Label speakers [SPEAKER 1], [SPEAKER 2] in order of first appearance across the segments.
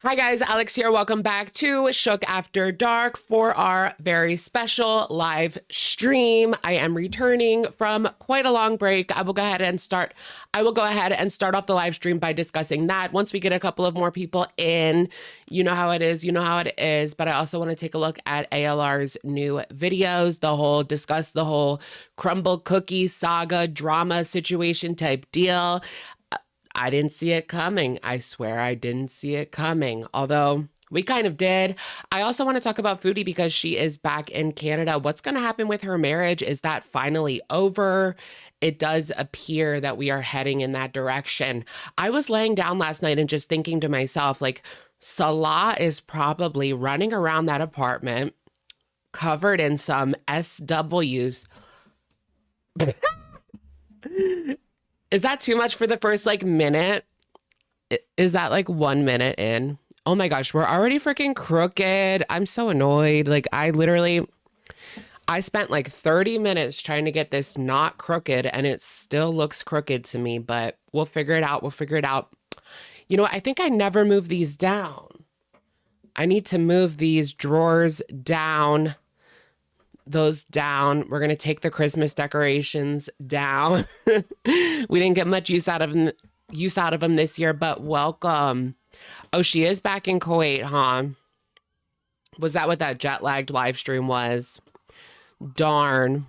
[SPEAKER 1] Hi guys, Alex here. Welcome back to Shook After Dark for our very special live stream. I am returning from quite a long break. I will go ahead and start off the live stream by discussing that. Once we get a couple of more people in, you know how it is, but I also want to take a look at ALR's new videos, discuss the whole crumbl cookie saga drama situation type deal. I didn't see it coming. I swear I didn't see it coming, although we kind of did. I also want to talk about Foodie because she is back in Canada. What's going to happen with her marriage? Is that finally over? It does appear that we are heading in that direction. I was laying down last night and just thinking to myself, like, Salah is probably running around that apartment covered in some SWs. Is that too much for the first like minute? Is that like 1 minute in? Oh my gosh, we're already freaking crooked. I'm so annoyed. I spent like 30 minutes trying to get this not crooked and it still looks crooked to me, but we'll figure it out. We'll figure it out. You know, I think I never move these down. I need to move these drawers down, those down. We're going to take the Christmas decorations down. We didn't get much use out of them this year, but welcome. Oh, she is back in Kuwait, huh? Was that what that jet lagged live stream was? Darn.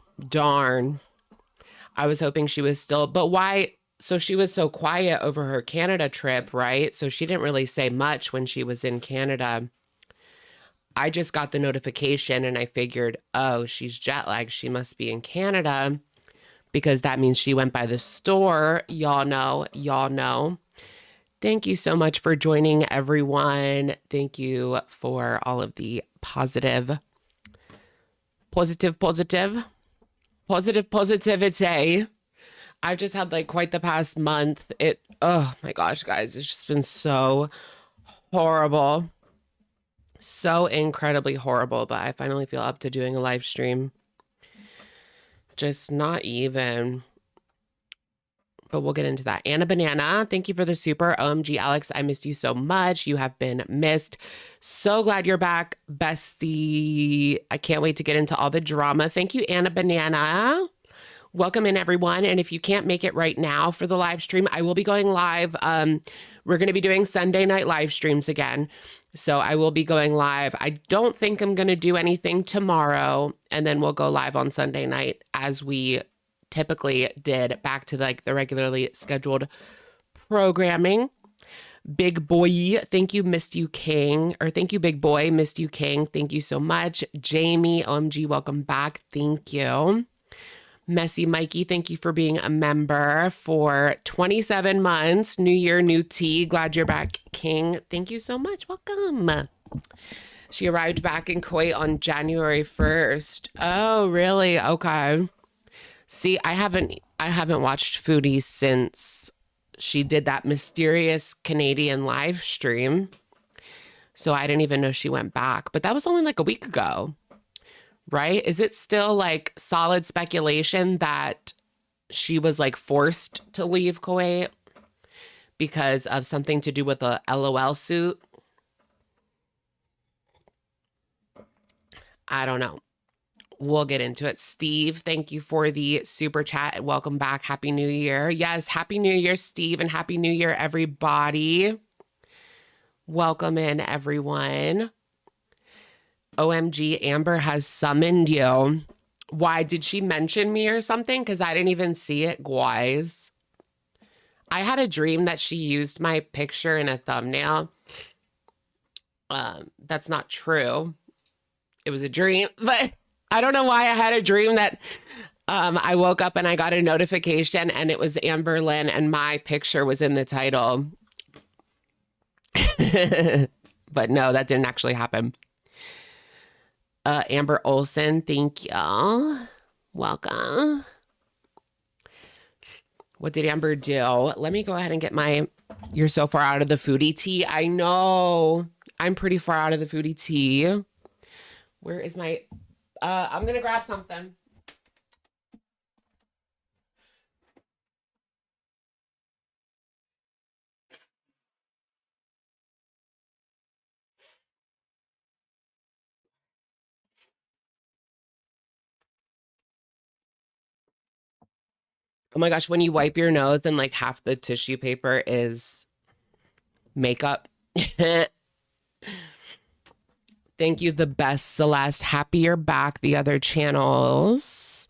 [SPEAKER 1] I was hoping she was still, but why? So she was so quiet over her Canada trip, right? So she didn't really say much when she was in Canada. I just got the notification and I figured, oh, she's jet lagged. She must be in Canada because that means she went by the store. Y'all know. Thank you so much for joining, everyone. Thank you for all of the positivity. I've just had like quite the past month. Oh my gosh, guys, it's just been so horrible. So incredibly horrible, but I finally feel up to doing a live stream. Just not even. But we'll get into that. Anna Banana, thank you for the super. OMG, Alex, I missed you so much. You have been missed. So glad you're back, bestie. I can't wait to get into all the drama. Thank you, Anna Banana. Welcome in, everyone. And if you can't make it right now for the live stream, I will be going live. We're going to be doing Sunday night live streams again. So I will be going live. I don't think I'm going to do anything tomorrow. And then we'll go live on Sunday night as we typically did, back to like the regularly scheduled programming. Big boy, thank you, missed you king. Or thank you, big boy, missed you king. Thank you so much. Jamie, OMG, welcome back. Thank you. Messy Mikey, thank you for being a member for 27 months. New year, new tea. Glad you're back, King. Thank you so much. Welcome. She arrived back in Kuwait on January 1st. Oh, really? Okay. See, I haven't watched Foodie since she did that mysterious Canadian live stream. So I didn't even know she went back. But that was only like a week ago. Right? Is it still like solid speculation that she was like forced to leave Kuwait because of something to do with the LOL suit? I don't know. We'll get into it. Steve, thank you for the super chat. Welcome back. Happy New Year. Yes, Happy New Year, Steve, and Happy New Year, everybody. Welcome in, everyone. OMG, Amber has summoned you. Why? Did she mention me or something? Because I didn't even see it, guys. I had a dream that she used my picture in a thumbnail. That's not true. It was a dream, but I don't know why I had a dream that I woke up and I got a notification and it was amberlynn and my picture was in the title. But no, that didn't actually happen. Amber Olson, thank you. Welcome. What did Amber do? Let me go ahead and get my, you're so far out of the Foodie tea. I know. I'm pretty far out of the Foodie tea. Where is my, I'm going to grab something. Oh my gosh, when you wipe your nose and like half the tissue paper is makeup. Thank you, the best Celeste. Happy you're back. The other channels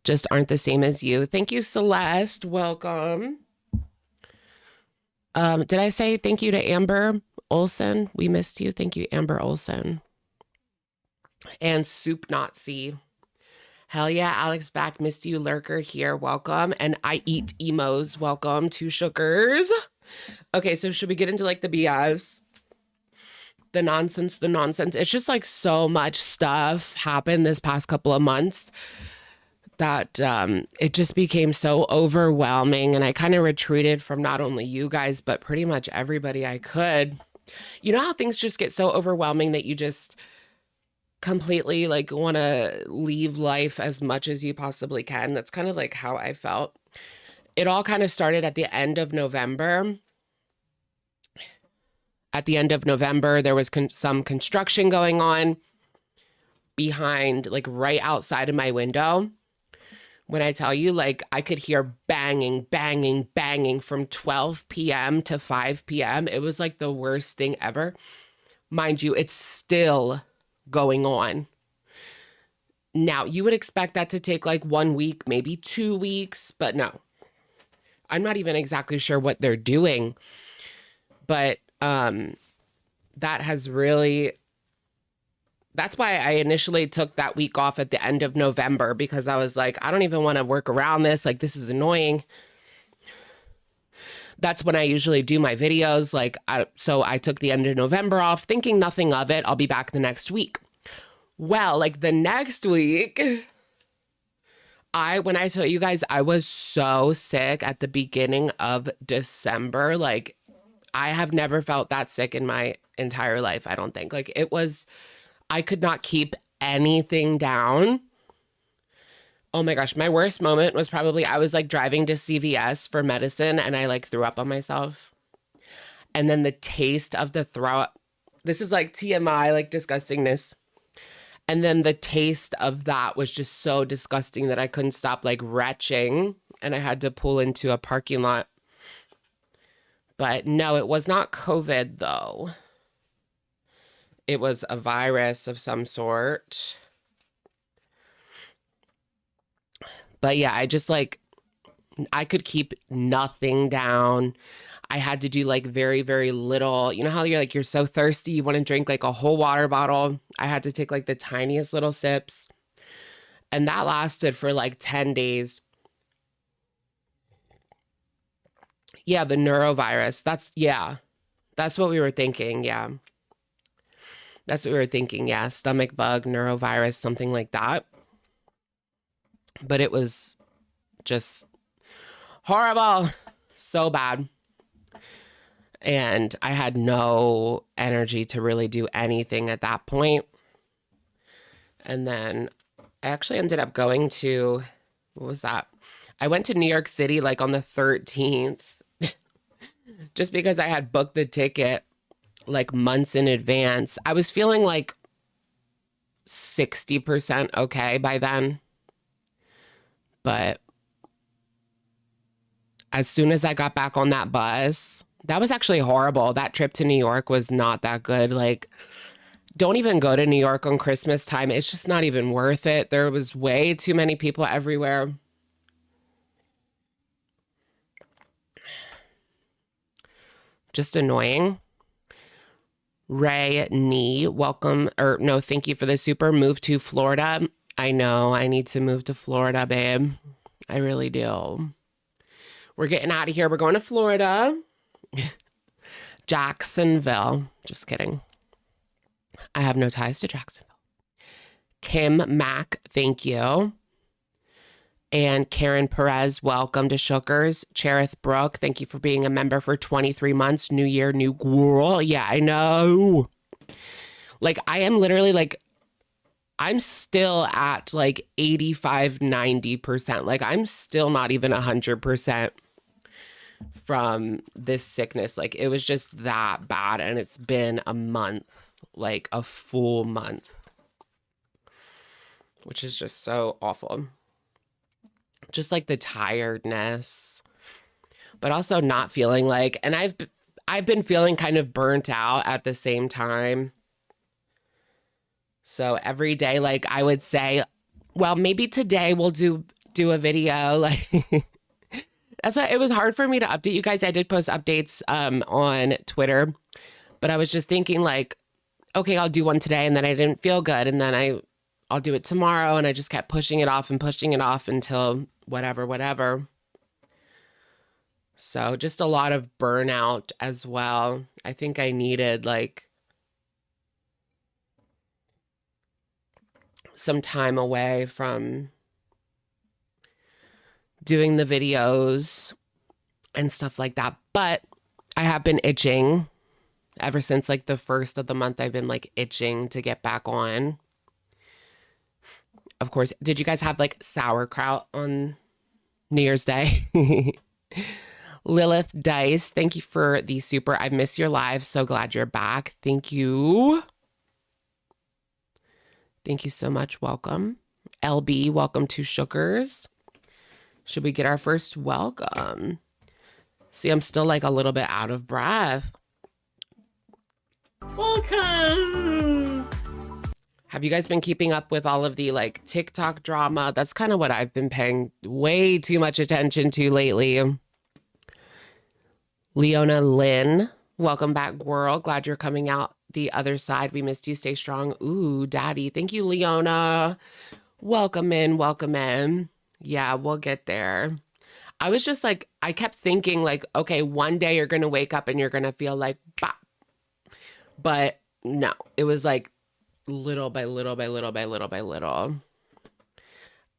[SPEAKER 1] just aren't the same as you. Thank you, Celeste. Welcome. Did I say thank you to Amber Olson? We missed you. Thank you, Amber Olson. And Soup Nazi. Hell yeah, Alex back. Missed you, Lurker here. Welcome. And I Eat Emos. Welcome to Shookers. Okay, so should we get into like the BS? The nonsense. It's just like so much stuff happened this past couple of months that it just became so overwhelming. And I kind of retreated from not only you guys, but pretty much everybody I could. You know how things just get so overwhelming that you just completely like want to leave life as much as you possibly can. That's kind of like how I felt. It all kind of started at the end of November. At the end of November, there was some construction going on behind, like right outside of my window. When I tell you, like I could hear banging, banging, banging from 12 p.m. to 5 p.m. It was like the worst thing ever. Mind you, it's still going on. Now, you would expect that to take like 1 week, maybe 2 weeks, but no. I'm not even exactly sure what they're doing. But that has really... That's why I initially took that week off at the end of November, because I was like, I don't even want to work around this. Like, this is annoying. That's when I usually do my videos. Like, so I took the end of November off, thinking nothing of it. I'll be back the next week. Well, like the next week, when I tell you guys, I was so sick at the beginning of December. Like, I have never felt that sick in my entire life, I don't think. Like, it was... I could not keep anything down. Oh my gosh, my worst moment was probably I was like driving to CVS for medicine and I like threw up on myself. And then the taste of the throw up, this is like TMI, like disgustingness. And then the taste of that was just so disgusting that I couldn't stop like retching and I had to pull into a parking lot. But no, it was not COVID though. It was a virus of some sort. But yeah, I just like, I could keep nothing down. I had to do like very, very little. You know how you're like, you're so thirsty, you want to drink like a whole water bottle. I had to take like the tiniest little sips. And that lasted for like 10 days. Yeah, the neurovirus. That's what we were thinking. Yeah. That's what we were thinking. Yeah. Stomach bug, neurovirus, something like that. But it was just horrible. So bad. And I had no energy to really do anything at that point. And then I actually ended up going to, what was that? I went to New York City like on the 13th. Just because I had booked the ticket like months in advance. I was feeling like 60% okay by then. But as soon as I got back on that bus, that was actually horrible. That trip to New York was not that good. Like, don't even go to New York on Christmas time. It's just not even worth it. There was way too many people everywhere. Just annoying. Ray Nee, welcome, or no, thank you for the super. Move to Florida. I know, I need to move to Florida, babe. I really do. We're getting out of here. We're going to Florida. Jacksonville. Just kidding. I have no ties to Jacksonville. Kim Mack, thank you. And Karen Perez, welcome to Shookers. Cherith Brooke, thank you for being a member for 23 months. New year, new girl. Yeah, I know. Like, I am literally like, I'm still at like 85, 90%. Like, I'm still not even 100% from this sickness. Like, it was just that bad. And it's been a month, like a full month, which is just so awful. just like the tiredness, but also not feeling like, and I've been feeling kind of burnt out at the same time. So every day, like I would say, well, maybe today we'll do a video. Like that's why it was hard for me to update you guys. I did post updates on Twitter, but I was just thinking like, okay, I'll do one today, and then I didn't feel good, and then I'll do it tomorrow, and I just kept pushing it off and pushing it off until whatever. So just a lot of burnout as well. I think I needed like some time away from doing the videos and stuff like that. But I have been itching ever since like the first of the month. I've been like itching to get back on. Of course, did you guys have like sauerkraut on New Year's Day? Lilith Dice, thank you for the super. I miss your live. So glad you're back. Thank you. Thank you so much. Welcome. LB, welcome to Shookers. Should we get our first welcome? See, I'm still like a little bit out of breath. Welcome. Have you guys been keeping up with all of the like TikTok drama? That's kind of what I've been paying way too much attention to lately. Leona Lynn, welcome back, girl. Glad you're coming out the other side. We missed you. Stay strong. Ooh, daddy. Thank you, Leona. Welcome in. Welcome in. Yeah, we'll get there. I was just like, I kept thinking like, okay, one day you're going to wake up and you're going to feel like, bah. But no, it was like little by little by little by little by little.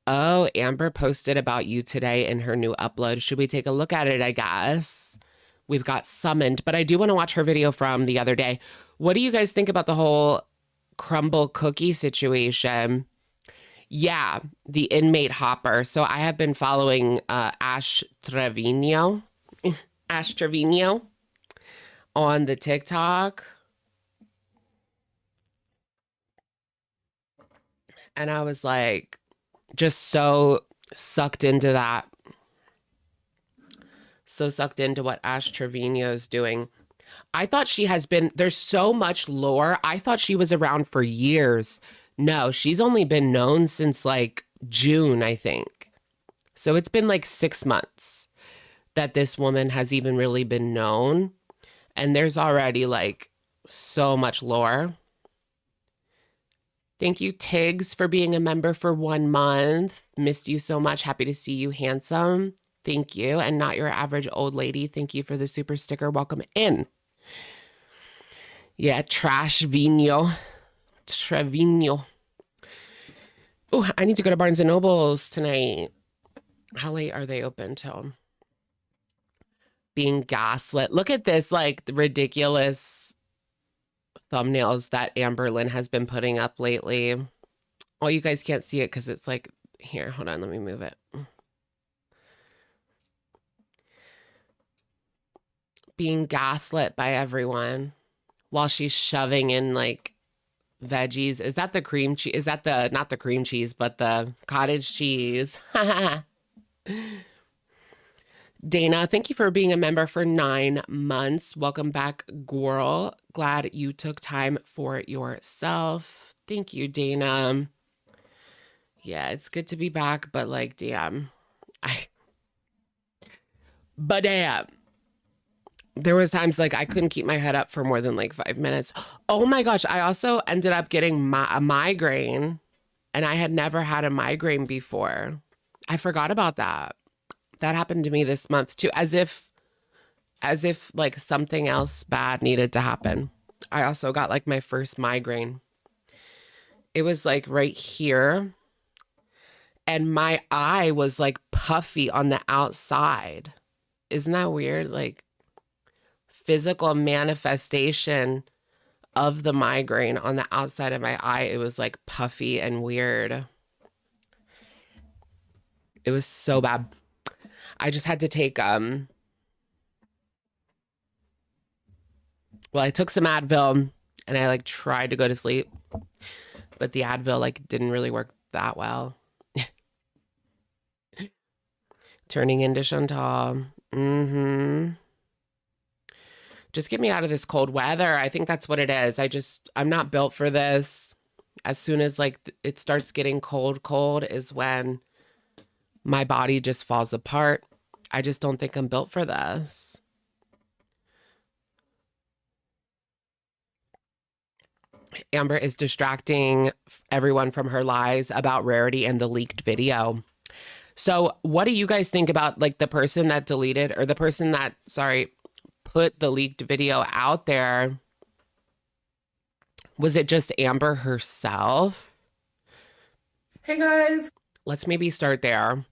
[SPEAKER 1] Oh, Amber posted about you today in her new upload. Should we take a look at it, I guess? We've got summoned, but I do want to watch her video from the other day. What do you guys think about the whole crumbl cookie situation? Yeah, the inmate hopper. So I have been following Ash Trevino on the TikTok. And I was like, just so sucked into that. So sucked into what Ash Trevino's doing. I thought she has been, there's so much lore. I thought she was around for years. No, she's only been known since like June, I think. So it's been like 6 months that this woman has even really been known. And there's already like so much lore. Thank you, Tiggs, for being a member for 1 month. Missed you so much. Happy to see you, handsome. Thank you. And not your average old lady. Thank you for the super sticker. Welcome in. Yeah, Trevino. Oh, I need to go to Barnes & Noble's tonight. How late are they open till? Being gaslit. Look at this, like, ridiculous thumbnails that amberlynn has been putting up lately. Oh, you guys can't see it because it's like, here, hold on, let me move it. Being gaslit by everyone while she's shoving in like veggies. Is that the cream cheese? Is that the, not the cream cheese, but the cottage cheese? Dana, thank you for being a member for 9 months. Welcome back, girl. Glad you took time for yourself. Thank you, Dana. Yeah, it's good to be back, but like, damn. But damn. There was times like I couldn't keep my head up for more than like 5 minutes. Oh my gosh, I also ended up getting a migraine, and I had never had a migraine before. I forgot about that. That happened to me this month too, as if like something else bad needed to happen. I also got like my first migraine. It was like right here, and my eye was like puffy on the outside. Isn't that weird? Like, physical manifestation of the migraine on the outside of my eye. It was like puffy and weird. It was so bad. I just had to take well, I took some Advil and I like tried to go to sleep, but the Advil like didn't really work that well. Turning into Chantal. Mm-hmm. Just get me out of this cold weather. I think that's what it is. I'm not built for this. As soon as like it starts getting cold is when my body just falls apart. I just don't think I'm built for this. Amber is distracting everyone from her lies about Rarity and the leaked video. So what do you guys think about like the person that deleted or the person that, sorry, put the leaked video out there? Was it just Amber herself?
[SPEAKER 2] Hey guys.
[SPEAKER 1] Let's maybe start there.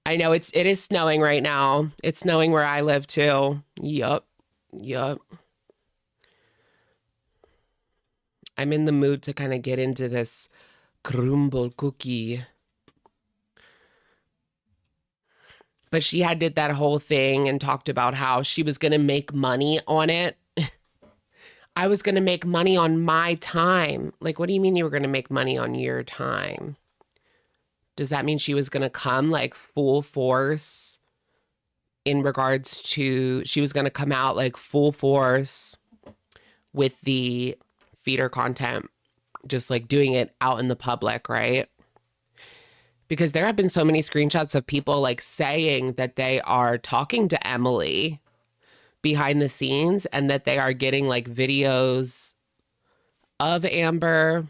[SPEAKER 1] I know it is snowing right now. It's snowing where I live too. Yup. I'm in the mood to kind of get into this crumbl cookie. But she had did that whole thing and talked about how she was going to make money on it. I was going to make money on my time. Like, what do you mean you were going to make money on your time? Does that mean she was going to come like full force in regards to, she was going to come out like full force with the feeder content, just like doing it out in the public, right? Because there have been so many screenshots of people like saying that they are talking to Emily behind the scenes and that they are getting like videos of Amber.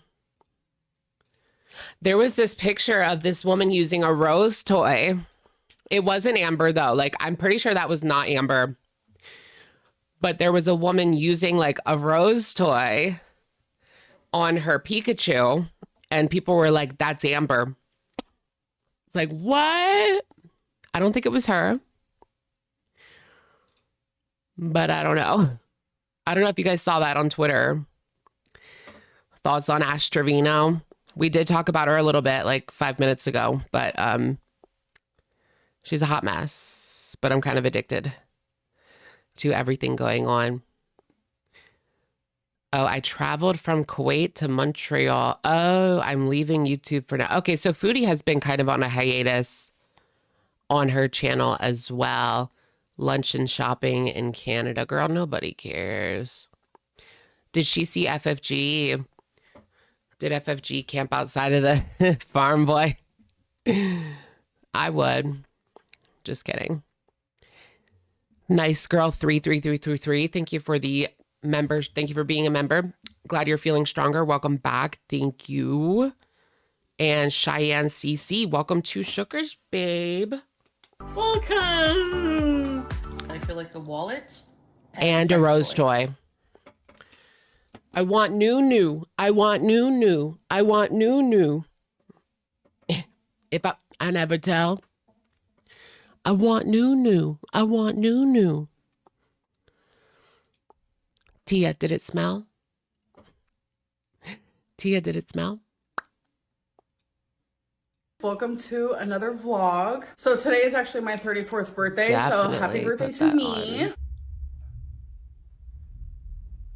[SPEAKER 1] There was this picture of this woman using a rose toy. It wasn't Amber though. Like, I'm pretty sure that was not Amber. But there was a woman using like a rose toy on her Pikachu. And people were like, that's Amber. It's like, what? I don't think it was her. But I don't know. I don't know if you guys saw that on Twitter. Thoughts on Ash Trevino? We did talk about her a little bit like 5 minutes ago, but she's a hot mess. But I'm kind of addicted to everything going on. Oh, I traveled from Kuwait to Montreal. Oh, I'm leaving YouTube for now. Okay, so Foodie has been kind of on a hiatus on her channel as well. Lunch and shopping in Canada. Girl, nobody cares. Did she see FFG? Did FFG camp outside of the farm boy? I would. Just kidding. Nice girl 33333. Thank you for the members. Thank you for being a member. Glad you're feeling stronger. Welcome back. Thank you. And Cheyenne CC. Welcome to Shookers, babe.
[SPEAKER 2] Welcome. I feel like the wallet
[SPEAKER 1] and a rose toy. I want new. I want new. I want new. If I never tell. I want new. I want new. Tia, did it smell? Tia, did it smell?
[SPEAKER 2] Welcome to another vlog. So today is actually my 34th birthday. Definitely, so happy birthday to me. On.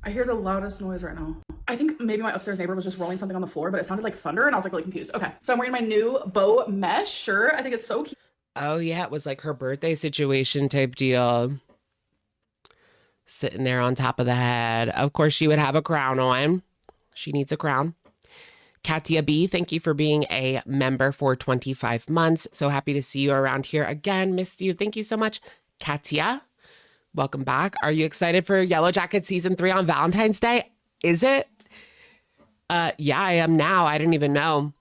[SPEAKER 2] I hear the loudest noise right now. I think maybe my upstairs neighbor was just rolling something on the floor, but it sounded like thunder and I was like really confused. Okay, so I'm wearing my new bow mesh shirt. I think it's so cute.
[SPEAKER 1] Oh yeah, it was like her birthday situation type deal. Sitting there on top of the head. Of course, she would have a crown on. She needs a crown. Katia B, thank you for being a member for 25 months. So happy to see you around here again. Missed you. Thank you so much, Katia. Welcome back. Are you excited for Yellow Jacket season 3 on Valentine's Day? Is it? Yeah, I am now. I didn't even know.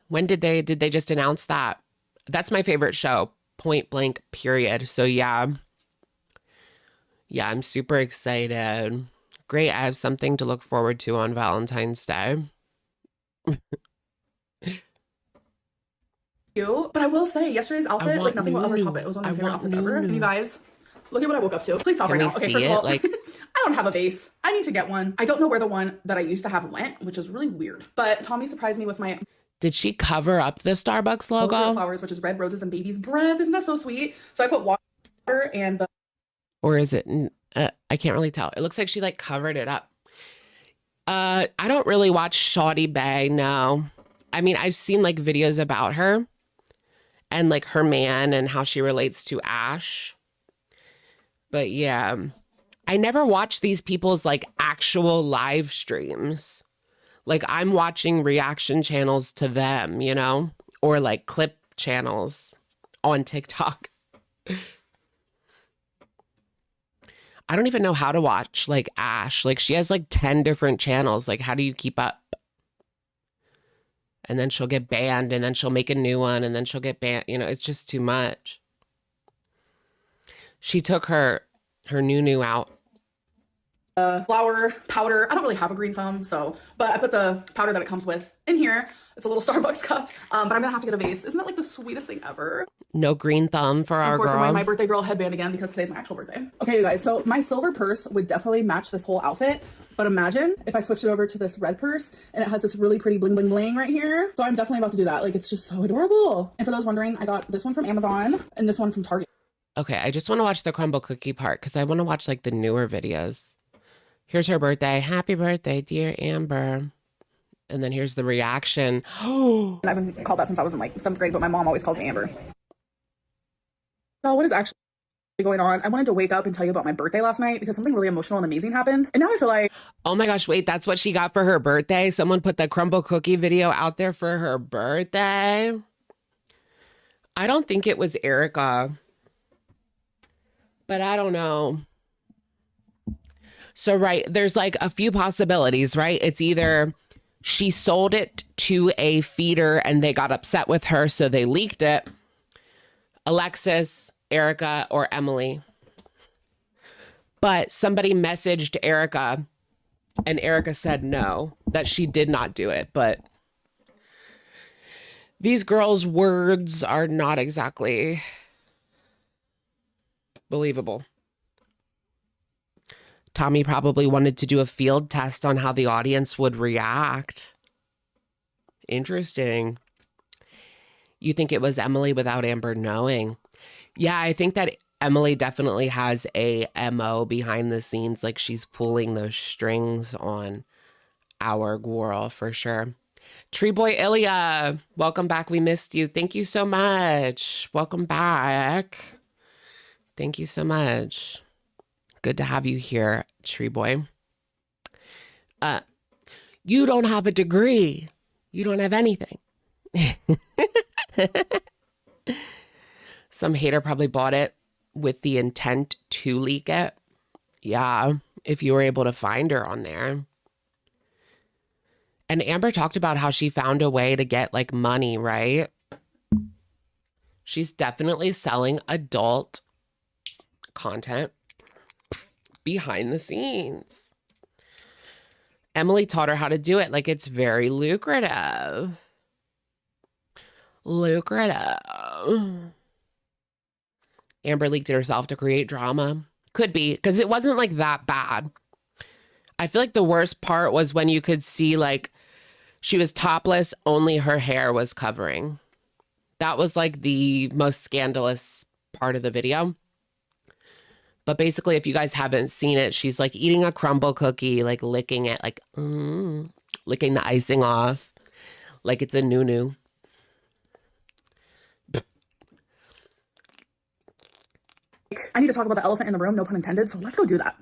[SPEAKER 1] When did they just announce that? That's my favorite show, point blank, period. So yeah. Yeah, I'm super excited. Great. I have something to look forward to on Valentine's Day.
[SPEAKER 2] But I will say, yesterday's outfit, like nothing will ever top it. It was one of my favorite outfits ever. And you guys, look at what I woke up to. Please stop right now. Okay, first of all, like... I don't have a base. I need to get one. I don't know where the one that I used to have went, which is really weird. But Tommy surprised me with my...
[SPEAKER 1] Did she cover up the Starbucks logo?
[SPEAKER 2] Flowers, which is red roses and baby's breath. Isn't that so sweet? So I put water and the...
[SPEAKER 1] Or is it... I can't really tell. It looks like she like covered it up. I don't really watch Shawty Bay, no. I mean, I've seen like videos about her. and like her man and how she relates to Ash. But yeah, I never watch these people's like actual live streams. Like I'm watching reaction channels to them, you know, or like clip channels on TikTok. I don't even know how to watch like Ash. Like she has like 10 different channels. Like how do you keep up? And then she'll get banned and then she'll make a new one and then she'll get banned. You know, it's just too much. She took her new out.
[SPEAKER 2] Flour, powder. I don't really have a green thumb, but I put the powder that it comes with in here. It's a little Starbucks cup, but I'm gonna have to get a vase. Isn't that like the sweetest thing ever?
[SPEAKER 1] No green thumb for our girl. Of course, I'm
[SPEAKER 2] wearing my birthday girl headband again because today's my actual birthday. Okay, you guys, so my silver purse would definitely match this whole outfit, but imagine if I switched it over to this red purse and it has this really pretty bling bling bling right here. So I'm definitely about to do that. Like, it's just so adorable. And for those wondering, I got this one from Amazon and this one from Target.
[SPEAKER 1] Okay, I just want to watch the crumbl cookie part because I want to watch like the newer videos. Here's her birthday. Happy birthday, dear Amber. And then here's the reaction.
[SPEAKER 2] And I've been called that since I was in like 7th grade, but my mom always called me Amber. So what is actually going on? I wanted to wake up and tell you about my birthday last night because something really emotional and amazing happened. And now I feel like...
[SPEAKER 1] Oh my gosh, wait, that's what she got for her birthday? Someone put the crumbl cookie video out there for her birthday? I don't think it was Erica. But I don't know. So, right, there's like a few possibilities, right? It's either she sold it to a feeder and they got upset with her, so they leaked it. Alexis, Erica, or Emily. But somebody messaged Erica and Erica said no, that she did not do it. But these girls' words are not exactly believable. Tommy probably wanted to do a field test on how the audience would react. Interesting. You think it was Emily without Amber knowing? Yeah, I think that Emily definitely has a MO behind the scenes, like she's pulling those strings on our girl for sure. Tree Boy Ilya, welcome back. We missed you. Thank you so much. Welcome back. Thank you so much. Good to have you here, Tree Boy. You don't have a degree. You don't have anything. Some hater probably bought it with the intent to leak it. Yeah, if you were able to find her on there. And Amber talked about how she found a way to get like money, right? She's definitely selling adult content behind the scenes. Emily taught her how to do it. Like, it's very lucrative. Amber leaked it herself to create drama. Could be, because it wasn't like that bad. I feel like the worst part was when you could see like she was topless, only her hair was covering. That was like the most scandalous part of the video. But basically, if you guys haven't seen it, she's like eating a crumbl cookie, like licking it, like licking the icing off, like it's a new.
[SPEAKER 2] I need to talk about the elephant in the room, no pun intended, so let's go do that.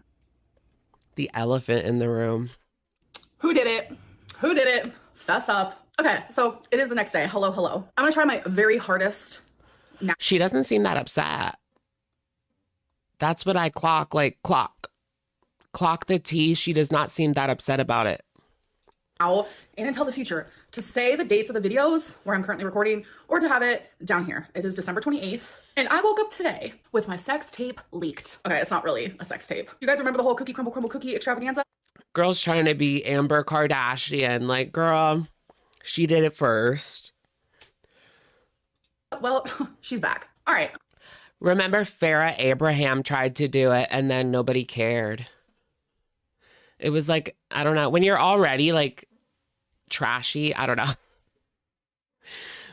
[SPEAKER 1] The elephant in the room.
[SPEAKER 2] Who did it? Who did it? Fess up. Okay, so it is the next day. Hello. I'm gonna try my very hardest now.
[SPEAKER 1] She doesn't seem that upset. That's what I clock the tea. She does not seem that upset about it.
[SPEAKER 2] Now and until the future, to say the dates of the videos where I'm currently recording or to have it down here. It is December 28th. And I woke up today with my sex tape leaked. Okay, it's not really a sex tape. You guys remember the whole cookie crumbl cookie extravaganza?
[SPEAKER 1] Girl's trying to be Amber Kardashian. Like, girl, she did it first.
[SPEAKER 2] Well, she's back. All right.
[SPEAKER 1] Remember Farrah Abraham tried to do it and then nobody cared. It was like, I don't know. When you're already like trashy, I don't know.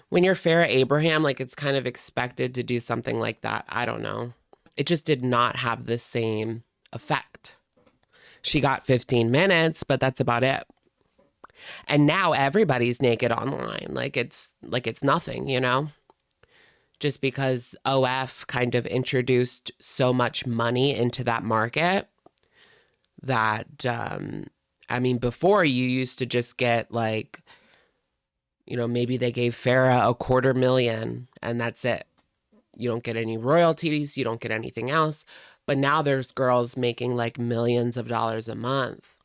[SPEAKER 1] When you're Farrah Abraham, like it's kind of expected to do something like that. I don't know. It just did not have the same effect. She got 15 minutes, but that's about it. And now everybody's naked online. Like it's nothing, you know? just because OF kind of introduced so much money into that market that, I mean, before you used to just get like, you know, maybe they gave Farrah $250,000 and that's it. You don't get any royalties. You don't get anything else. But now there's girls making like millions of dollars a month.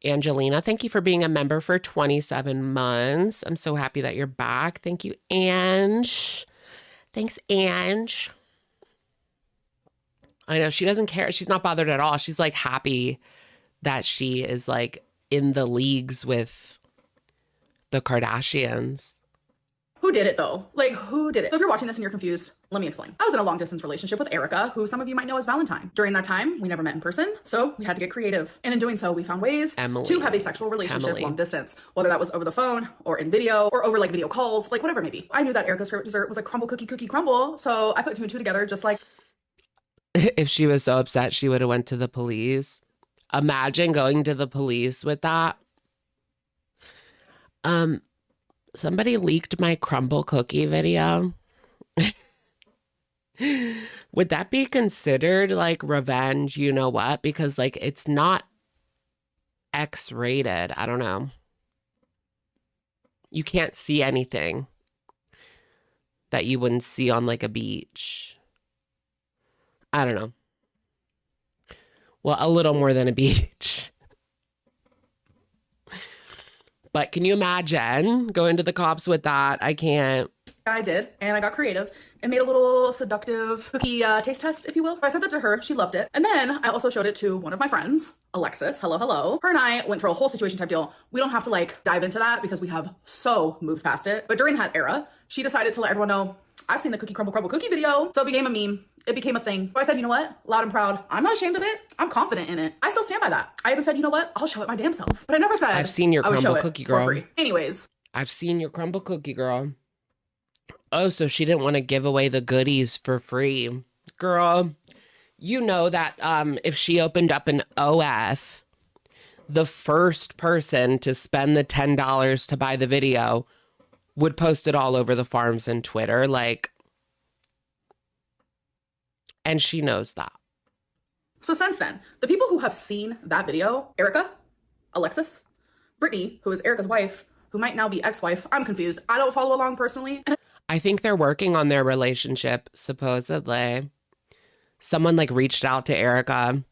[SPEAKER 1] Angelina, thank you for being a member for 27 months. I'm so happy that you're back. Thank you, Ange. Thanks, Ange. I know she doesn't care. She's not bothered at all. She's like happy that she is like in the leagues with the Kardashians.
[SPEAKER 2] Who did it though? Like, who did it? So if you're watching this and you're confused, let me explain. I was in a long distance relationship with Erica, who some of you might know as Valentine. During that time, we never met in person, so we had to get creative. And in doing so, we found ways to have a sexual relationship long distance, whether that was over the phone or in video or over like video calls, like whatever it may be. I knew that Erica's favorite dessert was a crumbl cookie crumble, so I put 2 and 2 together just like.
[SPEAKER 1] If she was so upset, she would have went to the police. Imagine going to the police with that. Somebody leaked my crumbl cookie video. Would that be considered like revenge? You know what? Because like it's not X-rated. I don't know. You can't see anything that you wouldn't see on like a beach. I don't know. Well, a little more than a beach. But can you imagine going to the cops with that? I can't.
[SPEAKER 2] I did, and I got creative and made a little seductive cookie taste test, if you will. I sent that to her. She loved it. And then I also showed it to one of my friends, Alexis. Hello, hello. Her and I went through a whole situation type deal. We don't have to like dive into that because we have so moved past it. But during that era, she decided to let everyone know, I've seen the cookie crumbl cookie video. So it became a meme. It became a thing. So I said, you know what? Loud and proud. I'm not ashamed of it. I'm confident in it. I still stand by that. I even said, you know what? I'll show it my damn self. But I never said
[SPEAKER 1] I've seen your crumbl cookie girl.
[SPEAKER 2] For free. Anyways.
[SPEAKER 1] I've seen your crumbl cookie girl. Oh, so she didn't want to give away the goodies for free. Girl, you know that if she opened up an OF, the first person to spend the $10 to buy the video would post it all over the farms and Twitter. Like, and she knows that.
[SPEAKER 2] So since then, the people who have seen that video, Erica, Alexis, Brittany, who is Erica's wife, who might now be ex-wife, I'm confused. I don't follow along personally.
[SPEAKER 1] I think they're working on their relationship, supposedly. Someone like reached out to Erica.
[SPEAKER 2] I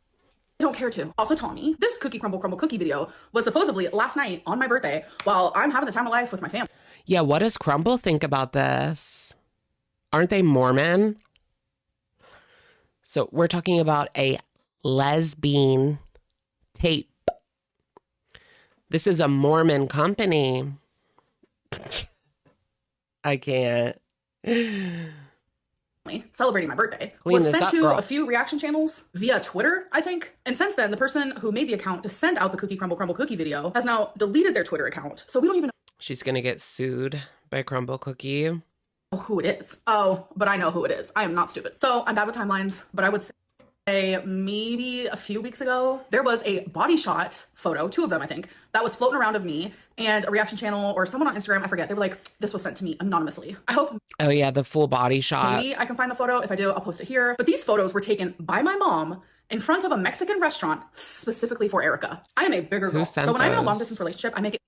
[SPEAKER 2] don't care to. Also told me this cookie crumbl cookie video was supposedly last night on my birthday while I'm having the time of life with my family.
[SPEAKER 1] Yeah, what does crumbl think about this? Aren't they Mormon? So we're talking about a lesbian tape. This is a Mormon company. I can't.
[SPEAKER 2] Celebrating my birthday
[SPEAKER 1] Clean
[SPEAKER 2] was sent
[SPEAKER 1] up,
[SPEAKER 2] to
[SPEAKER 1] girl.
[SPEAKER 2] a few reaction channels via Twitter, I think. And since then, the person who made the account to send out the cookie crumbl cookie video has now deleted their Twitter account. So we don't even know.
[SPEAKER 1] She's going to get sued by crumbl cookie.
[SPEAKER 2] Who it is. Oh, but I know who it is. I am not stupid. So I'm bad with timelines, but I would say maybe a few weeks ago, there was a body shot photo, 2 of them, I think, that was floating around of me, and a reaction channel or someone on Instagram, I forget, they were like, this was sent to me anonymously. I hope.
[SPEAKER 1] Oh yeah, the full body shot.
[SPEAKER 2] Maybe I can find the photo. If I do, I'll post it here. But these photos were taken by my mom in front of a Mexican restaurant specifically for Erica. I am a bigger girl. So when I'm in a long distance relationship, I make it.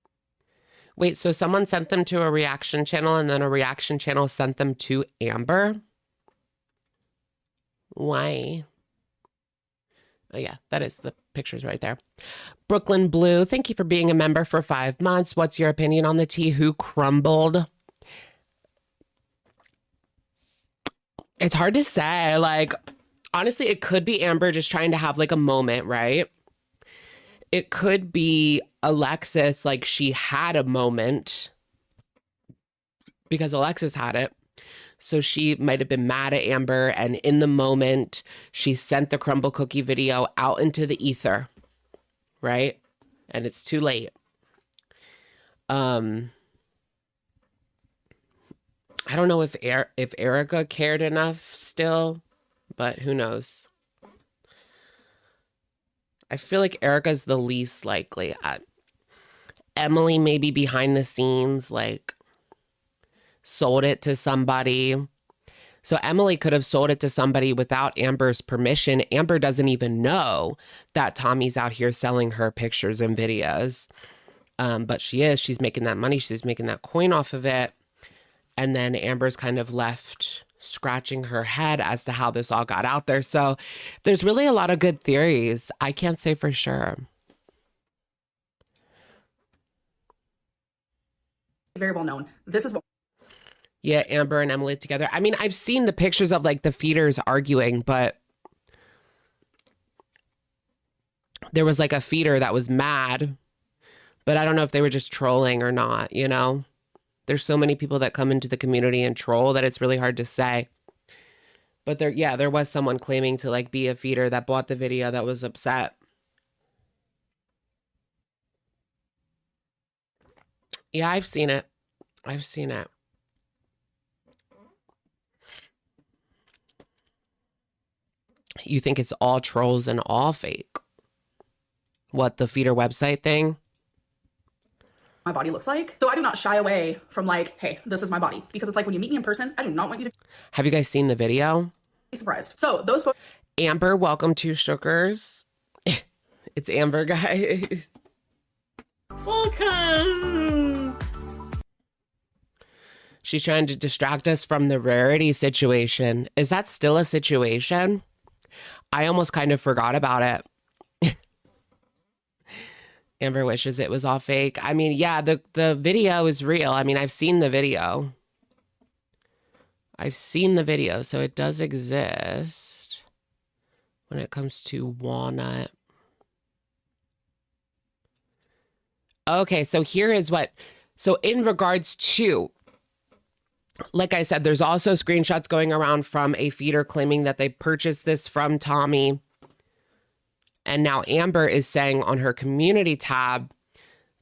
[SPEAKER 1] Wait, so someone sent them to a reaction channel and then a reaction channel sent them to Amber? Why? Oh yeah, that is the pictures right there. Brooklyn Blue, thank you for being a member for 5 months. What's your opinion on the tea? Who crumbled? It's hard to say. Like, honestly, it could be Amber just trying to have like a moment, right? It could be Alexis, like she had a moment because Alexis had it. So she might have been mad at Amber, and in the moment, she sent the crumbl cookie video out into the ether, right? And it's too late. I don't know if Erica cared enough still, but who knows? I feel like Erica's the least likely. Emily maybe behind the scenes, like sold it to somebody. So Emily could have sold it to somebody without Amber's permission. Amber doesn't even know that Tommy's out here selling her pictures and videos. But she is. She's making that money. She's making that coin off of it. And then Amber's kind of left scratching her head as to how this all got out there. So there's really a lot of good theories. I can't say for sure.
[SPEAKER 2] Very well known. This is what.
[SPEAKER 1] Yeah, Amber and Emily together. I mean, I've seen the pictures of like the feeders arguing, but there was like a feeder that was mad, but I don't know if they were just trolling or not, you know? There's so many people that come into the community and troll that it's really hard to say. But there was someone claiming to like be a feeder that bought the video that was upset. Yeah, I've seen it. I've seen it. You think it's all trolls and all fake? What, the feeder website thing?
[SPEAKER 2] My body looks like. So I do not shy away from like, hey, this is my body. Because it's like when you meet me in person, I do not want you to
[SPEAKER 1] Have you guys seen the video?
[SPEAKER 2] be surprised. So those photos.
[SPEAKER 1] Amber, welcome to Shookers. It's Amber, guys.
[SPEAKER 3] Welcome.
[SPEAKER 1] She's trying to distract us from the Rarity situation. Is that still a situation? I almost kind of forgot about it. Amber wishes it was all fake. I mean, yeah, the video is real. I mean, I've seen the video. I've seen the video, so it does exist when it comes to Walnut. Okay, so here is what... So in regards to... Like I said, there's also screenshots going around from a feeder claiming that they purchased this from Tommy. And now Amber is saying on her community tab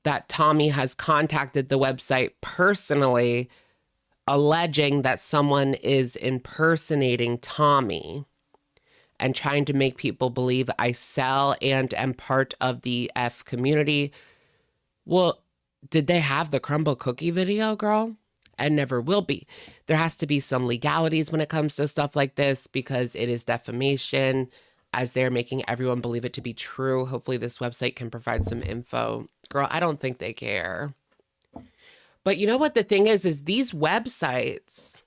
[SPEAKER 1] that Tommy has contacted the website personally, alleging that someone is impersonating Tommy and trying to make people believe I sell and am part of the F community. Well, did they have the crumbl cookie video, girl? And never will be. There has to be some legalities when it comes to stuff like this because it is defamation as they're making everyone believe it to be true. Hopefully this website can provide some info. Girl, I don't think they care. But you know what the thing is these websites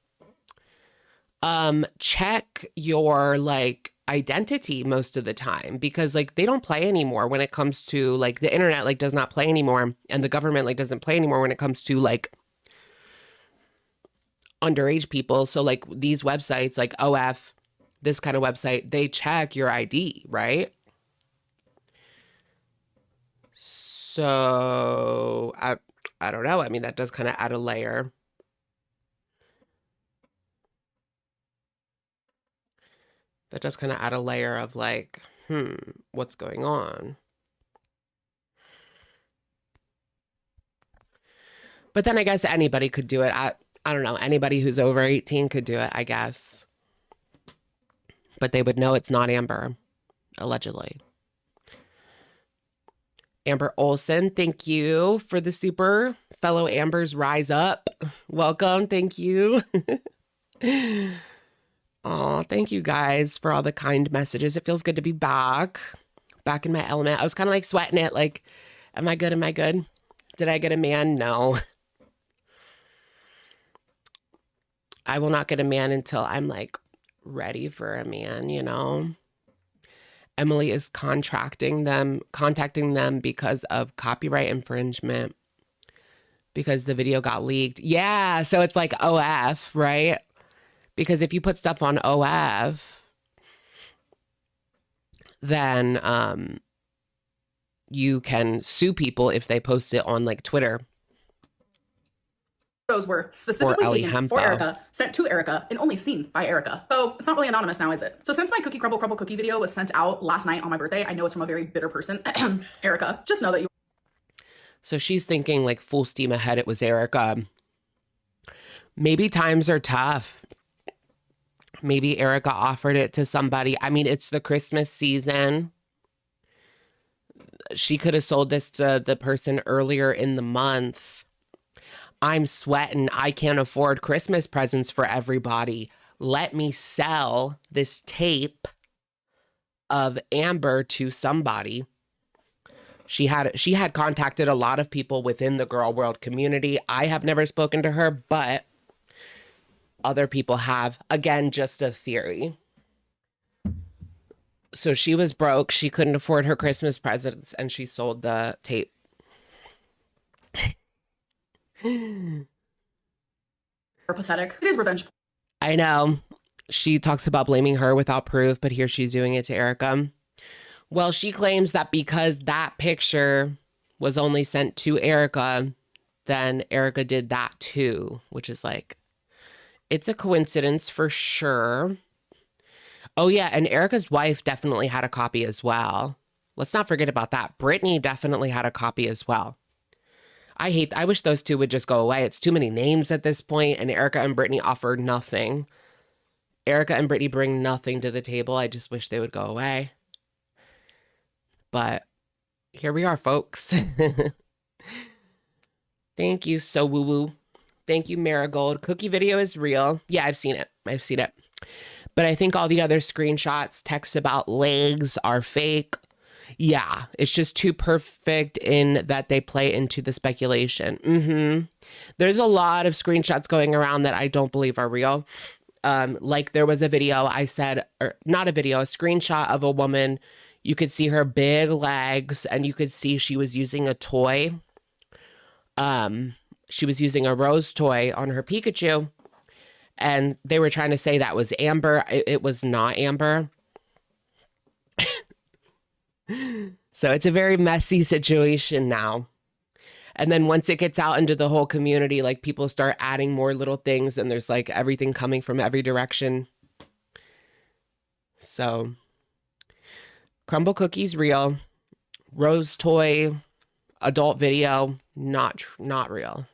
[SPEAKER 1] check your like identity most of the time because like they don't play anymore when it comes to like the internet like does not play anymore and the government like doesn't play anymore when it comes to like underage people. So like these websites like OF, this kind of website, they check your ID, right? So I don't know. I mean, that does kind of add a layer. That does kind of add a layer of like, what's going on? But then I guess anybody could do it. I don't know. Anybody who's over 18 could do it, I guess. But they would know it's not Amber, allegedly. Amber Olsen, thank you for the super. Fellow Ambers, rise up. Welcome. Thank you. Oh, thank you guys for all the kind messages. It feels good to be back in my element. I was kind of like sweating it. Like, am I good? Am I good? Did I get a man? No. I will not get a man until I'm like ready for a man, you know? Emily is contacting them because of copyright infringement because the video got leaked. Yeah, so it's like OF, right? Because if you put stuff on OF, then you can sue people if they post it on like Twitter.
[SPEAKER 2] Photos were specifically taken for Erica, sent to Erica, and only seen by Erica. So it's not really anonymous now, is it? So since my crumbl cookie video was sent out last night on my birthday, I know it's from a very bitter person. Erica, just know that you...
[SPEAKER 1] So she's thinking like full steam ahead, it was Erica. Maybe times are tough. Maybe Erica offered it to somebody. I mean, it's the Christmas season. She could have sold this to the person earlier in the month. I'm sweating. I can't afford Christmas presents for everybody. Let me sell this tape of Amber to somebody. She had contacted a lot of people within the girl world community. I have never spoken to her, but other people have. Again, just a theory. So she was broke. She couldn't afford her Christmas presents, and she sold the tape.
[SPEAKER 2] Pathetic. It is revenge.
[SPEAKER 1] I know. She talks about blaming her without proof, but here she's doing it to Erica. Well, she claims that because that picture was only sent to Erica, then Erica did that too, which is like, it's a coincidence for sure. Oh yeah, and Erica's wife definitely had a copy as well. Let's not forget about that. Brittany definitely had a copy as well. I wish those two would just go away. It's too many names at this point, and Erica and Brittany offer nothing. Erica and Brittany bring nothing to the table. I just wish they would go away. But here we are, folks. Thank you, So Woo Woo. Thank you, Marigold. Cookie video is real. Yeah, I've seen it. But I think all the other screenshots, texts about legs are fake. Yeah, it's just too perfect in that they play into the speculation. There's a lot of screenshots going around that I don't believe are real. Like there was a video I said, or not a video, a screenshot of a woman. You could see her big legs and you could see she was using a toy. She was using a rose toy on her Pikachu. And they were trying to say that was Amber. It was not Amber. So it's a very messy situation now. And then once it gets out into the whole community, like people start adding more little things and there's like everything coming from every direction. So crumbl cookies real. Rose toy adult video not real.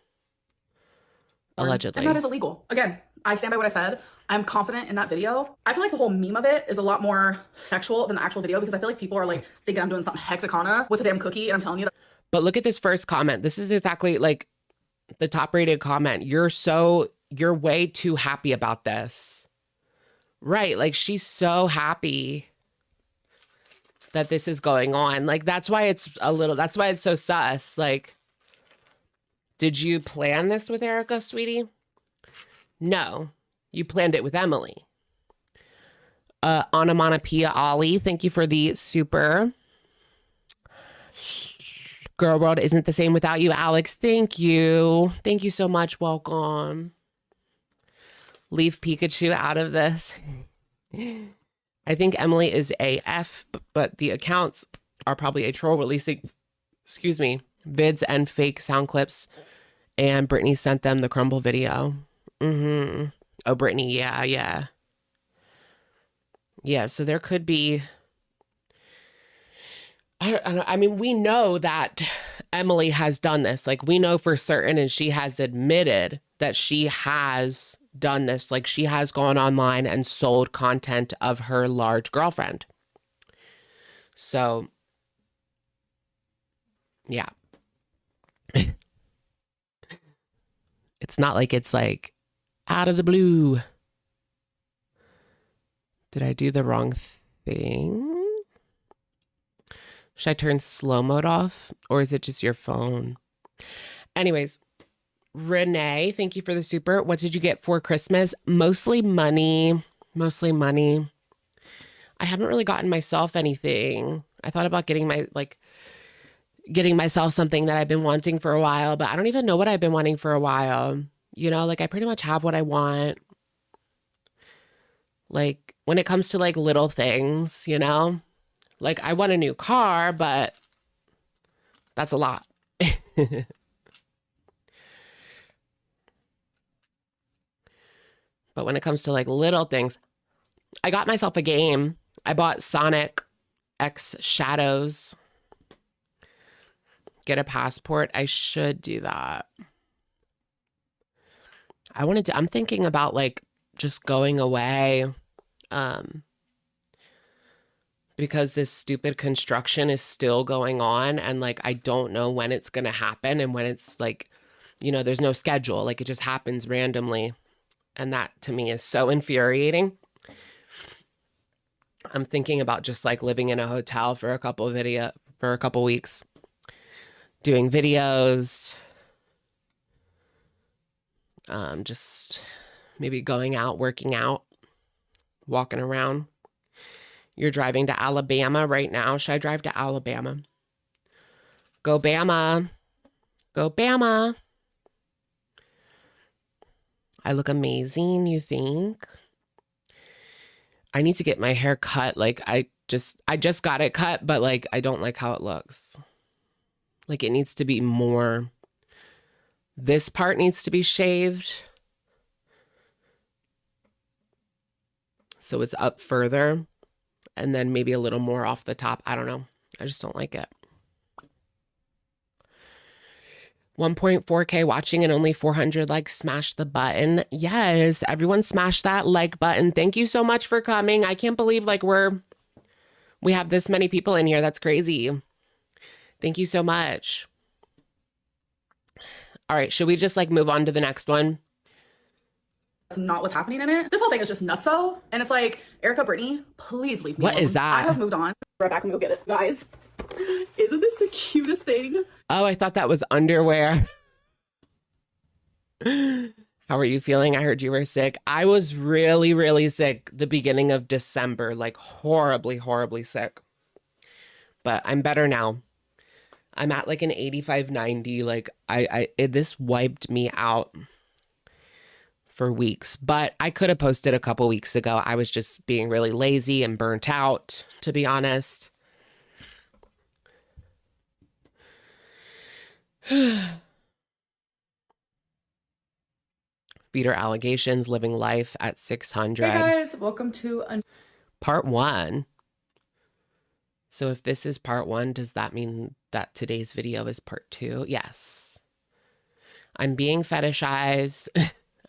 [SPEAKER 1] Allegedly.
[SPEAKER 2] And that is illegal. Again, I stand by what I said. I'm confident in that video. I feel like the whole meme of it is a lot more sexual than the actual video because I feel like people are like thinking I'm doing something hexacana with a damn cookie, and I'm telling you that.
[SPEAKER 1] But look at this first comment. This is exactly like the top rated comment. You're way too happy about this. Right. Like she's so happy that this is going on. Like that's why it's so sus. Like, did you plan this with Erica, sweetie? No, you planned it with Emily. Onomatopoeia Ollie, thank you for the super. Girl world isn't the same without you, Alex. Thank you. Thank you so much. Welcome. Leave Pikachu out of this. I think Emily is a F, but the accounts are probably a troll releasing, vids and fake sound clips. And Brittany sent them the crumbl video. Oh, Brittany, yeah. Yeah, so there could be... I mean, we know that Emily has done this. Like, we know for certain, and she has admitted that she has done this. Like, she has gone online and sold content of her large girlfriend. So, yeah. It's not like it's like out of the blue. Did I do the wrong thing? Should I turn slow mode off or is it just your phone? Anyways, Renee, thank you for the super. What did you get for Christmas? Mostly money. I haven't really gotten myself anything. I thought about getting myself something that I've been wanting for a while, but I don't even know what I've been wanting for a while. You know, like I pretty much have what I want. Like when it comes to like little things, you know, like I want a new car, but that's a lot. But when it comes to like little things, I got myself a game. I bought Sonic X Shadows. Get a passport. I should do that. I'm thinking about like just going away. Because this stupid construction is still going on and like I don't know when it's gonna happen and when it's like You know, there's no schedule. Like, it just happens randomly. And that to me is so infuriating. I'm thinking about just like living in a hotel for a couple weeks, doing videos, just maybe going out, working out, walking around. You're driving to Alabama right now. Should I drive to Alabama? Go Bama. Go Bama. I look amazing, you think? I need to get my hair cut. Like, I just got it cut, but like, I don't like how it looks. Like, it needs to be more, this part needs to be shaved. So it's up further, and then maybe a little more off the top. I don't know. I just don't like it. 1.4K watching and only 400 likes. Smash the button. Yes, everyone smash that like button. Thank you so much for coming. I can't believe like we have this many people in here. That's crazy. Thank you so much. All right, should we just like move on to the next one?
[SPEAKER 2] That's not what's happening in it. This whole thing is just nutso. And it's like, Erica, Brittany, please leave me alone.
[SPEAKER 1] What is that?
[SPEAKER 2] I have moved on. Right back and go get it. Guys, isn't this the cutest thing?
[SPEAKER 1] Oh, I thought that was underwear. How are you feeling? I heard you were sick. I was really, really sick the beginning of December, like horribly, horribly sick. But I'm better now. I'm at like an 85, 90. Like this wiped me out for weeks, but I could have posted a couple weeks ago. I was just being really lazy and burnt out, to be honest. Feeder allegations, living life at 600.
[SPEAKER 2] Hey guys, welcome to
[SPEAKER 1] part 1. So if this is part 1, does that mean that today's video is part 2? Yes. I'm being fetishized.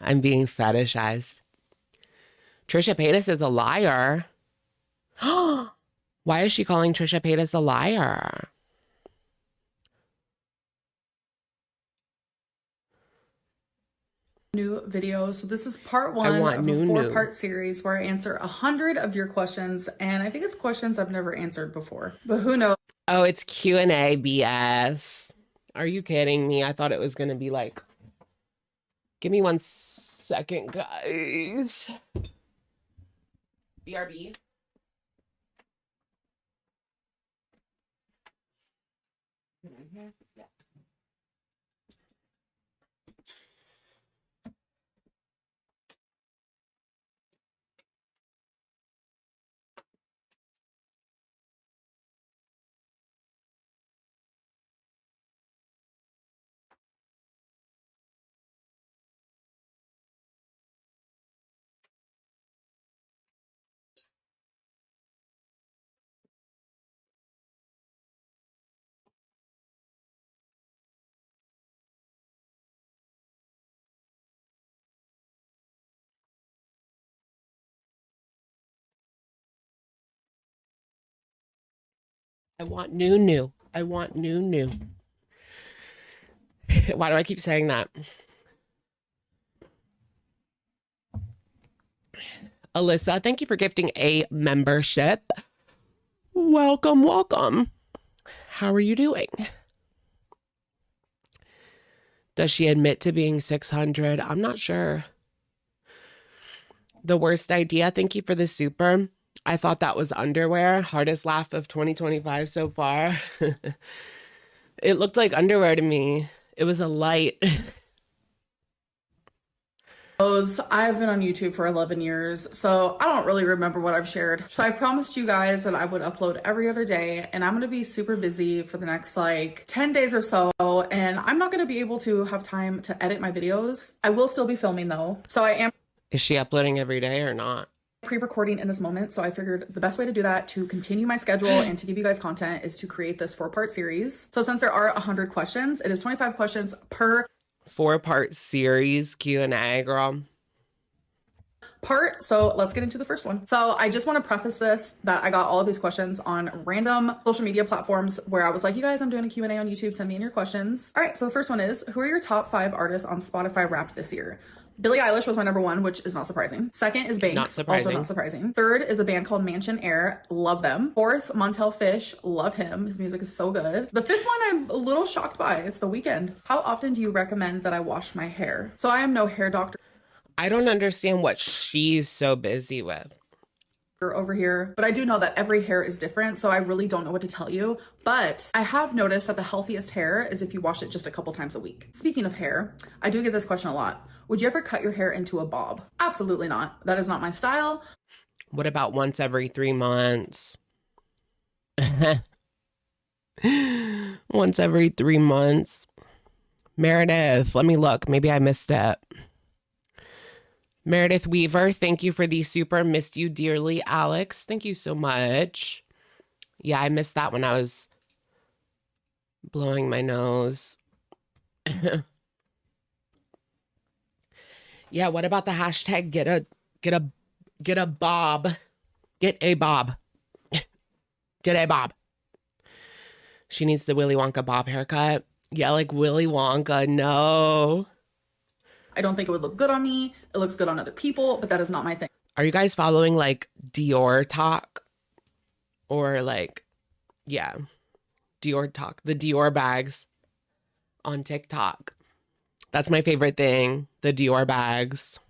[SPEAKER 1] I'm being fetishized. Trisha Paytas is a liar. Why is she calling Trisha Paytas a liar?
[SPEAKER 2] new video. So this is part 1 of a 4-part series where I answer 100 of your questions, and I think it's questions I've never answered before, but who knows?
[SPEAKER 1] Oh, it's Q&A BS. Are you kidding me? I thought it was gonna be like, give me 1 second, guys. BRB. Yeah. I want new. I want new. Why do I keep saying that? Alyssa, thank you for gifting a membership. Welcome, welcome. How are you doing? Does she admit to being 600? I'm not sure. The worst idea. Thank you for the super. I thought that was underwear. Hardest laugh of 2025 so far. It looked like underwear to me. It was a light.
[SPEAKER 2] I've been on YouTube for 11 years, so I don't really remember what I've shared. So I promised you guys that I would upload every other day, and I'm going to be super busy for the next like 10 days or so, and I'm not going to be able to have time to edit my videos. I will still be filming though. So I am.
[SPEAKER 1] Is she uploading every day or not?
[SPEAKER 2] Pre-recording in this moment, so I figured the best way to do that to continue my schedule and to give you guys content is to create this 4-part series. So since there are 100 questions, it is 25 questions per
[SPEAKER 1] 4-part series Q&A, girl.
[SPEAKER 2] part. So let's get into the first one. So I just want to preface this that I got all of these questions on random social media platforms where I was like, you guys, I'm doing a Q&A on YouTube. Send me in your questions. All right. So the first one is, who are your top 5 artists on Spotify Wrapped this year? Billie Eilish was my number 1, which is not surprising. Second is Banks, also not surprising. Third is a band called Mansion Air, love them. Fourth, Montel Fish, love him. His music is so good. The fifth one I'm a little shocked by. It's The Weeknd. How often do you recommend that I wash my hair? So I am no hair doctor.
[SPEAKER 1] I don't understand what she's so busy with
[SPEAKER 2] Over here, but I do know that every hair is different, so I really don't know what to tell you. But I have noticed that the healthiest hair is if you wash it just a couple times a week. Speaking of hair, I do get this question a lot. Would you ever cut your hair into a bob? Absolutely not. That is not my style.
[SPEAKER 1] What about once every 3 months? Once every 3 months. Meredith, let me look. Maybe I missed it. Meredith Weaver, thank you for the super. Missed you dearly. Alex, thank you so much. Yeah, I missed that when I was blowing my nose. Yeah, what about the hashtag get a bob? Get a bob. Get a bob. She needs the Willy Wonka bob haircut. Yeah, like Willy Wonka. No.
[SPEAKER 2] I don't think it would look good on me. It looks good on other people, but that is not my thing.
[SPEAKER 1] Are you guys following like Dior Talk? Or like, yeah, Dior Talk, the Dior bags on TikTok. That's my favorite thing, the Dior bags.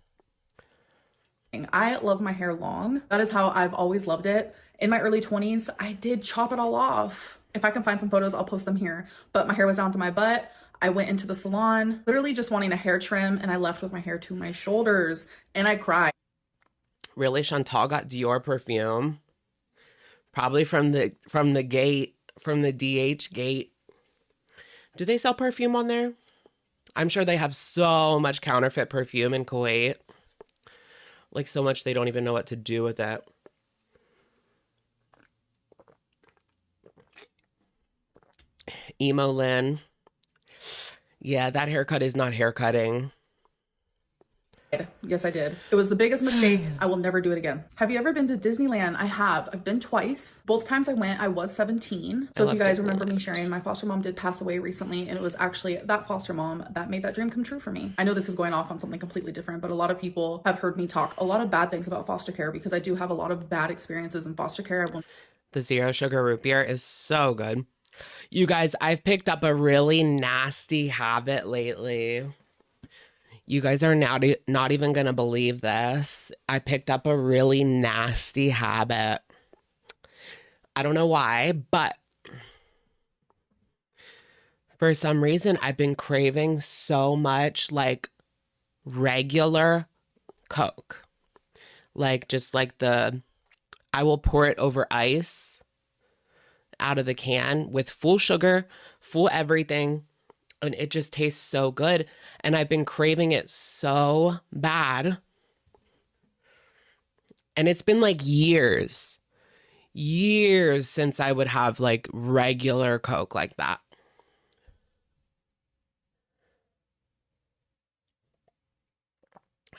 [SPEAKER 2] I love my hair long. That is how I've always loved it. In my early 20s, I did chop it all off. If I can find some photos, I'll post them here. But my hair was down to my butt. I went into the salon, literally just wanting a hair trim, and I left with my hair to my shoulders, and I cried.
[SPEAKER 1] Really, Chantal got Dior perfume? Probably from the gate, from the DH gate. Do they sell perfume on there? I'm sure they have so much counterfeit perfume in Kuwait. Like so much they don't even know what to do with it. Emo-lynn. Yeah, that haircut is not haircutting.
[SPEAKER 2] Yes, I did. It was the biggest mistake. I will never do it again. Have you ever been to Disneyland? I have. I've been twice. Both times I went, I was 17. So if you guys remember me sharing, my foster mom did pass away recently, and it was actually that foster mom that made that dream come true for me. I know this is going off on something completely different, but a lot of people have heard me talk a lot of bad things about foster care because I do have a lot of bad experiences in foster care.
[SPEAKER 1] The zero sugar root beer is so good. You guys, I've picked up a really nasty habit lately. You guys are now not even going to believe this. I picked up a really nasty habit. I don't know why, but for some reason, I've been craving so much like regular Coke. Like just like I will pour it over ice out of the can with full sugar, full everything. And it just tastes so good. And I've been craving it so bad. And it's been like years since I would have like regular Coke like that.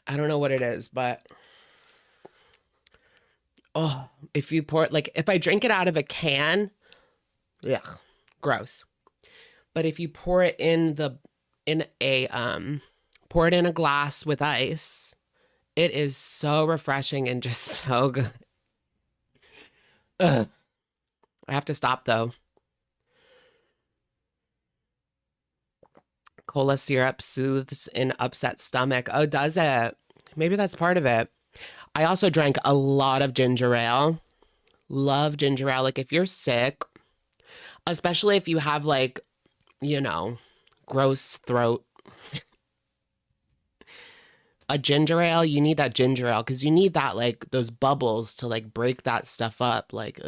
[SPEAKER 1] I don't know what it is, but oh, if you pour it, like if I drink it out of a can, ugh, gross. But if you pour it pour it in a glass with ice, it is so refreshing and just so good. Ugh. I have to stop though. Cola syrup soothes an upset stomach. Oh, does it? Maybe that's part of it. I also drank a lot of ginger ale. Love ginger ale. Like if you're sick, especially if you have like, you know, gross throat. A ginger ale, you need that ginger ale because you need that, like, those bubbles to, like, break that stuff up. Like,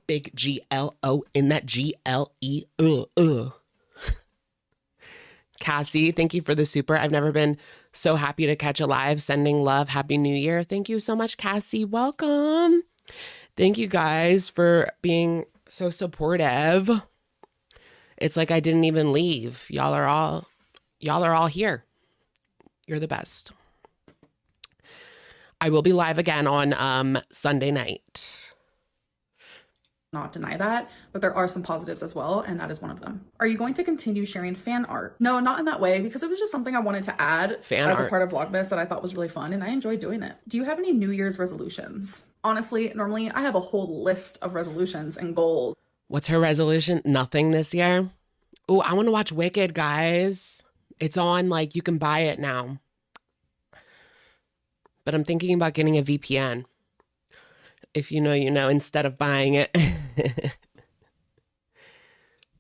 [SPEAKER 1] Big GLO in that GLE. Cassie, thank you for the super. I've never been so happy to catch a live. Sending love. Happy New Year. Thank you so much, Cassie. Welcome. Thank you guys for being so supportive. It's like I didn't even leave. Y'all are all here. You're the best. I will be live again on Sunday night.
[SPEAKER 2] Not deny that, but there are some positives as well, and that is one of them. Are you going to continue sharing fan art? No, not in that way, because it was just something I wanted to add as a part of Vlogmas that I thought was really fun, and I enjoyed doing it. Do you have any New Year's resolutions? Honestly, normally I have a whole list of resolutions and goals.
[SPEAKER 1] What's her resolution? Nothing this year? Oh, I want to watch Wicked, guys. It's on, like, you can buy it now. But I'm thinking about getting a VPN. If you know, you know, instead of buying it.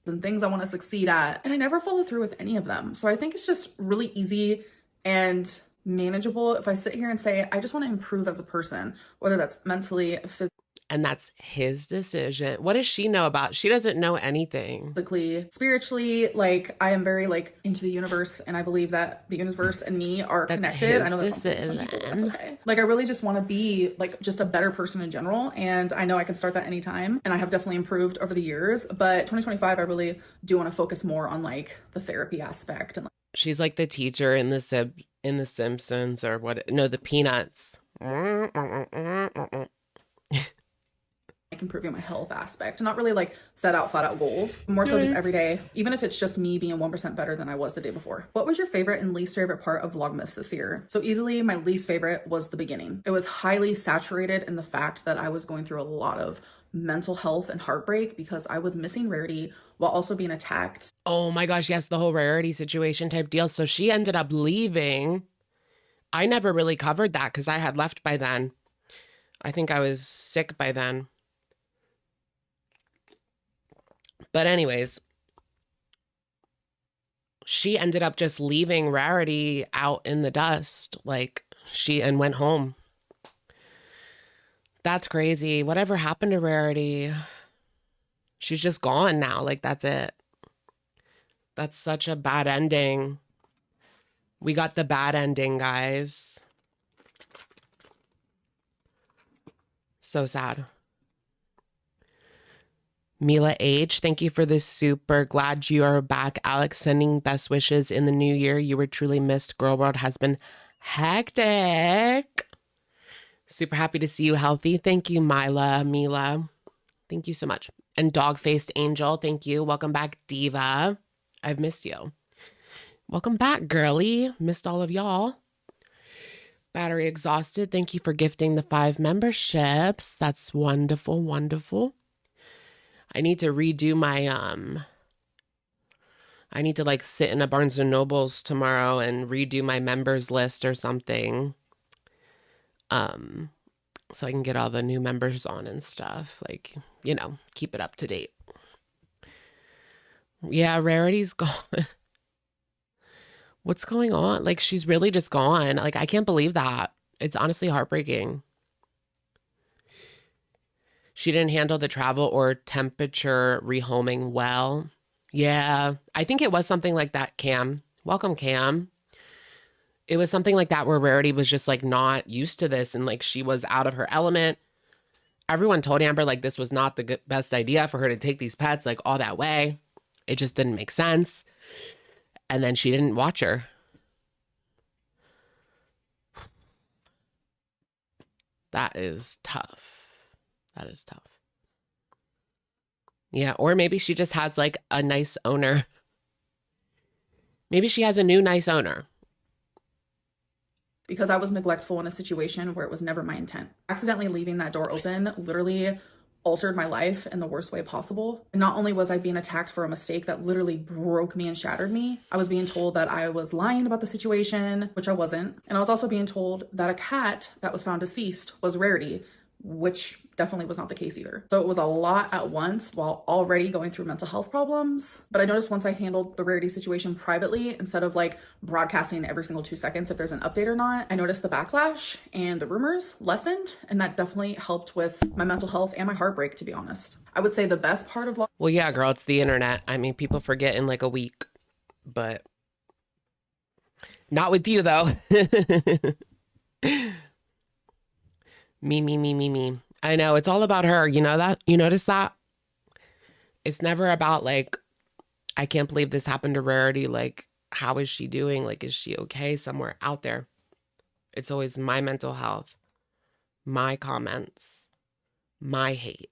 [SPEAKER 2] And things I want to succeed at. And I never follow through with any of them. So I think it's just really easy and manageable if I sit here and say, I just want to improve as a person, whether that's mentally, physically.
[SPEAKER 1] And that's his decision. What does she know about? She doesn't know anything.
[SPEAKER 2] Physically, spiritually, like I am very like into the universe, and I believe that the universe and me are connected. I know that's some people, that's okay. Like I really just want to be like just a better person in general, and I know I can start that anytime, and I have definitely improved over the years. But 2025, I really do want to focus more on like the therapy aspect. And
[SPEAKER 1] she's like the teacher in the Simpsons or what? No, the Peanuts.
[SPEAKER 2] Like improving my health aspect, not really like set out flat out goals, more so just every day, even if it's just me being 1% better than I was the day before. What was your favorite and least favorite part of Vlogmas this year? So easily my least favorite was the beginning. It was highly saturated in the fact that I was going through a lot of mental health and heartbreak because I was missing Rarity while also being attacked.
[SPEAKER 1] Oh my gosh, yes, the whole Rarity situation type deal. So she ended up leaving. I never really covered that because I had left by then. I think I was sick by then. But anyways, she ended up just leaving Rarity out in the dust, like and went home. That's crazy. Whatever happened to Rarity? She's just gone now. Like, that's it. That's such a bad ending. We got the bad ending, guys. So sad. Mila H, thank you for this super. Glad you are back. Alex, sending best wishes in the new year. You were truly missed. Girl World has been hectic. Super happy to see you healthy. Thank you, Mila. Thank you so much. And Dog-Faced Angel, thank you. Welcome back, Diva. I've missed you. Welcome back, girly. Missed all of y'all. Battery Exhausted, thank you for gifting the 5 memberships. That's wonderful, wonderful. I need to redo my, I need to like sit in a Barnes & Noble's tomorrow and redo my members list or something. So I can get all the new members on and stuff. Like, you know, keep it up to date. Yeah, Rarity's gone. What's going on? Like, she's really just gone. Like, I can't believe that. It's honestly heartbreaking. She didn't handle the travel or temperature rehoming well. Yeah, I think it was something like that, Cam. Welcome, Cam. It was something like that where Rarity was just like not used to this and like she was out of her element. Everyone told Amber like this was not the best idea for her to take these pets like all that way. It just didn't make sense. And then she didn't watch her. That is tough. That is tough. Yeah, or maybe she just has like a nice owner. Maybe she has a new nice owner.
[SPEAKER 2] Because I was neglectful in a situation where it was never my intent. Accidentally leaving that door open literally altered my life in the worst way possible. And not only was I being attacked for a mistake that literally broke me and shattered me, I was being told that I was lying about the situation, which I wasn't. And I was also being told that a cat that was found deceased was Rarity, which definitely was not the case either. So it was a lot at once while already going through mental health problems. But I noticed once I handled the Rarity situation privately, instead of like broadcasting every single 2 seconds if there's an update or not, I noticed the backlash and the rumors lessened. And that definitely helped with my mental health and my heartbreak, to be honest. I would say the best part of
[SPEAKER 1] well, yeah, girl, it's the internet. I mean, people forget in like a week, but not with you though. Me. I know, it's all about her. You know that? You notice that? It's never about like, I can't believe this happened to Rarity. Like, how is she doing? Like, is she okay somewhere out there? It's always my mental health, my comments, my hate.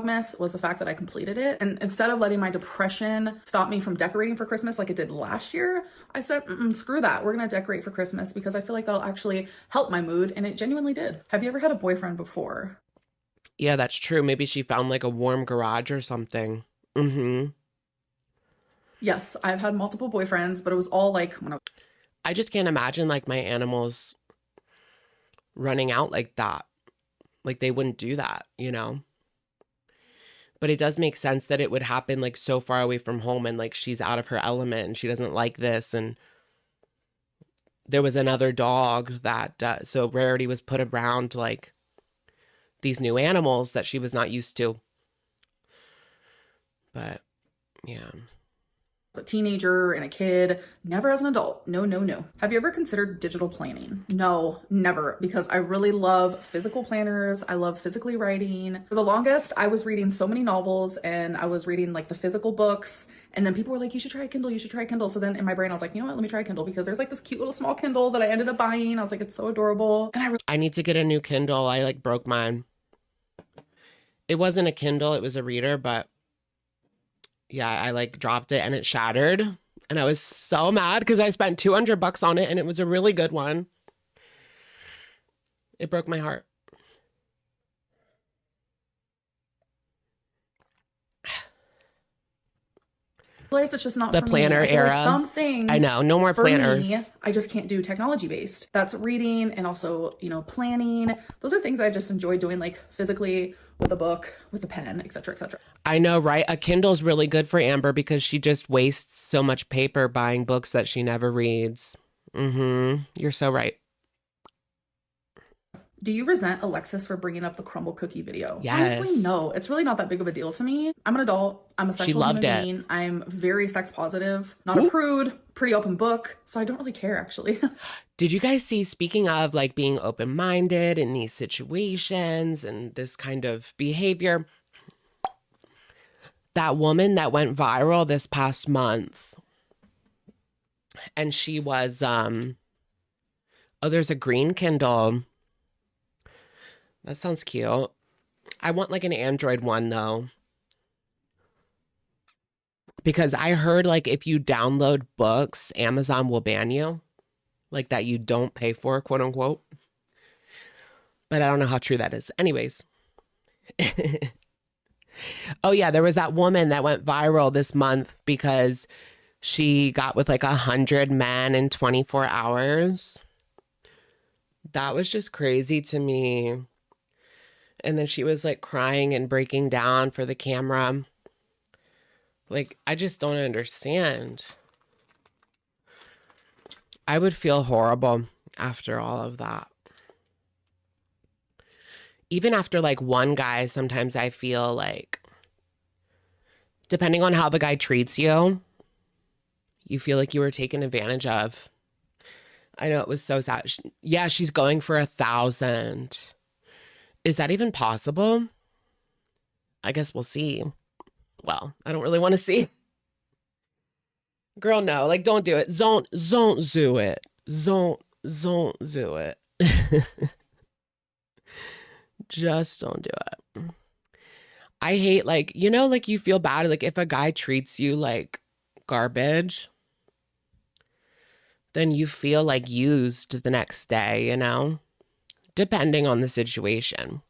[SPEAKER 2] Miss was the fact that I completed it. And instead of letting my depression stop me from decorating for Christmas like it did last year, I said, screw that. We're going to decorate for Christmas because I feel like that'll actually help my mood. And it genuinely did. Have you ever had a boyfriend before?
[SPEAKER 1] Yeah, that's true. Maybe she found like a warm garage or something. Mm-hmm.
[SPEAKER 2] Yes, I've had multiple boyfriends, but it was all like when
[SPEAKER 1] I just can't imagine like my animals running out like that. Like they wouldn't do that, you know? But it does make sense that it would happen like so far away from home and like she's out of her element and she doesn't like this. And there was another dog that, so Rarity was put around like these new animals that she was not used to. But yeah.
[SPEAKER 2] as a teenager and a kid, never as an adult. No, no, no. Have you ever considered digital planning? No, never, because I really love physical planners. I love physically writing. For the longest, I was reading so many novels and I was reading like the physical books. And then people were like, you should try Kindle, you should try Kindle. So then in my brain, I was like, you know what, let me try Kindle because there's like this cute little small Kindle that I ended up buying. I was like, it's so adorable. And I
[SPEAKER 1] need to get a new Kindle. I like broke mine. It wasn't a Kindle, it was a reader, but yeah, I like dropped it and it shattered. And I was so mad because I spent $200 on it and it was a really good one. It broke my heart.
[SPEAKER 2] realize it's just not
[SPEAKER 1] the
[SPEAKER 2] for
[SPEAKER 1] planner
[SPEAKER 2] me.
[SPEAKER 1] era.
[SPEAKER 2] Like some things
[SPEAKER 1] I know, no more planners.
[SPEAKER 2] Me, I just can't do technology based. That's reading and also, you know, planning. Those are things I just enjoy doing like physically with a book, with a pen, etc., etc.
[SPEAKER 1] I know, right? A Kindle's really good for Amber because she just wastes so much paper buying books that she never reads. You're so right.
[SPEAKER 2] Do you resent Alexis for bringing up the crumbl cookie video?
[SPEAKER 1] Yes.
[SPEAKER 2] Honestly, no. It's really not that big of a deal to me. I'm an adult. I'm a sexual human being. I'm very sex positive. Not a prude. Pretty open book. So I don't really care, actually.
[SPEAKER 1] Did you guys see, speaking of like being open-minded in these situations and this kind of behavior, that woman that went viral this past month, and she was, oh, there's a green Kindle. That sounds cute. I want like an Android one though. Because I heard like if you download books, Amazon will ban you. Like that you don't pay for, quote unquote. But I don't know how true that is. Anyways. Oh yeah, there was that woman that went viral this month because she got with like 100 men in 24 hours. That was just crazy to me. And then she was like crying and breaking down for the camera. Like, I just don't understand. I would feel horrible after all of that. Even after like one guy, sometimes I feel like, depending on how the guy treats you, you feel like you were taken advantage of. I know, it was so sad. Yeah, she's going for 1,000. Is that even possible? I guess we'll see. Well, I don't really want to see. Girl, no, like don't do it. Don't do it. Don't do it. Just don't do it. I hate like, you know, like you feel bad like if a guy treats you like garbage, then you feel like used the next day, you know? Depending on the situation.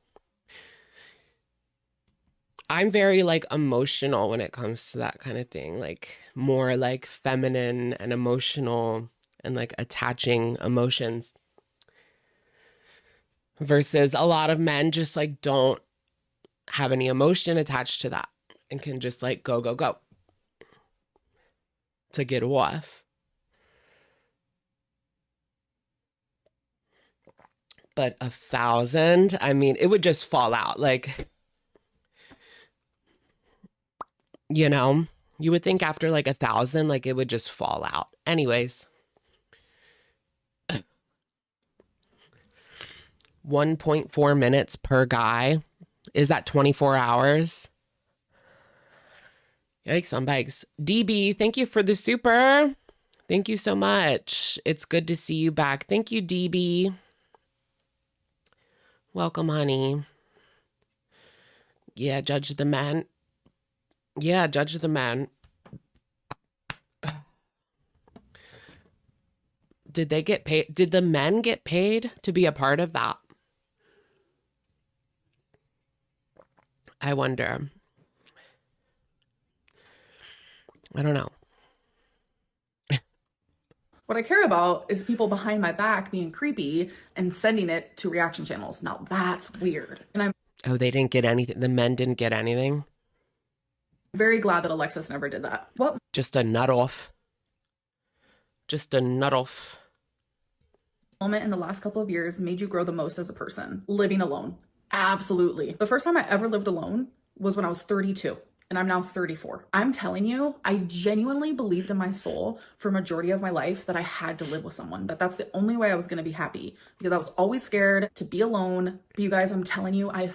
[SPEAKER 1] I'm very like emotional when it comes to that kind of thing, like more like feminine and emotional and like attaching emotions versus a lot of men just like don't have any emotion attached to that and can just like go to get off. But 1,000, I mean, it would just fall out. Like, you know, you would think after like 1,000, like it would just fall out. Anyways. 1.4 minutes per guy. Is that 24 hours? Yikes on bikes. DB, thank you for the super. Thank you so much. It's good to see you back. Thank you, DB. Welcome, honey. Yeah, judge the man. Yeah, judge the man. Did they get paid? Did the men get paid to be a part of that? I wonder. I don't know.
[SPEAKER 2] What I care about is people behind my back being creepy and sending it to reaction channels. Now that's weird. And I'm
[SPEAKER 1] they didn't get anything. The men didn't get anything.
[SPEAKER 2] Very glad that Alexis never did that. What?
[SPEAKER 1] Just a nut off. Just a nut off.
[SPEAKER 2] Moment in the last couple of years made you grow the most as a person? Living alone. Absolutely. The first time I ever lived alone was when I was 32. And I'm now 34. I'm telling you, I genuinely believed in my soul for a majority of my life that I had to live with someone, that that's the only way I was going to be happy, because I was always scared to be alone. But you guys, I'm telling you,
[SPEAKER 1] I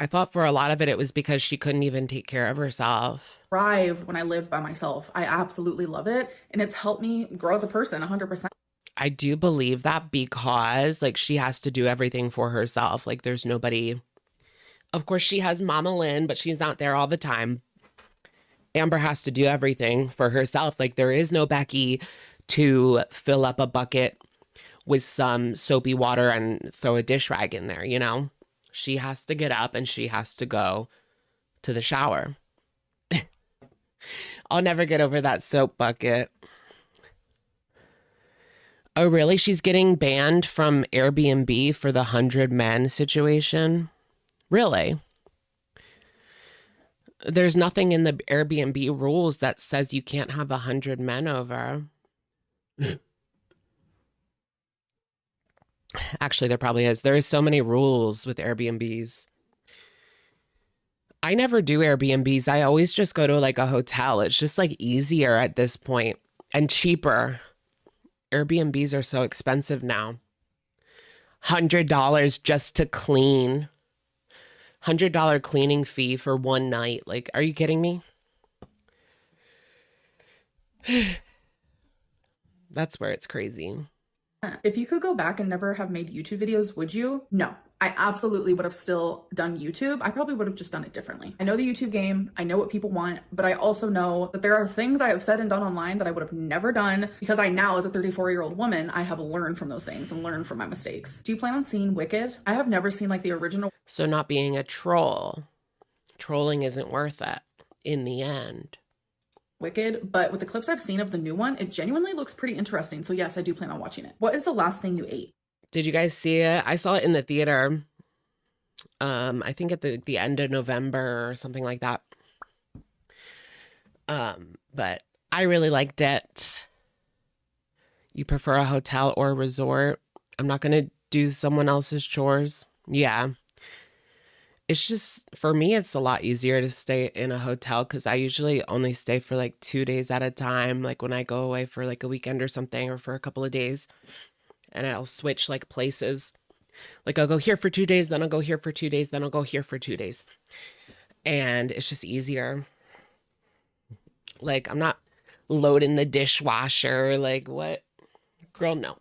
[SPEAKER 1] thought for a lot of it was because she couldn't even take care of herself.
[SPEAKER 2] Thrived when I lived by myself. I absolutely love it. And it's helped me grow as a person 100%.
[SPEAKER 1] I do believe that because like she has to do everything for herself. Like there's nobody. Of course, she has Mama Lynn, but she's not there all the time. Amber has to do everything for herself. Like there is no Becky to fill up a bucket with some soapy water and throw a dish rag in there, you know? She has to get up and she has to go to the shower. I'll never get over that soap bucket. Oh, really? She's getting banned from Airbnb for the 100 men situation? Really? There's nothing in the Airbnb rules that says you can't have 100 men over. Actually, there probably is. There is so many rules with Airbnbs. I never do Airbnbs. I always just go to like a hotel. It's just like easier at this point and cheaper. Airbnbs are so expensive now. $100 just to clean. $100 cleaning fee for one night. Like, are you kidding me? That's where it's crazy.
[SPEAKER 2] If you could go back and never have made YouTube videos, would you? No. I absolutely would have still done YouTube. I probably would have just done it differently. I know the YouTube game. I know what people want, but I also know that there are things I have said and done online that I would have never done because I now, as a 34-year-old woman, I have learned from those things and learned from my mistakes. Do you plan on seeing Wicked? I have never seen like the original.
[SPEAKER 1] So not being a troll. Trolling isn't worth it in the end.
[SPEAKER 2] Wicked, but with the clips I've seen of the new one, it genuinely looks pretty interesting. So yes, I do plan on watching it. What is the last thing you ate?
[SPEAKER 1] Did you guys see it? I saw it in the theater. I think at the end of November or something like that. But I really liked it. You prefer a hotel or a resort? I'm not going to do someone else's chores. Yeah. It's just, for me, it's a lot easier to stay in a hotel because I usually only stay for like 2 days at a time. Like when I go away for like a weekend or something or for a couple of days. And I'll switch like places. Like I'll go here for 2 days, then I'll go here for 2 days, then I'll go here for 2 days. And it's just easier. Like I'm not loading the dishwasher. Like what? Girl, no.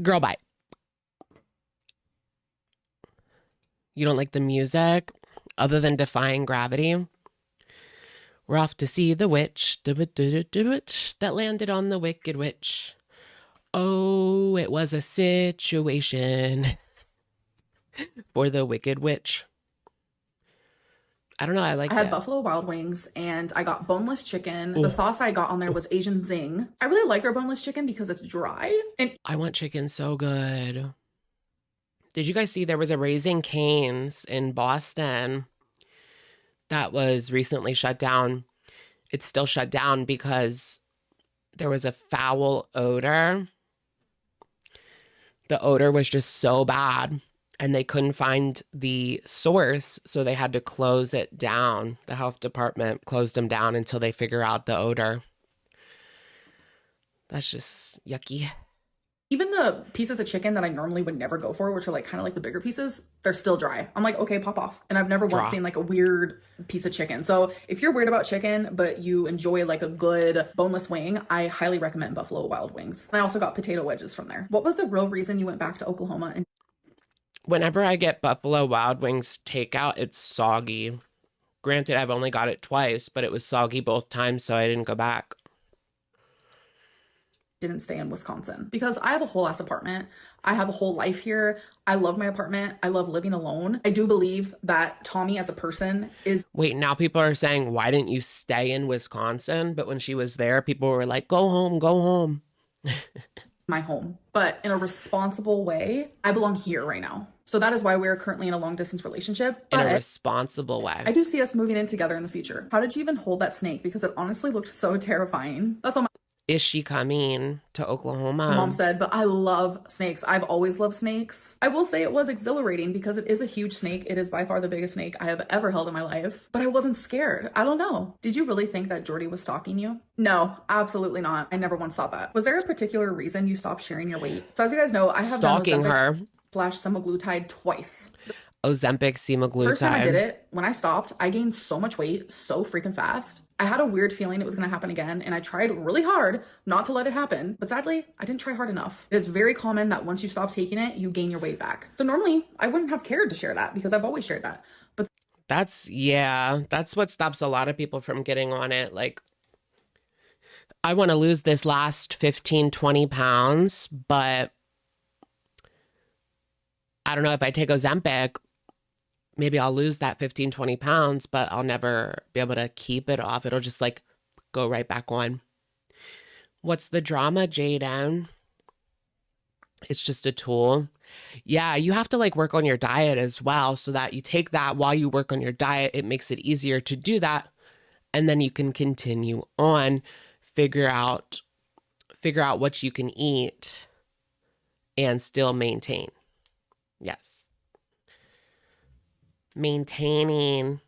[SPEAKER 1] Girl, bye. You don't like the music other than Defying Gravity? We're off to see the witch, the witch that landed on the wicked witch. Oh, it was a situation for the wicked witch. I don't know. I
[SPEAKER 2] had Buffalo Wild Wings and I got boneless chicken. Ooh. The sauce I got on there was Asian Zing. I really like their boneless chicken because it's dry. And
[SPEAKER 1] I want chicken so good. Did you guys see there was a Raising Cane's in Boston that was recently shut down? It's still shut down because there was a foul odor. The odor was just so bad and they couldn't find the source. So they had to close it down. The health department closed them down until they figure out the odor. That's just yucky.
[SPEAKER 2] Even the pieces of chicken that I normally would never go for, which are like kind of like the bigger pieces, they're still dry. I'm like, okay, pop off. And I've never once seen like a weird piece of chicken. So if you're weird about chicken, but you enjoy like a good boneless wing, I highly recommend Buffalo Wild Wings. And I also got potato wedges from there. What was the real reason you went back to Oklahoma? And
[SPEAKER 1] whenever I get Buffalo Wild Wings takeout, it's soggy. Granted, I've only got it twice, but it was soggy both times, so I didn't go back.
[SPEAKER 2] Didn't stay in Wisconsin because I have a whole ass apartment. I have a whole life here. I love my apartment. I love living alone. I do believe that Tommy as a person is...
[SPEAKER 1] Wait, now people are saying, why didn't you stay in Wisconsin? But when she was there, people were like, go home, go home.
[SPEAKER 2] my home, but in a responsible way. I belong here right now. So that is why we're currently in a long distance relationship.
[SPEAKER 1] In a responsible way.
[SPEAKER 2] I do see us moving in together in the future. How did you even hold that snake? Because it honestly looked so terrifying. That's what my...
[SPEAKER 1] Is she coming to Oklahoma?
[SPEAKER 2] My mom said, but I love snakes. I've always loved snakes. I will say it was exhilarating because it is a huge snake. It is by far the biggest snake I have ever held in my life, but I wasn't scared. I don't know. Did you really think that Jordy was stalking you? No, absolutely not. I never once thought that. Was there a particular reason you stopped sharing your weight? So as you guys know, I have
[SPEAKER 1] stalking her
[SPEAKER 2] / semaglutide twice.
[SPEAKER 1] Ozempic, semaglutide.
[SPEAKER 2] First time I did it, when I stopped, I gained so much weight so freaking fast. I had a weird feeling it was going to happen again, and I tried really hard not to let it happen. But sadly, I didn't try hard enough. It is very common that once you stop taking it, you gain your weight back. So normally, I wouldn't have cared to share that because I've always shared that. But
[SPEAKER 1] that's what stops a lot of people from getting on it. Like, I want to lose this last 15, 20 pounds, but I don't know if I take Ozempic, maybe I'll lose that 15, 20 pounds, but I'll never be able to keep it off. It'll just like go right back on. What's the drama, Jaden? It's just a tool. Yeah, you have to like work on your diet as well so that you take that while you work on your diet. It makes it easier to do that. And then you can continue on, figure out what you can eat and still maintain. Yes. Maintaining.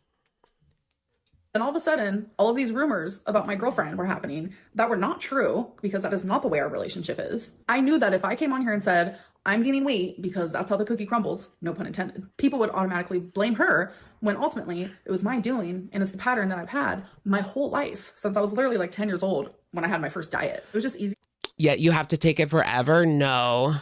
[SPEAKER 2] And all of a sudden, all of these rumors about my girlfriend were happening that were not true because that is not the way our relationship is. I knew that if I came on here and said, I'm gaining weight because that's how the cookie crumbles, no pun intended, people would automatically blame her when ultimately it was my doing and it's the pattern that I've had my whole life since I was literally like 10 years old when I had my first diet. It was just easy.
[SPEAKER 1] Yeah, you have to take it forever? No.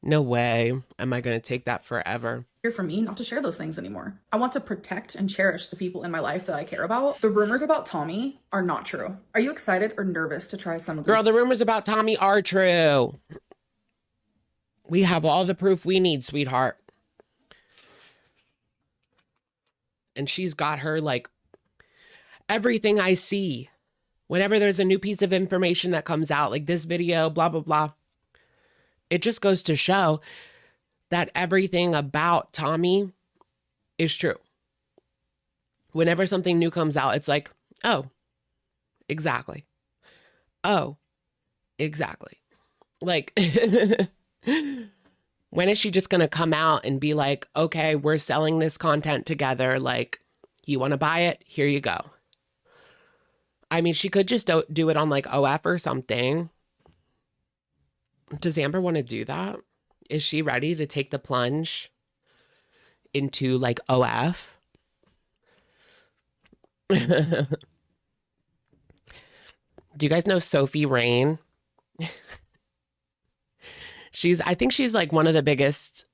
[SPEAKER 1] No way am I going to take that forever.
[SPEAKER 2] For me not to share those things anymore. I want to protect and cherish the people in my life that I care about. The rumors about Tommy are not true. Are you excited or nervous to try some of them?
[SPEAKER 1] Girl, the rumors about Tommy are true. We have all the proof we need, sweetheart. And she's got her like everything I see. Whenever there's a new piece of information that comes out, like this video, blah, blah, blah. It just goes to show that everything about Tommy is true. Whenever something new comes out, it's like, oh, exactly. Oh, exactly. Like, when is she just going to come out and be like, okay, we're selling this content together. Like, you want to buy it? Here you go. I mean, she could just do it on like OF or something. Does Amber want to do that? Is she ready to take the plunge into like OF? Do you guys know Sophie Rain? I think she's like one of the biggest.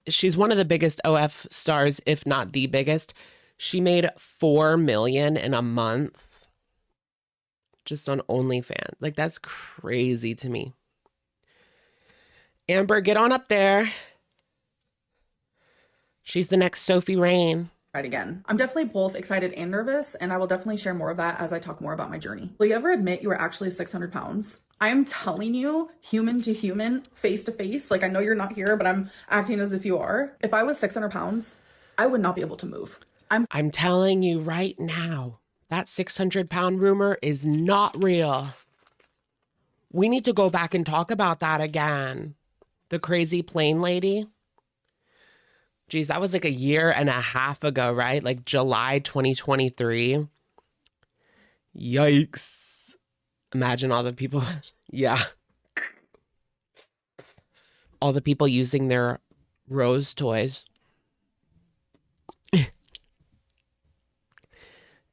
[SPEAKER 1] She's one of the biggest OF stars, if not the biggest. She made $4 million in a month just on OnlyFans. Like, that's crazy to me. Amber, get on up there. She's the next Sophie Rain.
[SPEAKER 2] Right again. I'm definitely both excited and nervous, and I will definitely share more of that as I talk more about my journey. Will you ever admit you were actually 600 pounds? I am telling you, human to human, face to face, like I know you're not here, but I'm acting as if you are. If I was 600 pounds, I would not be able to move.
[SPEAKER 1] I'm telling you right now, that 600-pound rumor is not real. We need to go back and talk about that again. The crazy plane lady. Geez, that was like a year and a half ago, right? Like July 2023. Yikes. Imagine all the people. Yeah. All the people using their Rose toys.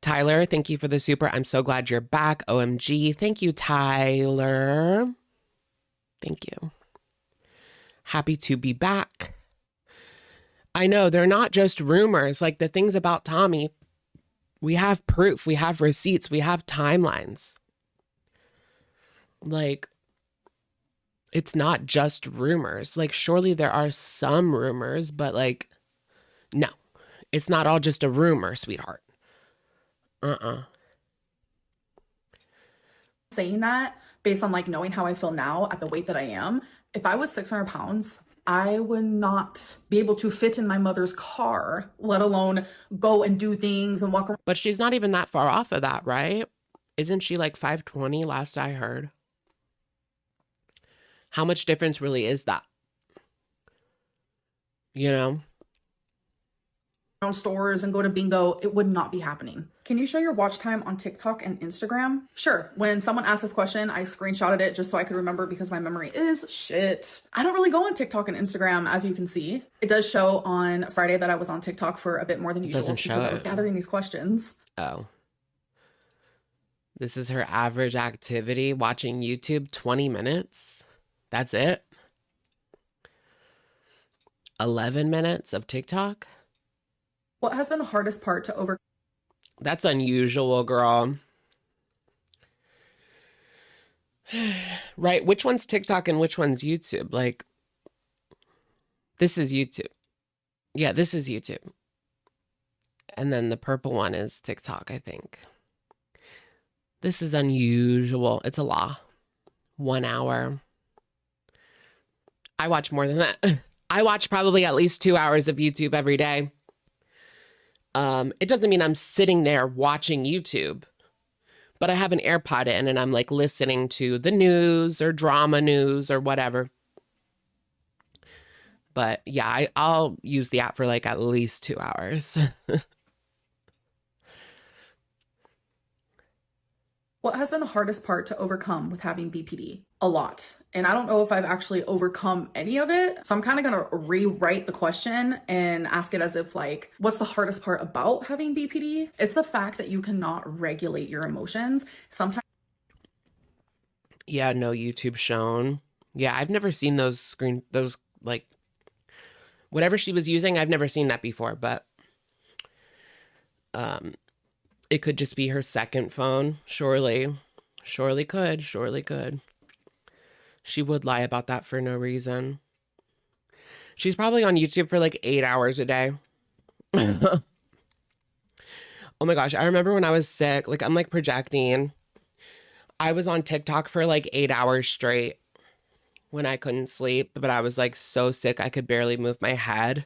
[SPEAKER 1] Tyler, thank you for the super. I'm so glad you're back. OMG. Thank you, Tyler. Thank you. Happy to be back. I know they're not just rumors. Like the things about Tommy, we have proof, we have receipts, we have timelines. Like, it's not just rumors. Like, surely there are some rumors, but like, no, it's not all just a rumor, sweetheart.
[SPEAKER 2] Saying that based on like knowing how I feel now at the weight that I am, if I was 600 pounds, I would not be able to fit in my mother's car, let alone go and do things and walk around.
[SPEAKER 1] But she's not even that far off of that, right? Isn't she like 520 last I heard? How much difference really is that? You know?
[SPEAKER 2] Stores and go to bingo, it would not be happening. Can you show your watch time on TikTok and Instagram? Sure. When someone asked this question, I screenshotted it just so I could remember because my memory is shit. I don't really go on TikTok and Instagram, as you can see. It does show on Friday that I was on TikTok for a bit more than usual because I was gathering these questions.
[SPEAKER 1] Oh. This is her average activity, watching YouTube 20 minutes. That's it? 11 minutes of TikTok?
[SPEAKER 2] What has been the hardest part to overcome?
[SPEAKER 1] That's unusual, girl. Right? Which one's TikTok and which one's YouTube? Like, this is YouTube. Yeah, this is YouTube. And then the purple one is TikTok, I think. This is unusual. It's a law. 1 hour. I watch more than that. I watch probably at least 2 hours of YouTube every day. It doesn't mean I'm sitting there watching YouTube, but I have an AirPod in and I'm like listening to the news or drama news or whatever. But yeah, I'll use the app for like at least 2 hours.
[SPEAKER 2] What has been the hardest part to overcome with having BPD? A lot. And I don't know if I've actually overcome any of it. So I'm kind of going to rewrite the question and ask it as if like, what's the hardest part about having BPD? It's the fact that you cannot regulate your emotions. Sometimes.
[SPEAKER 1] Yeah, no YouTube shown. Yeah, I've never seen those like, whatever she was using, I've never seen that before, but it could just be her second phone. Surely could. She would lie about that for no reason. She's probably on YouTube for like 8 hours a day. Oh my gosh. I remember when I was sick, like I'm like projecting. I was on TikTok for like 8 hours straight when I couldn't sleep, but I was like so sick I could barely move my head,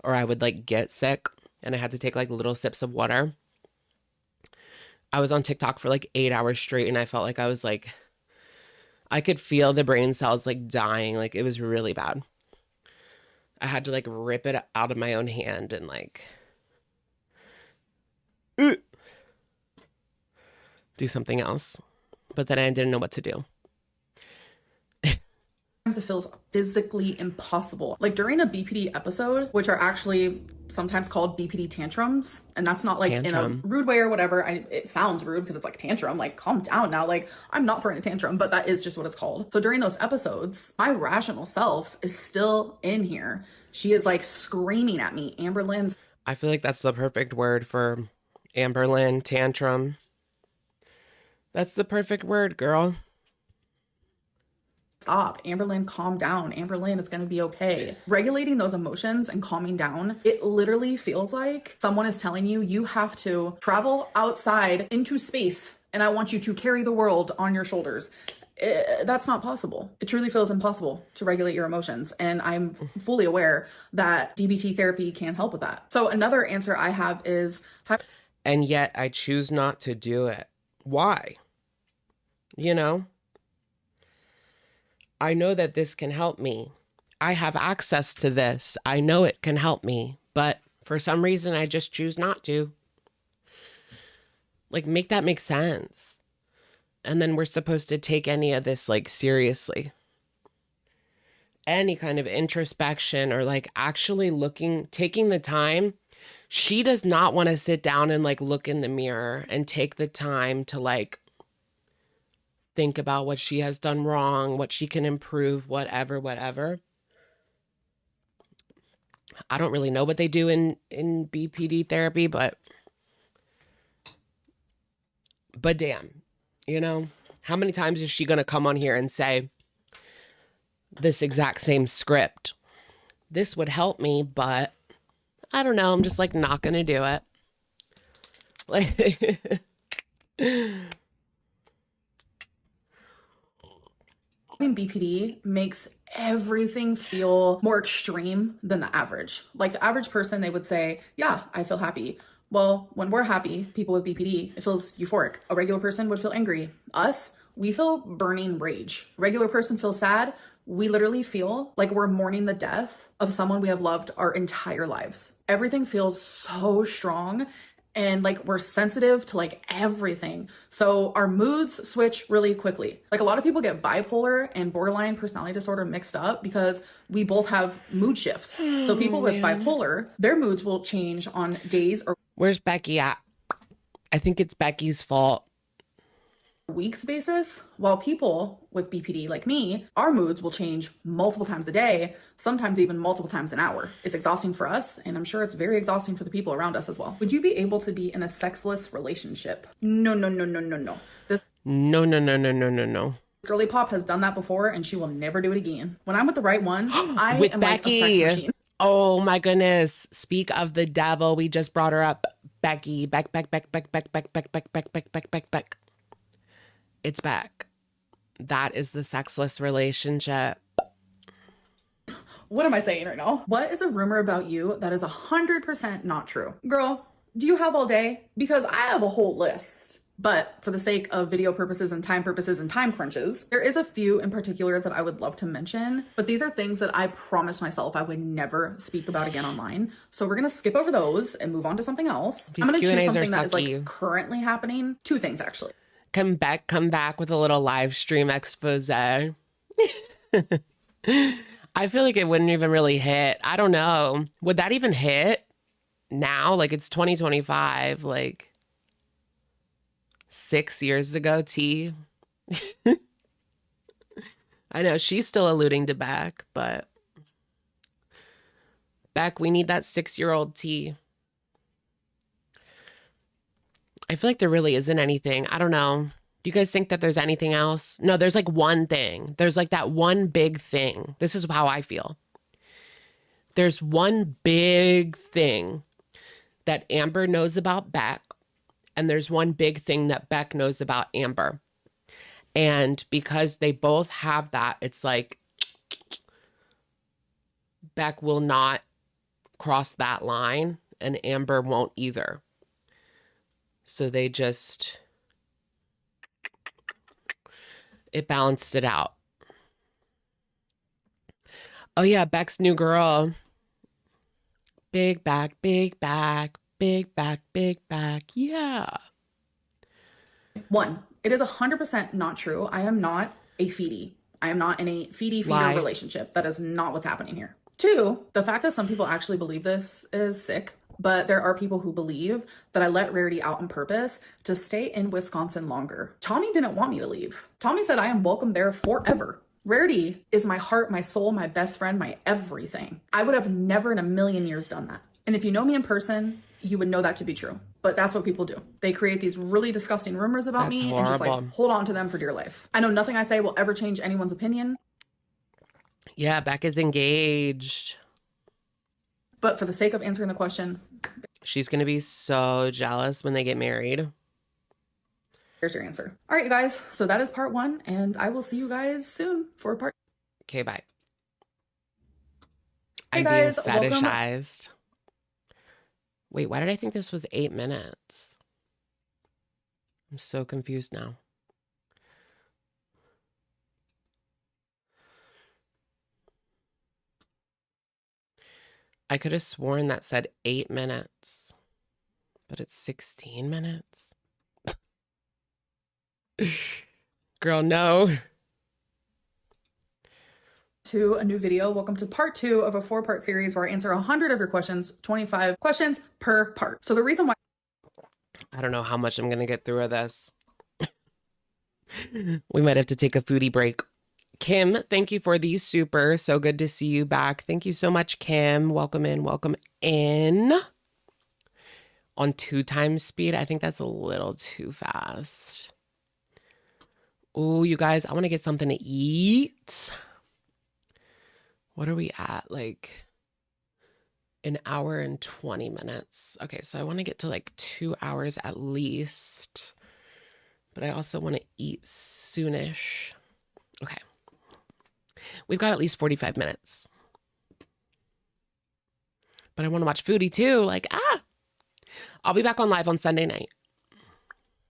[SPEAKER 1] or I would like get sick and I had to take like little sips of water. I was on TikTok for like 8 hours straight and I felt like I was like, I could feel the brain cells like dying. Like it was really bad. I had to like rip it out of my own hand and like do something else. But then I didn't know what to do.
[SPEAKER 2] It feels physically impossible. Like during a BPD episode, which are actually sometimes called BPD tantrums, and that's not like in a rude way or whatever. It sounds rude because it's like tantrum, like calm down now. Like I'm not throwing a tantrum, but that is just what it's called. So during those episodes, my rational self is still in here. She is like screaming at me, amberlynn.
[SPEAKER 1] I feel like that's the perfect word for amberlynn, tantrum. That's the perfect word, girl.
[SPEAKER 2] Stop. amberlynn, calm down. amberlynn, it's going to be okay. Regulating those emotions and calming down, it literally feels like someone is telling you, you have to travel outside into space and I want you to carry the world on your shoulders. That's not possible. It truly feels impossible to regulate your emotions. And I'm fully aware that DBT therapy can help with that. So another answer I have is...
[SPEAKER 1] And yet I choose not to do it. Why? You know? I know that this can help me. I have access to this. I know it can help me, but for some reason I just choose not to. Like, make that make sense. And then we're supposed to take any of this like seriously. any kind of introspection or like actually looking, taking the time. She does not want to sit down and like look in the mirror and take the time to like think about what she has done wrong, what she can improve, whatever. I don't really know what they do in BPD therapy, but damn, you know, how many times is she going to come on here and say this exact same script? This would help me, but I don't know. I'm just like not going to do it. Like
[SPEAKER 2] BPD makes everything feel more extreme than the average. Like the average person, they would say, yeah, I feel happy. Well, when we're happy, people with BPD, it feels euphoric. A regular person would feel angry. Us, we feel burning rage. A regular person feels sad. We literally feel like we're mourning the death of someone we have loved our entire lives. Everything feels so strong and like we're sensitive to like everything. So our moods switch really quickly. Like a lot of people get bipolar and borderline personality disorder mixed up because we both have mood shifts. So people with bipolar, their moods will change on days or
[SPEAKER 1] where's Becky at? I think it's Becky's fault.
[SPEAKER 2] Weeks basis, while people with BPD like me, our moods will change multiple times a day, sometimes even multiple times an hour. It's exhausting for us, and I'm sure it's very exhausting for the people around us as well. Would you be able to be in a sexless relationship? No. This
[SPEAKER 1] No.
[SPEAKER 2] girly pop has done that before, and she will never do it again. When I'm with the right one, I
[SPEAKER 1] with
[SPEAKER 2] am
[SPEAKER 1] Becky.
[SPEAKER 2] like a sex machine.
[SPEAKER 1] Oh my goodness. Speak of the devil. We just brought her up. Becky. Beck. It's back. That is the sexless relationship.
[SPEAKER 2] What am I saying right now? What is a rumor about you that is 100% not true? Girl, do you have all day? Because I have a whole list. But for the sake of video purposes and time crunches, there is a few in particular that I would love to mention. But these are things that I promised myself I would never speak about again online. So we're going to skip over those and move on to something else.
[SPEAKER 1] These
[SPEAKER 2] I'm going to choose
[SPEAKER 1] Q&As
[SPEAKER 2] something that is
[SPEAKER 1] sucky.
[SPEAKER 2] like currently happening. Two things actually.
[SPEAKER 1] Come back with a little live stream expose. I feel like it wouldn't even really hit. I don't know. Would that even hit now? Like it's 2025, like 6 years ago, T. I know she's still alluding to Beck, but Beck, we need that 6-year-old T. I feel like there really isn't anything. I don't know. Do you guys think that there's anything else? No, there's like one thing. There's like that one big thing. This is how I feel. There's one big thing that Amber knows about Beck, and there's one big thing that Beck knows about Amber. And because they both have that, it's like Beck will not cross that line, and Amber won't either. So they just, it balanced it out. Oh yeah, Beck's new girl. Big back. Yeah.
[SPEAKER 2] One, it is 100% not true. I am not a feedie. I am not in a feeder relationship. That is not what's happening here. Two, the fact that some people actually believe this is sick. But there are people who believe that I let Rarity out on purpose to stay in Wisconsin longer. Tommy didn't want me to leave. Tommy said I am welcome there forever. Rarity is my heart, my soul, my best friend, my everything. I would have never in a million years done that. And if you know me in person, you would know that to be true. But that's what people do. They create these really disgusting rumors about me and just like hold on to them for dear life. I know nothing I say will ever change anyone's opinion.
[SPEAKER 1] Yeah, Beck is engaged.
[SPEAKER 2] But for the sake of answering the question,
[SPEAKER 1] she's going to be so jealous when they get married.
[SPEAKER 2] Here's your answer. All right, you guys. So that is part one, and I will see you guys soon for part.
[SPEAKER 1] Okay, bye.
[SPEAKER 2] Hey
[SPEAKER 1] I'm
[SPEAKER 2] guys,
[SPEAKER 1] being fetishized. Wait, why did I think this was 8 minutes? I'm so confused now. I could have sworn that said 8 minutes, but it's 16 minutes. Girl, no.
[SPEAKER 2] to a new video. Welcome to part 2 of a 4-part series where I answer 100 of your questions, 25 questions per part. So the reason why
[SPEAKER 1] I don't know how much I'm going to get through of this. We might have to take a foodie break. Kim, thank you for the super. So good to see you back. Thank you so much, Kim. Welcome in. Welcome in. On 2 times speed. I think that's a little too fast. Oh, you guys, I want to get something to eat. What are we at? Like an hour and 20 minutes. Okay, so I want to get to like 2 hours at least. But I also want to eat soonish. Okay. We've got at least 45 minutes. But I want to watch Foodie too. Like, I'll be back on live on Sunday night.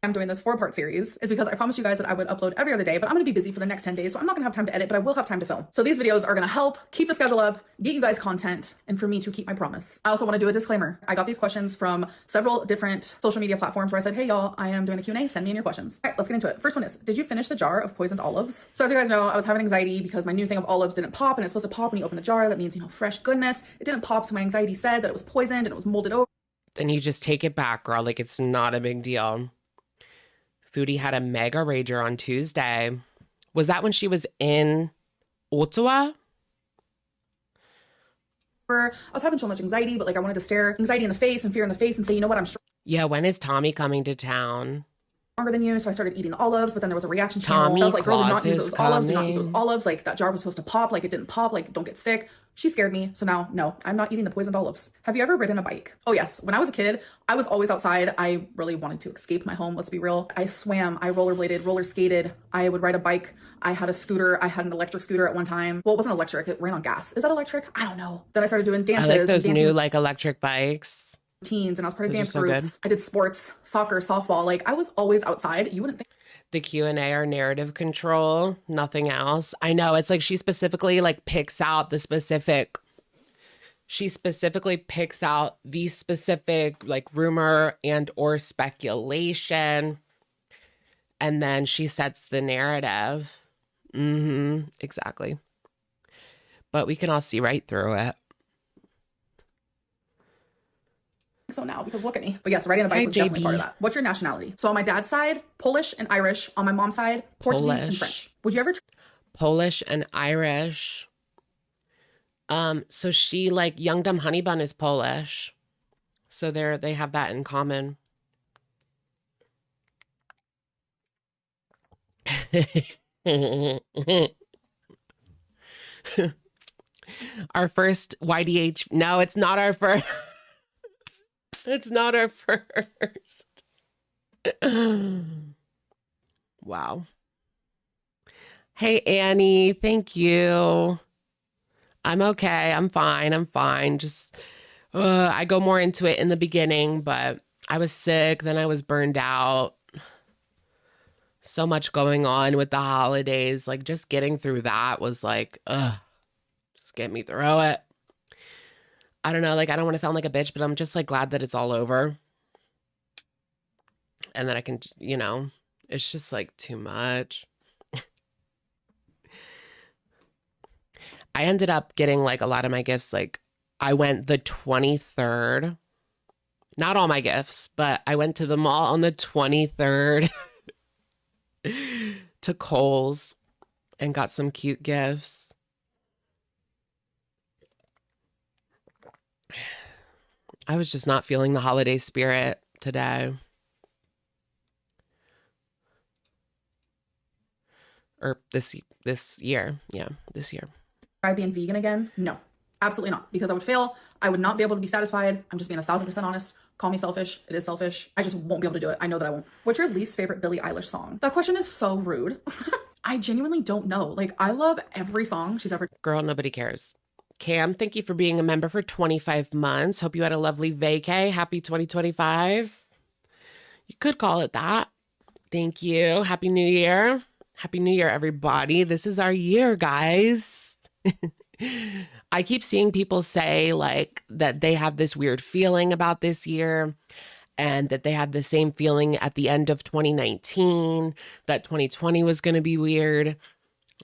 [SPEAKER 2] I'm doing this 4-part series is because I promised you guys that I would upload every other day, but I'm going to be busy for the next 10 days, so I'm not going to have time to edit, but I will have time to film. So these videos are going to help keep the schedule up, get you guys content, and for me to keep my promise. I also want to do a disclaimer. I got these questions from several different social media platforms where I said, hey y'all, I am doing a Q&A, send me in your questions. All right, let's get into it. First one is, did you finish the jar of poisoned olives? So as you guys know, I was having anxiety because my new thing of olives didn't pop, and it's supposed to pop when you open the jar. That means, you know, fresh goodness. It didn't pop, so my anxiety said that it was poisoned and it was molded over.
[SPEAKER 1] Then you just take it back, girl. Like, it's not a big deal. Foodie had a mega rager on Tuesday. Was that when she was in Ottawa?
[SPEAKER 2] I was having so much anxiety, but like I wanted to stare anxiety in the face and fear in the face and say, you know what, I'm
[SPEAKER 1] Yeah, when is Tommy coming to town?
[SPEAKER 2] stronger than you. So I started eating the olives, but then there was a reaction channel.
[SPEAKER 1] Tommy
[SPEAKER 2] I was like, girl, do not use those olives. Do not eat
[SPEAKER 1] coming.
[SPEAKER 2] those olives. Like that jar was supposed to pop. Like it didn't pop. Like don't get sick. She scared me. So now, no, I'm not eating the poisoned olives. Have you ever ridden a bike? Oh yes. When I was a kid, I was always outside. I really wanted to escape my home. Let's be real. I swam, I rollerbladed, roller skated. I would ride a bike. I had a scooter. I had an electric scooter at one time. Well, it wasn't electric. It ran on gas. Is that electric? I don't know. Then I started doing dances.
[SPEAKER 1] I like those
[SPEAKER 2] dancing
[SPEAKER 1] new like electric bikes.
[SPEAKER 2] routines, and I was part of
[SPEAKER 1] Those are
[SPEAKER 2] dance
[SPEAKER 1] so
[SPEAKER 2] groups.
[SPEAKER 1] good.
[SPEAKER 2] I did sports, soccer, softball. Like I was always outside. You wouldn't think.
[SPEAKER 1] The Q&A are narrative control, nothing else. I know, it's like she specifically like picks out the specific, she specifically picks out the specific like rumor and or speculation, and then she sets the narrative. Exactly. But we can all see right through it.
[SPEAKER 2] So now, because look at me. But yes, riding a bike
[SPEAKER 1] Hi,
[SPEAKER 2] was definitely
[SPEAKER 1] JB.
[SPEAKER 2] part of that. What's your nationality? So on my dad's side, Polish and Irish. On my mom's side, Portuguese and
[SPEAKER 1] Polish.
[SPEAKER 2] French. Would you ever
[SPEAKER 1] Polish and Irish. So she like Young Dumb Honey Bun is Polish. So they have that in common. Our first YDH. No, it's not our first. It's not our first. Wow. Hey, Annie. Thank you. I'm okay. I'm fine. I'm fine. Just, I go more into it in the beginning, but I was sick. Then I was burned out. So much going on with the holidays. Like just getting through that was like, just get me through it. I don't know. Like, I don't want to sound like a bitch, but I'm just like glad that it's all over. And that I can, you know, it's just like too much. I ended up getting like a lot of my gifts. Like I went the 23rd, not all my gifts, but I went to the mall on the 23rd to Kohl's and got some cute gifts. I was just not feeling the holiday spirit today. Or this year. Yeah, this year.
[SPEAKER 2] try being vegan again? No, absolutely not. Because I would fail. I would not be able to be satisfied. I'm just being 1,000% honest. Call me selfish. It is selfish. I just won't be able to do it. I know that I won't. What's your least favorite Billie Eilish song? That question is so rude. I genuinely don't know. Like, I love every song she's ever.
[SPEAKER 1] Girl, nobody cares. Cam, thank you for being a member for 25 months. Hope you had a lovely vacay. Happy 2025. You could call it that. Thank you. Happy New Year. Happy New Year, everybody. This is our year, guys. I keep seeing people say like that they have this weird feeling about this year and that they had the same feeling at the end of 2019, that 2020 was going to be weird.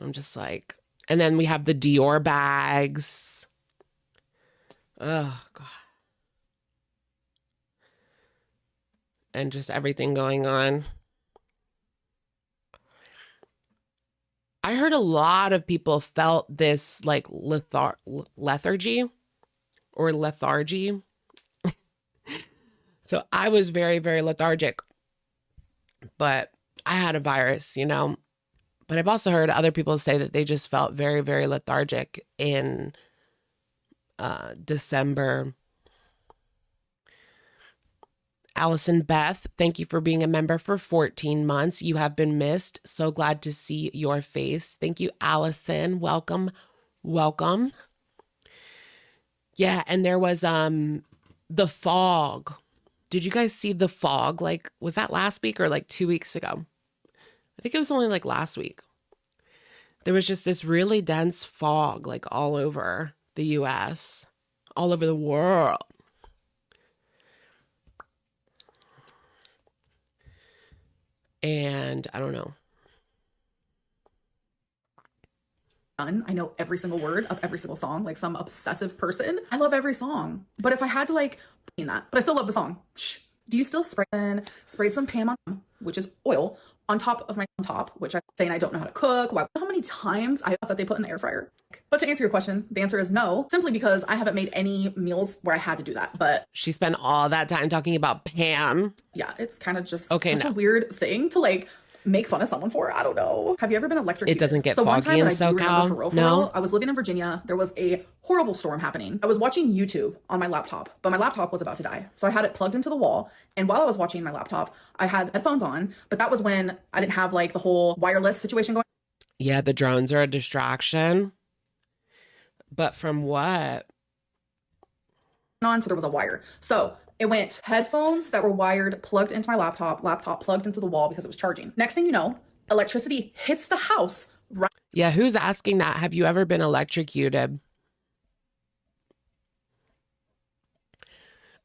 [SPEAKER 1] I'm just like, And then we have the Dior bags. Oh, God. And just everything going on. I heard a lot of people felt this like lethargy or lethargy. So I was very, very lethargic, but I had a virus, you know. But I've also heard other people say that they just felt very, very lethargic in December. Allison Beth, thank you for being a member for 14 months. You have been missed. So glad to see your face. Thank you, Allison. Welcome. Welcome. Yeah, and there was the fog. Did you guys see the fog? Like, was that last week or like 2 weeks ago? I think it was only like last week. There was just this really dense fog like all over the US, all over the world. And I don't know.
[SPEAKER 2] I know every single word of every single song, like some obsessive person. I love every song. But if I had to like mean that, but I still love the song. Shh. Do you still sprayed some Pam on, which is oil, on top of my top, which I'm saying I don't know how to cook. Why? How many times I thought they put in the air fryer? But to answer your question, the answer is no, simply because I haven't made any meals where I had to do that. But
[SPEAKER 1] she spent all that time talking about Pam.
[SPEAKER 2] Yeah, it's kind of just
[SPEAKER 1] such
[SPEAKER 2] a weird thing to like make fun of someone for. I don't know. Have you ever been electrocuted?
[SPEAKER 1] It doesn't get
[SPEAKER 2] so
[SPEAKER 1] foggy
[SPEAKER 2] one time
[SPEAKER 1] in
[SPEAKER 2] that I do remember
[SPEAKER 1] SoCal.
[SPEAKER 2] for
[SPEAKER 1] No,
[SPEAKER 2] real, I was living in Virginia. There was a horrible storm happening. I was watching YouTube on my laptop, but my laptop was about to die. So I had it plugged into the wall. And while I was watching my laptop, I had headphones on, but that was when I didn't have like the whole wireless situation going.
[SPEAKER 1] Yeah, the drones are a distraction. But from what?
[SPEAKER 2] On, so there was a wire. So it went headphones that were wired, plugged into my laptop plugged into the wall because it was charging. Next thing you know, electricity hits the house. Right.
[SPEAKER 1] Yeah, who's asking that? Have you ever been electrocuted?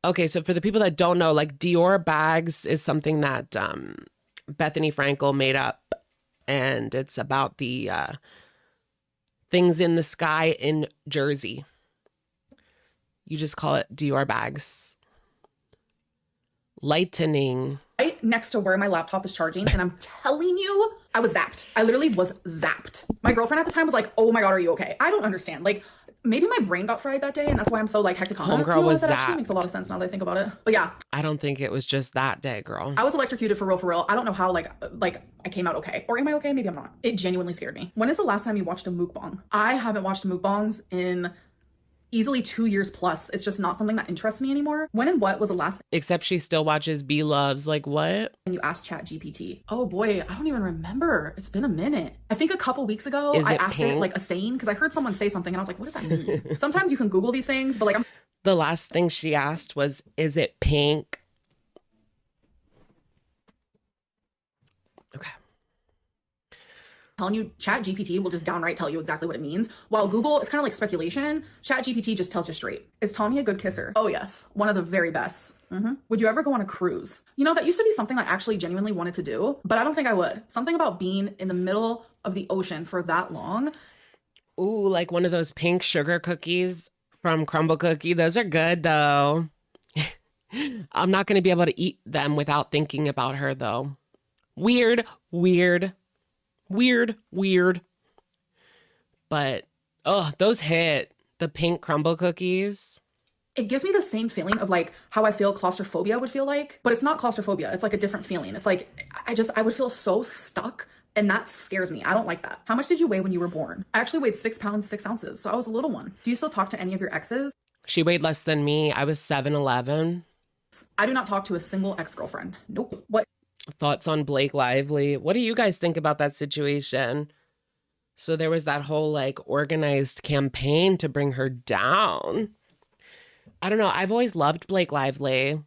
[SPEAKER 1] Okay, so for the people that don't know, like Dior bags is something that Bethany Frankel made up, and it's about the things in the sky in Jersey. You just call it Dior bags. Lightning.
[SPEAKER 2] Right next to where my laptop is charging, and I'm telling you, I was zapped. I literally was zapped. My girlfriend at the time was like, "Oh my God, are you okay?" I don't understand. Like, maybe my brain got fried that day, and that's why I'm so like hectic on it.
[SPEAKER 1] Homegirl was
[SPEAKER 2] that
[SPEAKER 1] zapped.
[SPEAKER 2] actually makes a lot of sense now that I think about it. But yeah,
[SPEAKER 1] I don't think it was just that day, girl.
[SPEAKER 2] I was electrocuted for real, for real. I don't know how like I came out okay. Or am I okay? Maybe I'm not. It genuinely scared me. When is the last time you watched a mukbang? I haven't watched mukbangs in easily 2 years plus. It's just not something that interests me anymore. When and what was the last
[SPEAKER 1] Except she still watches B Loves. Like, what?
[SPEAKER 2] you asked ChatGPT? Oh boy, I don't even remember. It's been a minute. I think a couple weeks ago I asked it like a saying because I heard someone say something and I was like, what does that mean? Sometimes you can Google these things, but like
[SPEAKER 1] the last thing she asked was, is it pink? Okay.
[SPEAKER 2] telling you, ChatGPT will just downright tell you exactly what it means. While Google, it's kind of like speculation. ChatGPT just tells you straight. Is Tommy a good kisser? Oh yes, one of the very best. Would you ever go on a cruise? You know, that used to be something I actually genuinely wanted to do, but I don't think I would. Something about being in the middle of the ocean for that long.
[SPEAKER 1] Ooh, like one of those pink sugar cookies from Crumbl Cookie. Those are good though. I'm not going to be able to eat them without thinking about her though. Weird. But, oh, those hit. The pink Crumbl cookies.
[SPEAKER 2] It gives me the same feeling of like how I feel claustrophobia would feel like, but it's not claustrophobia. It's like a different feeling. It's like, I would feel so stuck, and that scares me. I don't like that. How much did you weigh when you were born? I actually weighed 6 pounds, 6 ounces. So I was a little one. Do you still talk to any of your exes?
[SPEAKER 1] She weighed less than me. I was 7'11".
[SPEAKER 2] I do not talk to a single ex-girlfriend. Nope. What?
[SPEAKER 1] Thoughts on Blake Lively? What do you guys think about that situation? So there was that whole like organized campaign to bring her down. I don't know. I've always loved Blake Lively.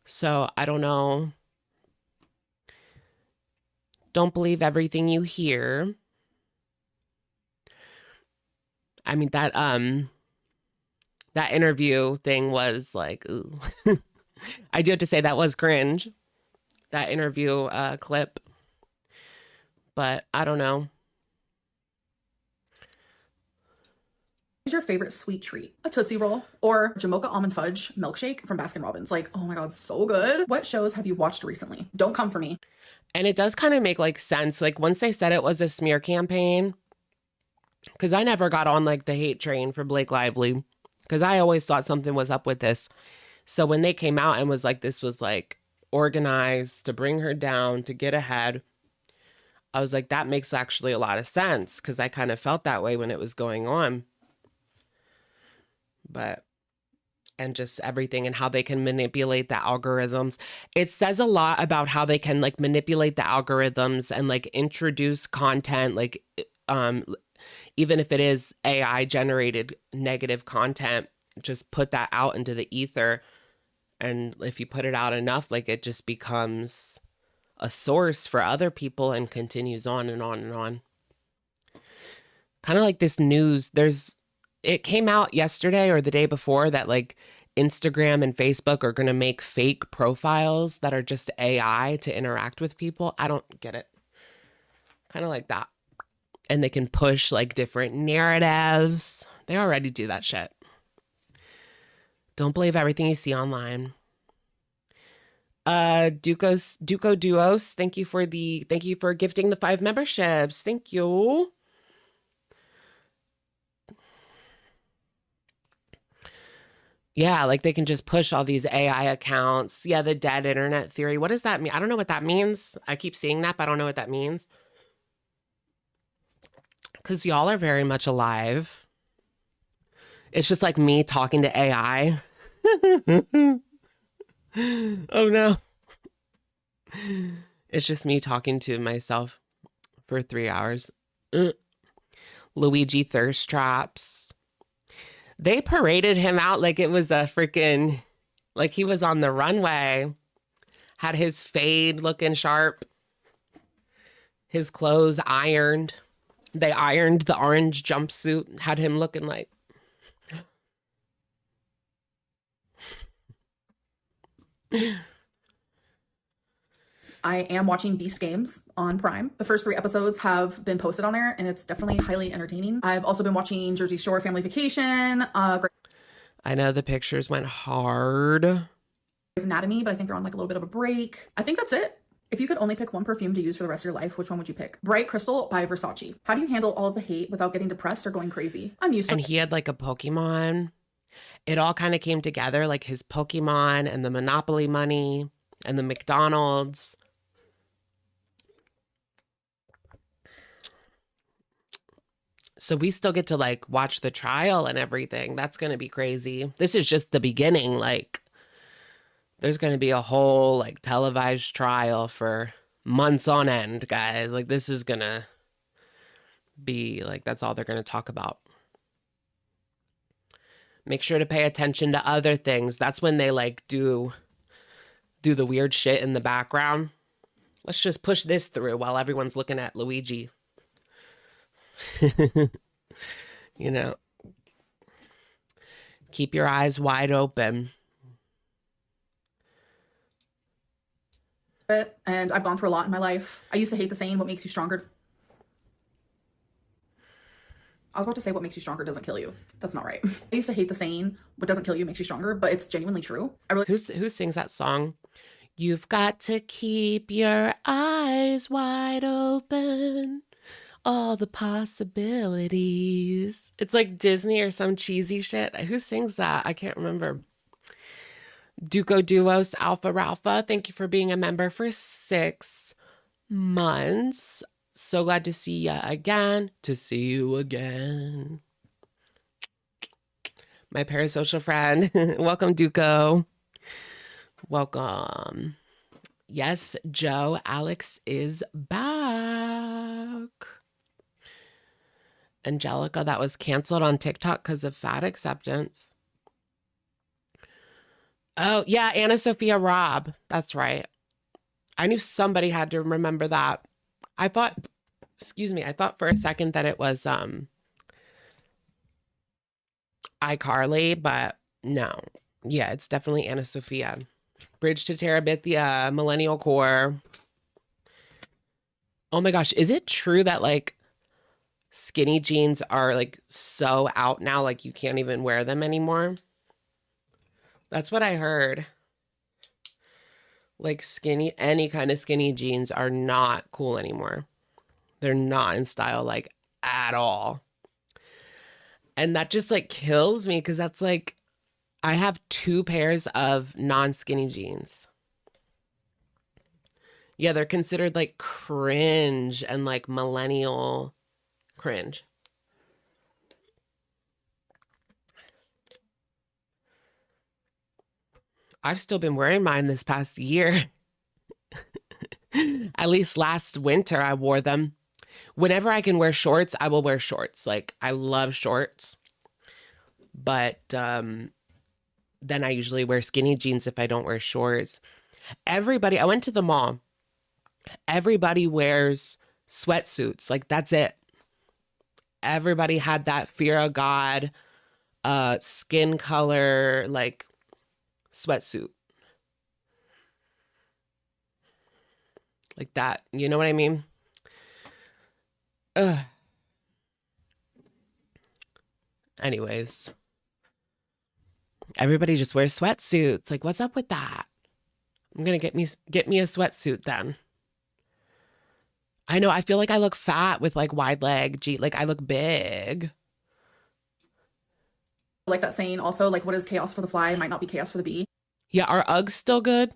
[SPEAKER 1] So I don't know. Don't believe everything you hear. I mean, that interview thing was like, ooh. I do have to say that was cringe. That interview clip. But I don't know.
[SPEAKER 2] is your favorite sweet treat? A Tootsie Roll or Jamocha Almond Fudge milkshake from Baskin Robbins? Like, oh my God, so good. What shows have you watched recently? Don't come for me.
[SPEAKER 1] And it does kind of make like sense. Like once they said it was a smear campaign, because I never got on like the hate train for Blake Lively, because I always thought something was up with this. So when they came out and was like, this was like organized to bring her down, to get ahead, I was like, that makes actually a lot of sense, because I kind of felt that way when it was going on. But, and just everything and how they can manipulate the algorithms. It says a lot about how they can like manipulate the algorithms and like introduce content, like, even if it is AI generated negative content, just put that out into the ether. And if you put it out enough, like it just becomes a source for other people and continues on and on and on. Kind of like this news, it came out yesterday or the day before that like Instagram and Facebook are going to make fake profiles that are just AI to interact with people. I don't get it. Kind of like that. And they can push like different narratives. They already do that shit. Don't believe everything you see online. Duco Duos, thank you for gifting the 5 memberships. Thank you. Yeah, like they can just push all these AI accounts. Yeah, the dead internet theory. What does that mean? I don't know what that means. I keep seeing that, but I don't know what that means. Because y'all are very much alive. It's just like me talking to AI. Oh no. It's just me talking to myself for 3 hours. Luigi thirst traps. They paraded him out like it was a freaking, like he was on the runway. Had his fade looking sharp. His clothes ironed. They ironed the orange jumpsuit. Had him looking like.
[SPEAKER 2] I am watching Beast Games on Prime. The first 3 episodes have been posted on there, and it's definitely highly entertaining. I've also been watching Jersey Shore Family Vacation.
[SPEAKER 1] I know the pictures went hard.
[SPEAKER 2] Grey's Anatomy, but I think they're on like a little bit of a break. I think that's it. If you could only pick one perfume to use for the rest of your life, which one would you pick? Bright Crystal by Versace. How do you handle all of the hate without getting depressed or going crazy? I'm used to
[SPEAKER 1] And he had like a Pokemon. It all kind of came together, like his Pokemon and the Monopoly money and the McDonald's. So we still get to like watch the trial and everything. That's going to be crazy. This is just the beginning. Like there's going to be a whole like televised trial for months on end, guys. Like this is going to be like, that's all they're going to talk about. Make sure to pay attention to other things. That's when they like do the weird shit in the background. Let's just push this through while everyone's looking at Luigi. You know, keep your eyes wide open.
[SPEAKER 2] And I've gone through a lot in my life. I used to hate the saying, what makes you stronger? I was about to say what makes you stronger doesn't kill you. That's not right. I used to hate the saying, what doesn't kill you makes you stronger, but it's genuinely true.
[SPEAKER 1] Who sings that song? You've got to keep your eyes wide open. All the possibilities. It's like Disney or some cheesy shit. Who sings that? I can't remember. Duco Duos Alpha Ralpha, thank you for being a member for 6 months. So glad to see you again. To see you again. My parasocial friend. Welcome, Duco. Welcome. Yes, Joe, Alex is back. Angelica, that was canceled on TikTok because of fat acceptance. Oh, yeah, Anna Sophia Robb. That's right. I knew somebody had to remember that. I thought for a second that it was iCarly, but no. Yeah, it's definitely Anna Sophia. Bridge to Terabithia, Millennial Core. Oh my gosh, is it true that like skinny jeans are like so out now, like you can't even wear them anymore. That's what I heard. Like any kind of skinny jeans are not cool anymore. They're not in style, like at all. And that just like kills me because that's like, I have 2 pairs of non-skinny jeans. Yeah, they're considered like cringe and like millennial cringe. I've still been wearing mine this past year. At least last winter I wore them. Whenever I can wear shorts, I will wear shorts. Like I love shorts. But then I usually wear skinny jeans if I don't wear shorts. I went to the mall. Everybody wears sweatsuits. Like that's it. Everybody had that fear of God, skin color, like sweatsuit. Like that. You know what I mean? Ugh. Anyways. Everybody just wears sweatsuits. Like, what's up with that? I'm gonna get me a sweatsuit then. I know, I feel like I look fat with like wide leg jeans. Like I look big.
[SPEAKER 2] Like that saying also, like what is chaos for the fly might not be chaos for the bee.
[SPEAKER 1] Yeah, are Uggs still good?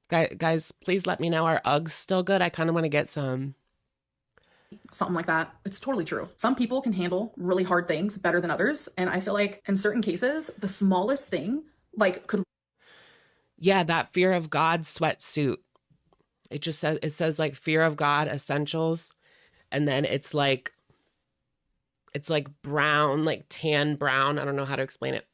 [SPEAKER 1] Guys, please let me know. Are Uggs still good? I kind of want to get some.
[SPEAKER 2] Something like that. It's totally true. Some people can handle really hard things better than others. And I feel like in certain cases, the smallest thing like could.
[SPEAKER 1] Yeah, that fear of God sweatsuit. It says like fear of God essentials. And then it's like brown, like tan brown. I don't know how to explain it.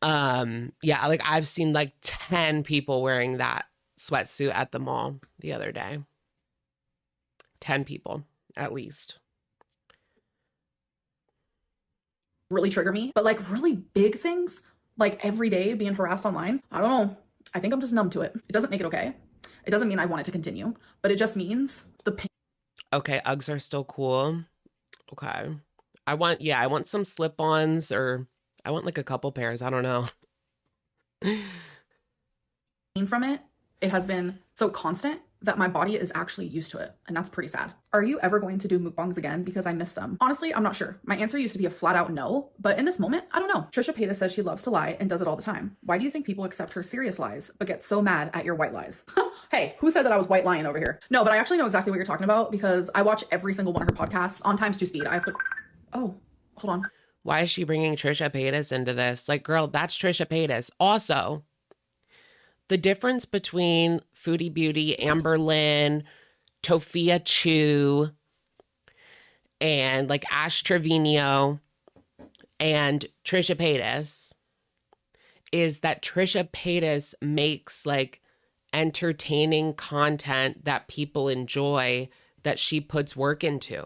[SPEAKER 1] Yeah, like I've seen like 10 people wearing that sweatsuit at the mall the other day. 10 people at least.
[SPEAKER 2] Really trigger me, but like really big things, like every day being harassed online, I don't know. I think I'm just numb to it. It doesn't make it okay. It doesn't mean I want it to continue, but it just means the pain.
[SPEAKER 1] Okay, Uggs are still cool. Okay. I want some slip-ons, or I want like a couple pairs. I don't know.
[SPEAKER 2] From it has been so constant that my body is actually used to it, and that's pretty sad. Are you ever going to do mukbangs again? Because I miss them. Honestly, I'm not sure. My answer used to be a flat out no, but in this moment, I don't know. Trisha Paytas says she loves to lie and does it all the time. Why do you think people accept her serious lies but get so mad at your white lies? Hey, who said that I was white lying over here? No, but I actually know exactly what you're talking about because I watch every single one of her podcasts on times 2 speed. I have to. Oh, hold on.
[SPEAKER 1] Why is she bringing Trisha Paytas into this? Like, girl, that's Trisha Paytas. Also, the difference between Foodie Beauty, amberlynn, Tofia Chu, and like Ash Trevino and Trisha Paytas is that Trisha Paytas makes like entertaining content that people enjoy, that she puts work into.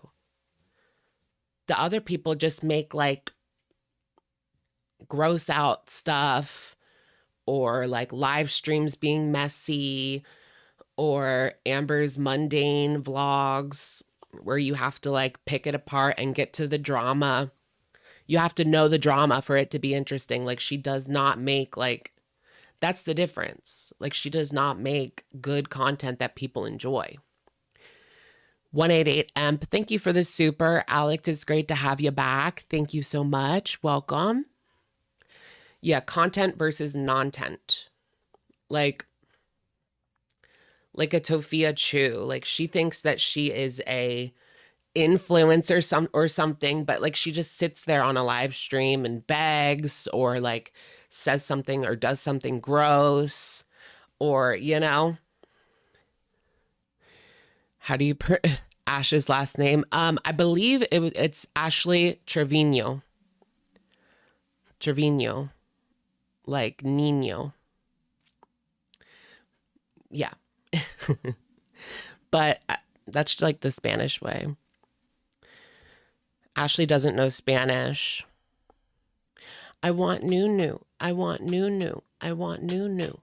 [SPEAKER 1] The other people just make like gross out stuff, or like live streams being messy, or Amber's mundane vlogs where you have to like pick it apart and get to the drama. You have to know the drama for it to be interesting. Like she does not make like, that's the difference. Like she does not make good content that people enjoy. 188emp, thank you for the super. Alex, it's great to have you back. Thank you so much. Welcome. Yeah, content versus non-tent. Like a Tofia Chu. Like she thinks that she is a influencer or something, but like she just sits there on a live stream and begs, or like says something or does something gross, or you know. How do you Ash's last name? I believe it's Ashley Trevino. Trevino. Like Nino. Yeah. But that's like the Spanish way. Ashley doesn't know Spanish. I want new. I want new. I want new.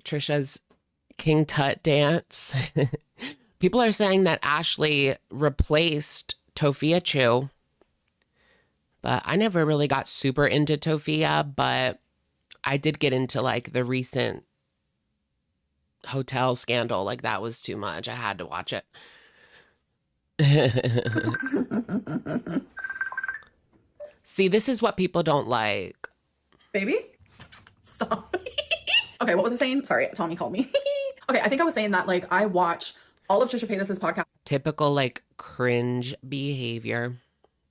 [SPEAKER 1] Trisha's King Tut dance. People are saying that Ashley replaced Tofia Chu, but I never really got super into Tofia, but I did get into like the recent hotel scandal. Like that was too much. I had to watch it. See, this is what people don't like.
[SPEAKER 2] Baby, stop. Okay, what was I saying? Sorry, Tommy called me. Okay, I think I was saying that like I watch all of Trisha Paytas's podcast.
[SPEAKER 1] Typical like cringe behavior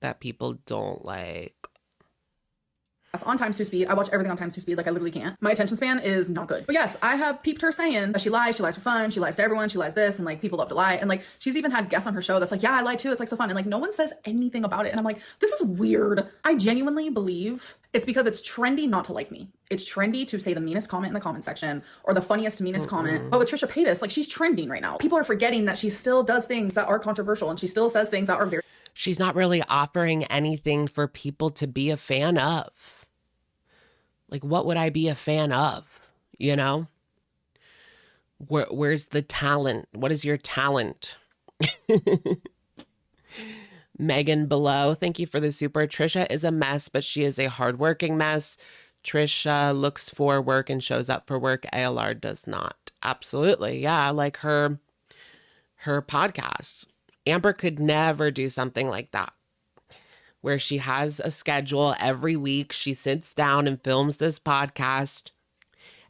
[SPEAKER 1] that people don't like.
[SPEAKER 2] On times 2 speed. I watch everything on times 2 speed. Like I literally can't. My attention span is not good. But yes, I have peeped her saying that she lies for fun, she lies to everyone, she lies this, and like people love to lie. And like she's even had guests on her show that's like, yeah, I lie too. It's like so fun. And like no one says anything about it. And I'm like, this is weird. I genuinely believe it's because it's trendy not to like me. It's trendy to say the meanest comment in the comment section or the funniest, meanest comment. But with Trisha Paytas, like she's trending right now. People are forgetting that she still does things that are controversial and she still says things that are very.
[SPEAKER 1] She's not really offering anything for people to be a fan of. Like, what would I be a fan of? You know? Where's the talent? What is your talent? Megan Below, thank you for the super. Trisha is a mess, but she is a hardworking mess. Trisha looks for work and shows up for work. ALR does not. Absolutely. Yeah, like her podcast. Amber could never do something like that, where she has a schedule every week. She sits down and films this podcast,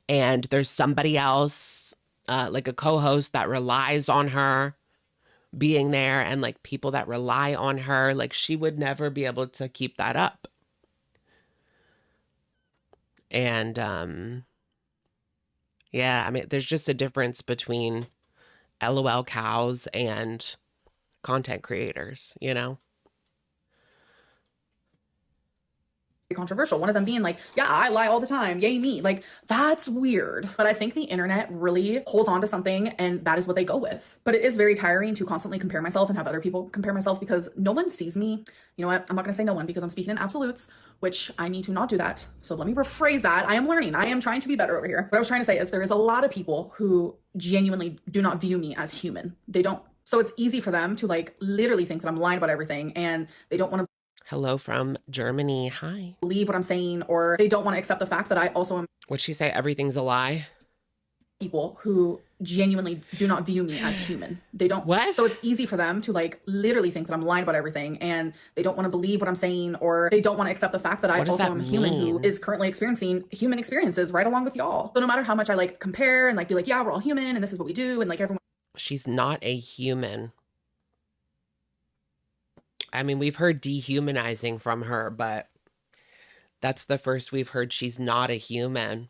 [SPEAKER 1] and there's somebody else, like a co-host that relies on her being there, and like people that rely on her. Like she would never be able to keep that up. And yeah, I mean, there's just a difference between LOL cows and content creators, you know?
[SPEAKER 2] Controversial. One of them being like, yeah, I lie all the time. Yay me. Like that's weird. But I think the internet really holds on to something and that is what they go with. But it is very tiring to constantly compare myself and have other people compare myself because no one sees me. You know what? I'm not going to say no one because I'm speaking in absolutes, which I need to not do that. So let me rephrase that. I am learning. I am trying to be better over here. What I was trying to say is there is a lot of people who genuinely do not view me as human. They don't. So it's easy for them to like literally think that I'm lying about everything and they don't want to.
[SPEAKER 1] Hello from Germany. Hi.
[SPEAKER 2] Believe what I'm saying, or they don't want to accept the fact that I also am.
[SPEAKER 1] What'd she say? Everything's a lie?
[SPEAKER 2] People who genuinely do not view me as human. They don't.
[SPEAKER 1] What?
[SPEAKER 2] So it's easy for them to like literally think that I'm lying about everything and they don't want to believe what I'm saying, or they don't want to accept the fact that I also am a human who is currently experiencing human experiences right along with y'all. So no matter how much I like compare and like be like, yeah, we're all human and this is what we do. And like everyone.
[SPEAKER 1] She's not a human. I mean, we've heard dehumanizing from her, but that's the first we've heard she's not a human.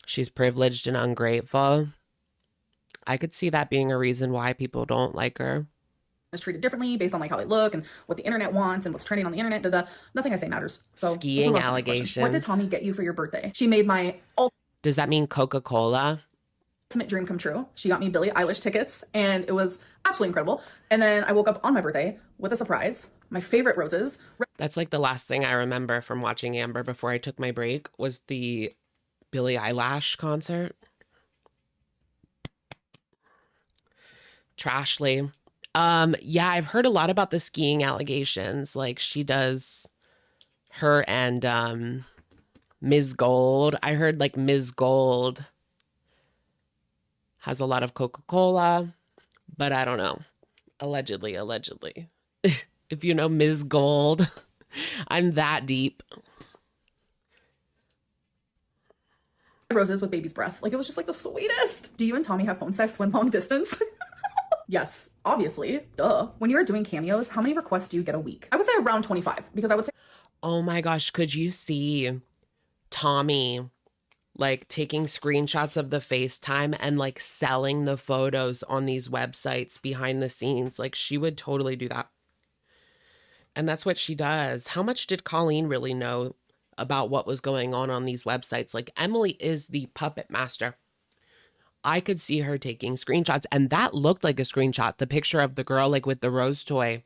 [SPEAKER 1] She's privileged and ungrateful. I could see that being a reason why people don't like her.
[SPEAKER 2] Is treated differently based on like how they look and what the internet wants and what's trending on the internet. Nothing I say matters. So
[SPEAKER 1] skiing allegations.
[SPEAKER 2] What did Tommy get you for your birthday? She made my
[SPEAKER 1] Does that mean Coca-Cola?
[SPEAKER 2] Ultimate dream come true. She got me Billie Eilish tickets and it was absolutely incredible. And then I woke up on my birthday with a surprise. My favorite roses.
[SPEAKER 1] That's like the last thing I remember from watching Amber before I took my break was the Billie Eilish concert. Trashly. Yeah, I've heard a lot about the skiing allegations. Like she does, her and Ms. Gold. I heard like Ms. Gold has a lot of Coca-Cola, but I don't know. Allegedly. If you know Ms. Gold, I'm that deep.
[SPEAKER 2] Roses with baby's breath. Like it was just like the sweetest. Do you and Tommy have phone sex when long distance? Yes, obviously. Duh. When you are doing cameos, how many requests do you get a week? I would say around 25 because I would say.
[SPEAKER 1] Oh my gosh, could you see Tommy like taking screenshots of the FaceTime and like selling the photos on these websites behind the scenes? Like she would totally do that. And that's what she does. How much did Colleen really know about what was going on these websites? Like Emily is the puppet master. I could see her taking screenshots and that looked like a screenshot. The picture of the girl like with the rose toy.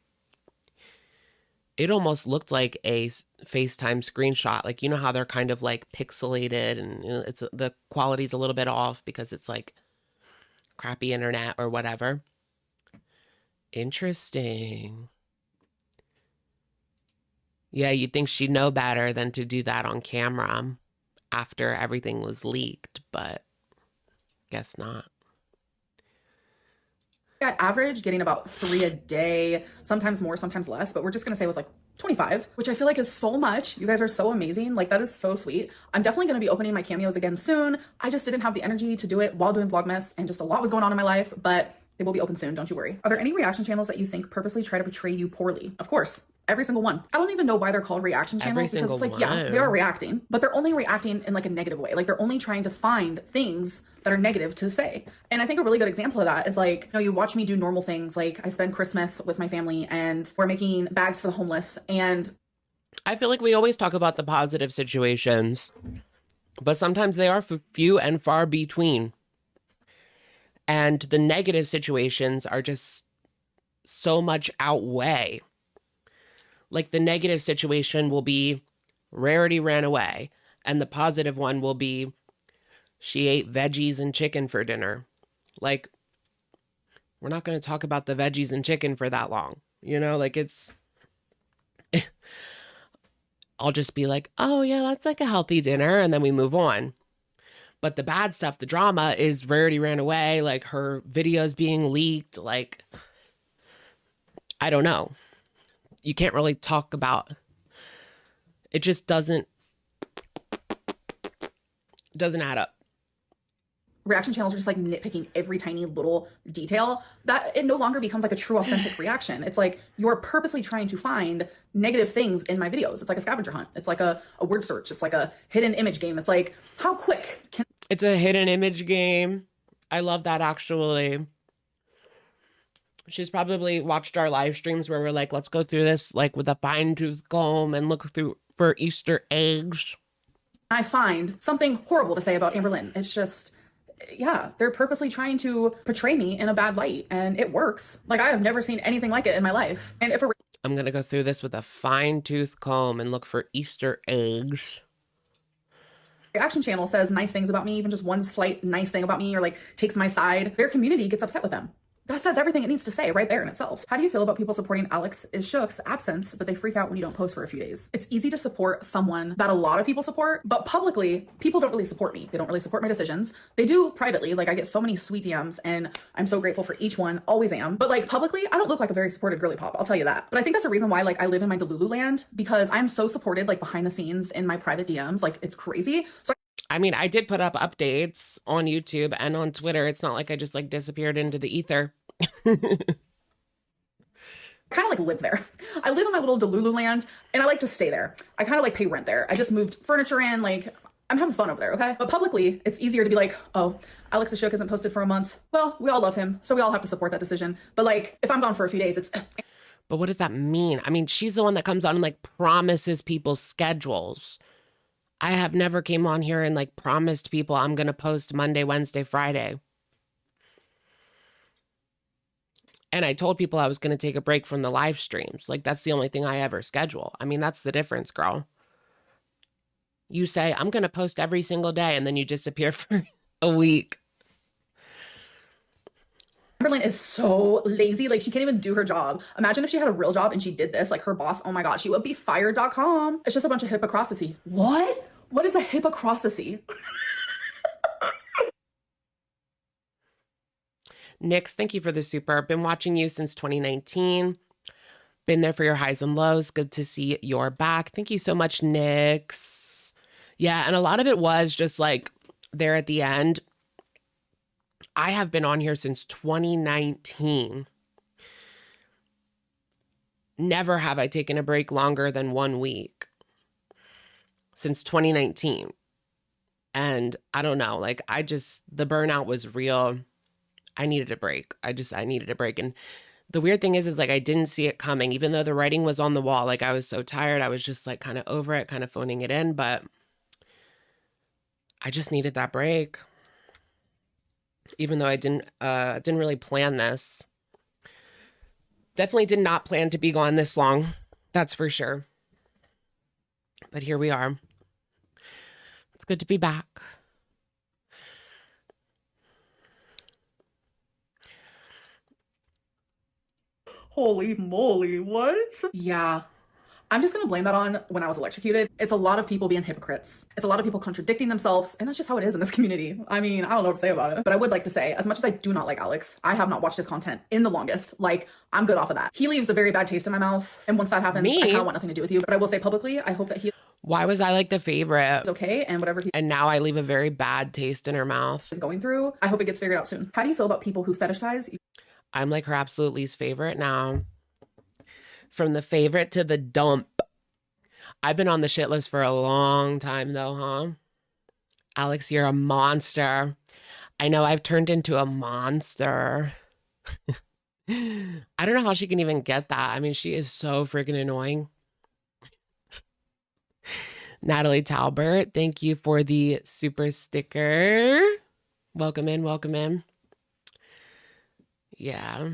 [SPEAKER 1] it almost looked like a FaceTime screenshot. Like, you know how they're kind of like pixelated and it's the quality's a little bit off because it's like crappy internet or whatever. Interesting. Yeah, you'd think she'd know better than to do that on camera after everything was leaked, but guess not.
[SPEAKER 2] At average, getting about 3 a day, sometimes more, sometimes less, but we're just gonna say it was like 25, which I feel like is so much. You guys are so amazing. Like, that is so sweet. I'm definitely gonna be opening my cameos again soon. I just didn't have the energy to do it while doing Vlogmas, and just a lot was going on in my life, but they will be open soon, don't you worry. Are there any reaction channels that you think purposely try to portray you poorly? Of course. Every single one. I don't even know why they're called reaction channels, because it's like, yeah, they are reacting, but they're only reacting in like a negative way. Like, they're only trying to find things that are negative to say. And I think a really good example of that is like, you know, you watch me do normal things. Like, I spend Christmas with my family and we're making bags for the homeless. And
[SPEAKER 1] I feel like we always talk about the positive situations, but sometimes they are few and far between. And the negative situations are just so much outweigh. Like, the negative situation will be Rarity ran away, and the positive one will be she ate veggies and chicken for dinner. Like, we're not going to talk about the veggies and chicken for that long. You know, like, it's... I'll just be like, oh yeah, that's like a healthy dinner, and then we move on. But the bad stuff, the drama, is Rarity ran away, like her videos being leaked, like, I don't know. You can't really talk about, it just doesn't add up.
[SPEAKER 2] Reaction channels are just like nitpicking every tiny little detail, that it no longer becomes like a true authentic reaction. It's like you're purposely trying to find negative things in my videos. It's like a scavenger hunt. It's like a word search. It's like a hidden image game. It's like, how quick can...
[SPEAKER 1] It's a hidden image game. I love that, actually. She's probably watched our live streams where we're like, let's go through this like with a fine-tooth comb and look through for Easter eggs.
[SPEAKER 2] I find something horrible to say about amberlynn. It's just... yeah, they're purposely trying to portray me in a bad light, and it works. Like, I have never seen anything like it in my life. And if
[SPEAKER 1] I'm gonna go through this with a fine-tooth comb and look for Easter eggs.
[SPEAKER 2] Reaction channel says nice things about me, even just one slight nice thing about me, or like takes my side, their community gets upset with them. That says everything it needs to say right there in itself. How do you feel about people supporting Alex is Shook's absence, but they freak out when you don't post for a few days? It's easy to support someone that a lot of people support, but publicly, people don't really support me. They don't really support my decisions. They do privately. Like, I get so many sweet DMs, and I'm so grateful for each one, always am. But like, publicly, I don't look like a very supported girly pop, I'll tell you that. But I think that's a reason why like I live in my Delulu land, because I'm so supported like behind the scenes in my private DMs. Like, it's crazy. So
[SPEAKER 1] I mean, I did put up updates on YouTube and on Twitter. It's not like I just like disappeared into the ether.
[SPEAKER 2] kind of like live there. I live in my little Delulu land, and I like to stay there. I kind of like pay rent there. I just moved furniture in. Like, I'm having fun over there, okay? But publicly, it's easier to be like, oh, Alex Shook hasn't posted for a month. Well, we all love him, so we all have to support that decision. But like, if I'm gone for a few days, it's...
[SPEAKER 1] But what does that mean? I mean, she's the one that comes on and like promises people schedules. I have never came on here and like promised people I'm going to post Monday, Wednesday, Friday. And I told people I was going to take a break from the live streams. Like, that's the only thing I ever schedule. I mean, that's the difference, girl. You say, I'm going to post every single day, and then you disappear for a week.
[SPEAKER 2] Amberlynn is so lazy. Like, she can't even do her job. Imagine if she had a real job and she did this. Like, her boss, oh my God, she would be fired.com. It's just a bunch of hypocrisy. What? What is a hypocrisy?
[SPEAKER 1] Nix, thank you for the super. Been watching you since 2019. Been there for your highs and lows. Good to see you're back. Thank you so much, Nix. Yeah, and a lot of it was just like there at the end. I have been on here since 2019. Never have I taken a break longer than 1 week since 2019. And I don't know, like the burnout was real. I needed a break. I needed a break. And the weird thing is like, I didn't see it coming, even though the writing was on the wall. Like, I was so tired. I was just like kind of over it, kind of phoning it in, but I just needed that break. Even though I didn't really plan this. Definitely did not plan to be gone this long. That's for sure. But here we are. It's good to be back.
[SPEAKER 2] Holy moly, what? Yeah. I'm just gonna blame that on when I was electrocuted. It's a lot of people being hypocrites. It's a lot of people contradicting themselves, and that's just how it is in this community. I mean, I don't know what to say about it. But I would like to say, as much as I do not like Alex, I have not watched his content in the longest. Like, I'm good off of that. He leaves a very bad taste in my mouth, and once that happens, I kind of want nothing to do with you. But I will say publicly, I hope that he
[SPEAKER 1] Why was I like the favorite?
[SPEAKER 2] is okay, and whatever he
[SPEAKER 1] And now I leave a very bad taste in her mouth.
[SPEAKER 2] is going through, I hope it gets figured out soon. How do you feel about people who fetishize?
[SPEAKER 1] I'm like her absolute least favorite now. From the favorite to the dump. I've been on the shit list for a long time though, huh? Alex, you're a monster. I know I've turned into a monster. I don't know how she can even get that. I mean, she is so freaking annoying. Natalie Talbert, thank you for the super sticker. Welcome in, welcome in. Yeah.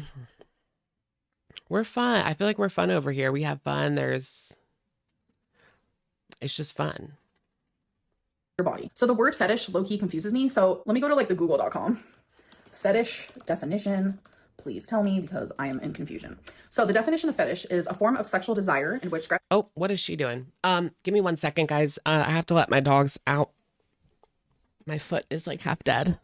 [SPEAKER 1] We're fun. I feel like we're fun over here. We have fun. It's just fun.
[SPEAKER 2] Your body. So the word fetish low-key confuses me. So let me go to like the google.com. Fetish definition. Please tell me because I am in confusion. So the definition of fetish is a form of sexual desire in which...
[SPEAKER 1] Oh, what is she doing? Give me 1 second, guys. I have to let my dogs out. My foot is like half dead.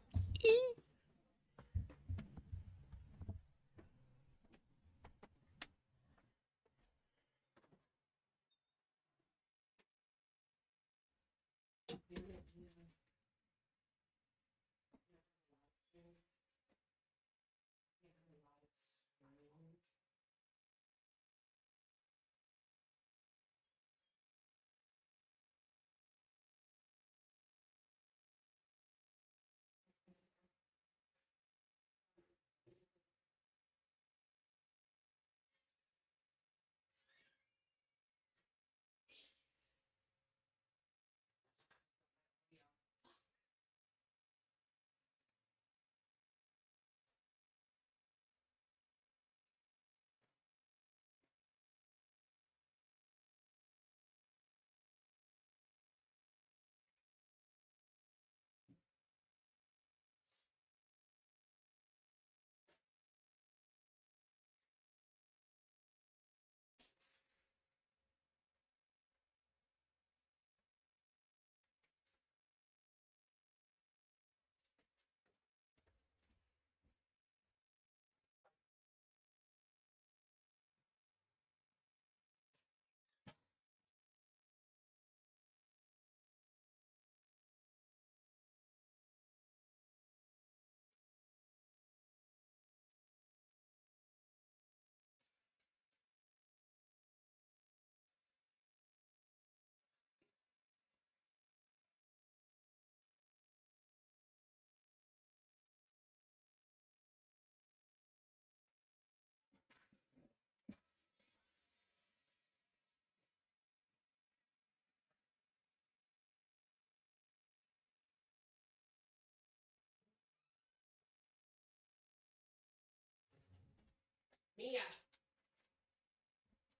[SPEAKER 1] Mia.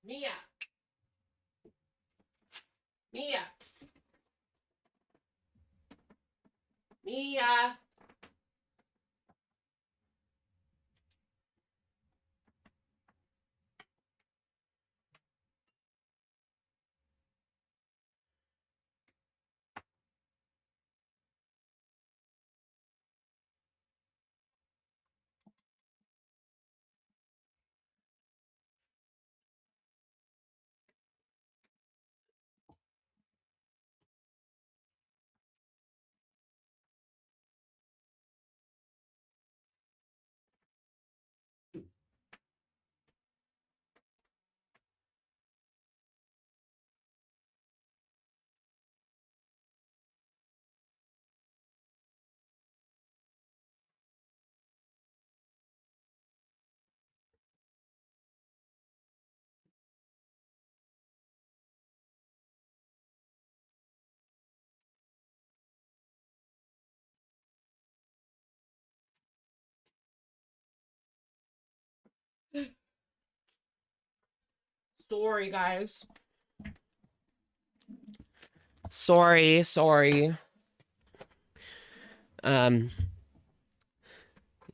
[SPEAKER 1] Mia. Mia. Mia. Sorry, guys. Sorry.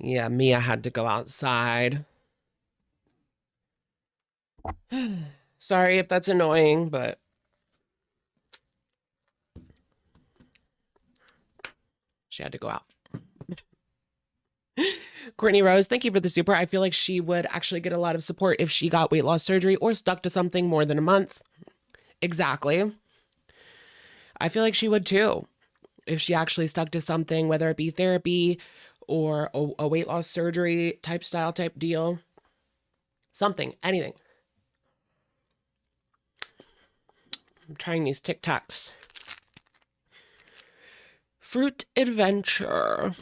[SPEAKER 1] Yeah, Mia had to go outside. Sorry if that's annoying, but she had to go out. Courtney Rose, thank you for the super. I feel like she would actually get a lot of support if she got weight loss surgery or stuck to something more than a month. Exactly. I feel like she would too. If she actually stuck to something, whether it be therapy or a weight loss surgery type deal. Something, anything. I'm trying these TikToks. Fruit Adventure.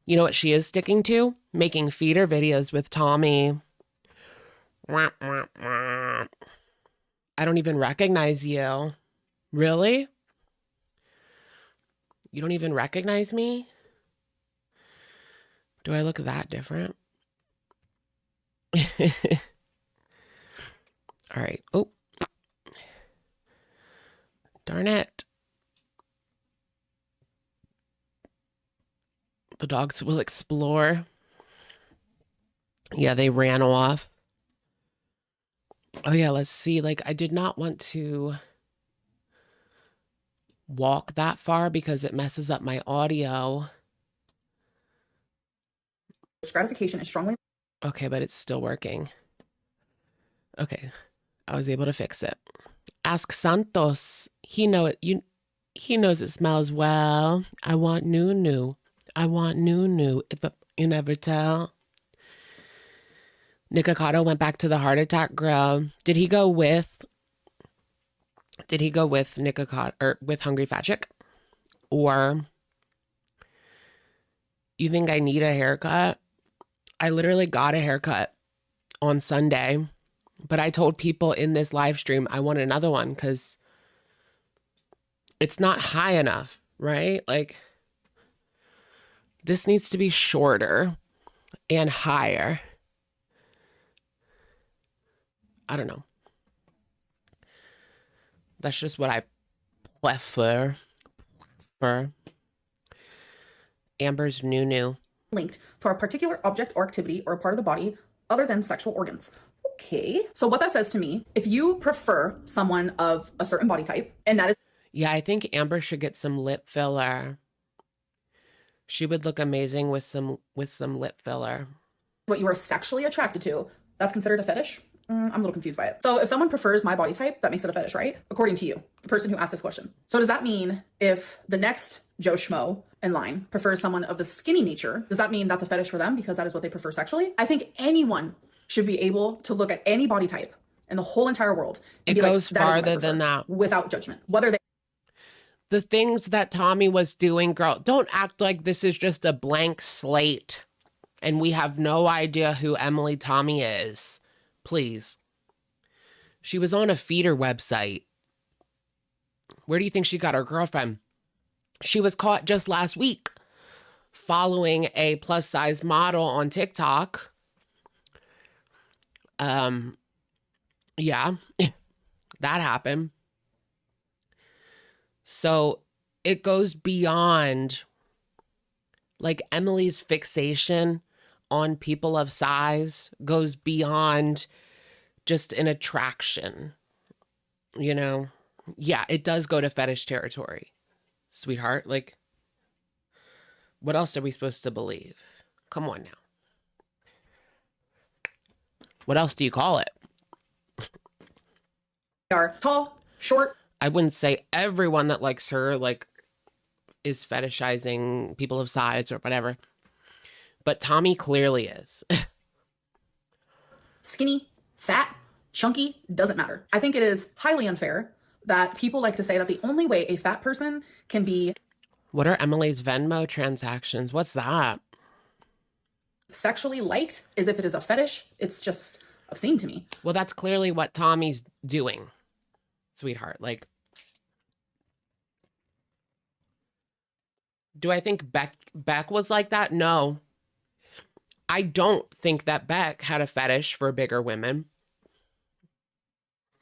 [SPEAKER 1] You know what she is sticking to? Making feeder videos with Tommy. I don't even recognize you. Really? You don't even recognize me? Do I look that different? All right. Oh. Darn it. The dogs will explore. Yeah, they ran off. Oh yeah, let's see. Like, I did not want to walk that far because it messes up my audio.
[SPEAKER 2] Gratification is strongly.
[SPEAKER 1] Okay, but it's still working. Okay, I was able to fix it. Ask Santos. He knows it smells well. I want new. I want new. If you never tell. Nikocado went back to the heart attack grill. Did he go with Nikocado or with Hungry Fat Chick? Or you think I need a haircut? I literally got a haircut on Sunday, but I told people in this live stream I want another one because it's not high enough, right? Like, this needs to be shorter and higher. I don't know. That's just what I prefer. Amber's new.
[SPEAKER 2] Linked to a particular object or activity or a part of the body other than sexual organs. Okay. So what that says to me, if you prefer someone of a certain body type, and that is...
[SPEAKER 1] Yeah, I think Amber should get some lip filler. She would look amazing with some lip filler.
[SPEAKER 2] What you are sexually attracted to, that's considered a fetish? I'm a little confused by it. So if someone prefers my body type, that makes it a fetish, right? According to you, the person who asked this question. So does that mean if the next Joe Schmo in line prefers someone of the skinny nature, does that mean that's a fetish for them because that is what they prefer sexually? I think anyone should be able to look at any body type in the whole entire world.
[SPEAKER 1] It goes farther than that.
[SPEAKER 2] Without judgment. Whether they...
[SPEAKER 1] The things that Tommy was doing, girl, don't act like this is just a blank slate and we have no idea who Emily Tommy is. Please. She was on a feeder website. Where do you think she got her girlfriend? She was caught just last week following a plus size model on TikTok. Yeah, that happened. So it goes beyond, like, Emily's fixation on people of size goes beyond just an attraction, you know? Yeah, it does go to fetish territory, sweetheart. Like, what else are we supposed to believe? Come on now. What else do you call it?
[SPEAKER 2] They are tall, short.
[SPEAKER 1] I wouldn't say everyone that likes her, like, is fetishizing people of size or whatever. But Tommy clearly is.
[SPEAKER 2] Skinny, fat, chunky, doesn't matter. I think it is highly unfair that people like to say that the only way a fat person can be...
[SPEAKER 1] What are Emily's Venmo transactions? What's that?
[SPEAKER 2] Sexually liked is if it is a fetish. It's just obscene to me.
[SPEAKER 1] Well, that's clearly what Tommy's doing, sweetheart. Like, do I think Beck was like that? No. I don't think that Beck had a fetish for bigger women.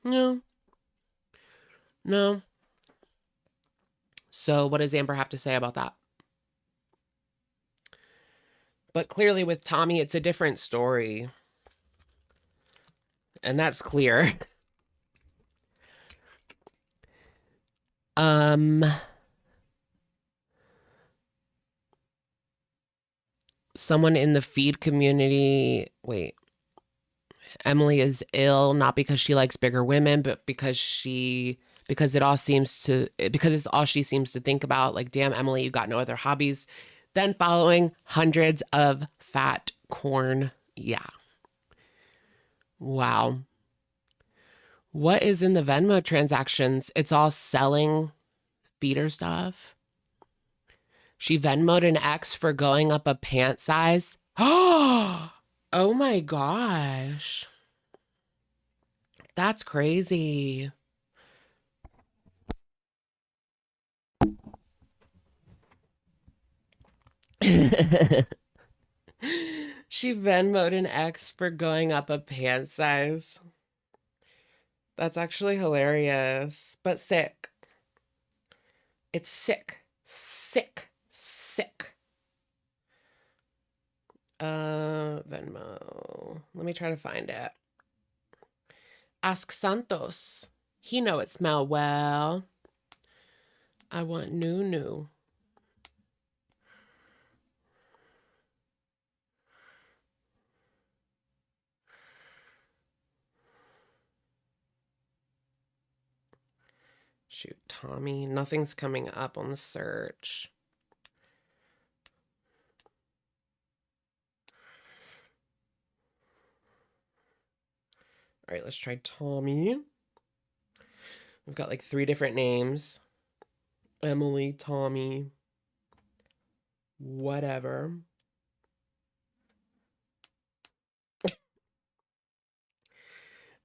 [SPEAKER 1] No. No. So what does Amber have to say about that? But clearly with Tommy, it's a different story. And that's clear. Someone in the feed community, wait. Emily is ill, not because she likes bigger women, but because it's all she seems to think about. Like, damn, Emily, you got no other hobbies than following hundreds of fat corn. Yeah. Wow. What is in the Venmo transactions? It's all selling feeder stuff. She Venmoed an ex for going up a pant size. Oh my gosh. That's crazy. She Venmoed an ex for going up a pant size. That's actually hilarious, but sick. It's sick. Sick. Venmo. Let me try to find it. Ask Santos. He know it smell well. I want new. Shoot, Tommy. Nothing's coming up on the search. All right, let's try Tommy. We've got like 3 different names. Emily, Tommy, whatever.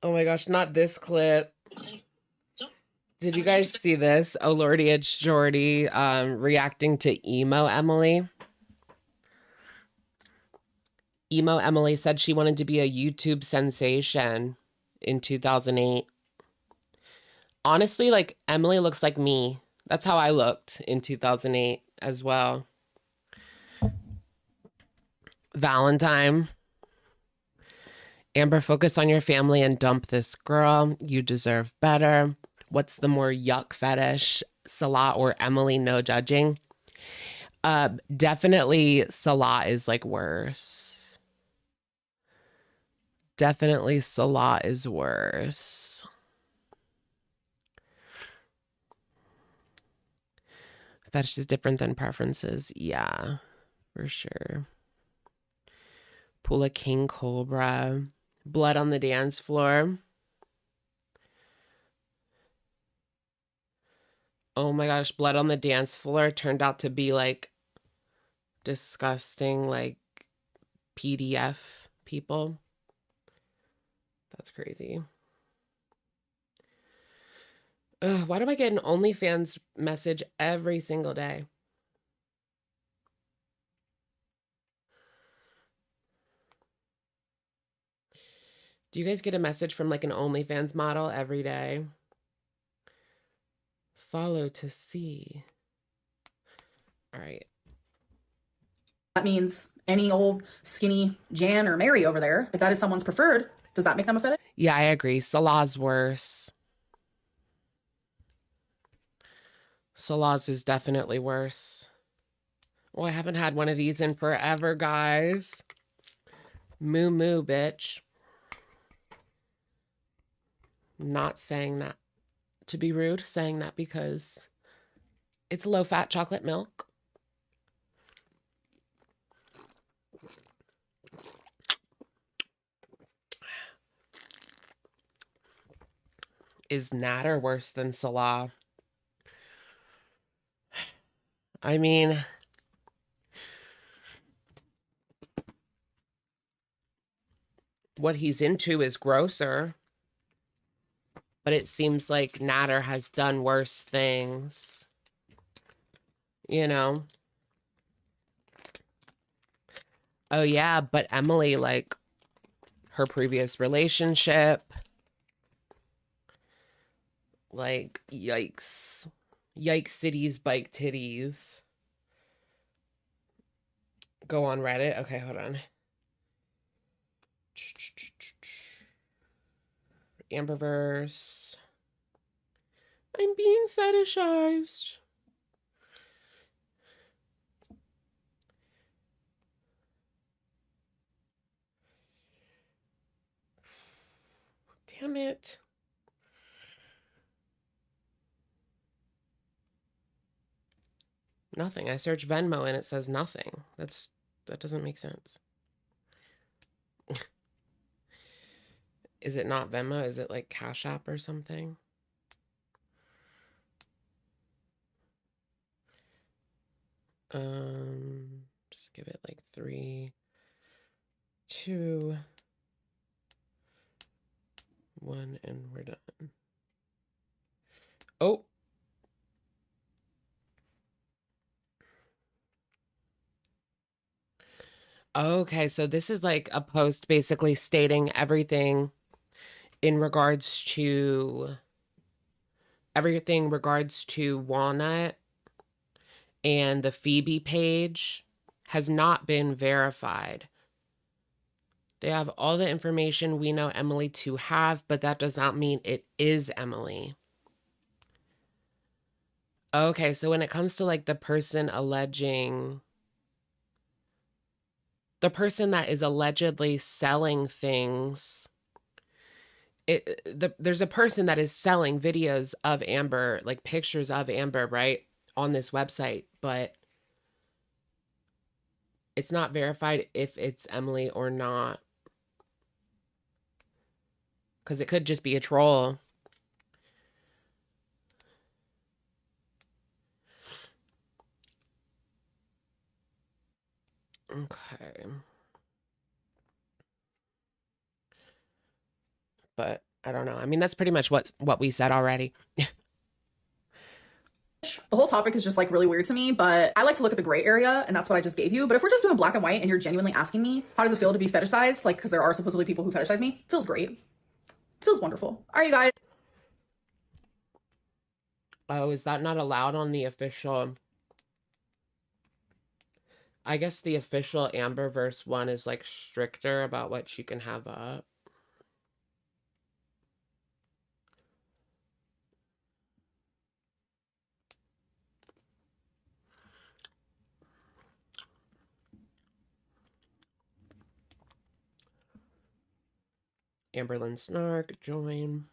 [SPEAKER 1] Oh my gosh, not this clip. Did you guys see this? Oh lordy, it's Jordy reacting to emo Emily. Emo Emily said she wanted to be a YouTube sensation in 2008. Honestly, like, Emily looks like me. That's how I looked in 2008 as well. Valentine. Amber, focus on your family and dump this girl. You deserve better. What's the more yuck fetish, Salah or Emily? No judging. Definitely Salah is like worse. Definitely Salah is worse. Fetish is different than preferences. Yeah, for sure. Pull a king cobra. Blood on the dance floor. Oh my gosh, blood on the dance floor turned out to be like disgusting, like PDF people. That's crazy. Ugh, why do I get an OnlyFans message every single day? Do you guys get a message from like an OnlyFans model every day? Follow to see. All right.
[SPEAKER 2] That means any old skinny Jan or Mary over there, if that is someone's preferred, does that make them a fetish?
[SPEAKER 1] Yeah, I agree. Salah's worse. Salah's is definitely worse. Oh, I haven't had one of these in forever, guys. Moo moo, bitch. Not saying that to be rude, saying that because it's low-fat chocolate milk. Is Natter worse than Salah? I mean, what he's into is grosser. But it seems like Natter has done worse things. You know? Oh, yeah, but Emily, like, her previous relationship, Like, yikes. Yikes cities, bike titties. Go on Reddit. Okay, hold on. Amberverse. I'm being fetishized. Damn it. Nothing. I search Venmo and it says nothing. That doesn't make sense. Is it not Venmo? Is it like Cash App or something? Just give it like 3, 2, 1, and we're done. Oh. Okay, so this is like a post basically stating everything in regards to Walnut, and the Phoebe page has not been verified. They have all the information we know Emily to have, but that does not mean it is Emily. Okay, so when it comes to like the person that is allegedly selling things, there's a person that is selling videos of Amber, like pictures of Amber, right, on this website, but it's not verified if it's Emily or not, because it could just be a troll. Okay. But I don't know. I mean, that's pretty much what we said already.
[SPEAKER 2] The whole topic is just like really weird to me, but I like to look at the gray area, and that's what I just gave you. But if we're just doing black and white and you're genuinely asking me, how does it feel to be fetishized? Like, because there are supposedly people who fetishize me, feels great. Feels wonderful. All right, you guys.
[SPEAKER 1] Oh, is that not allowed on the official? I guess the official Amberverse one is like stricter about what you can have up. Amberlynn Snark, join.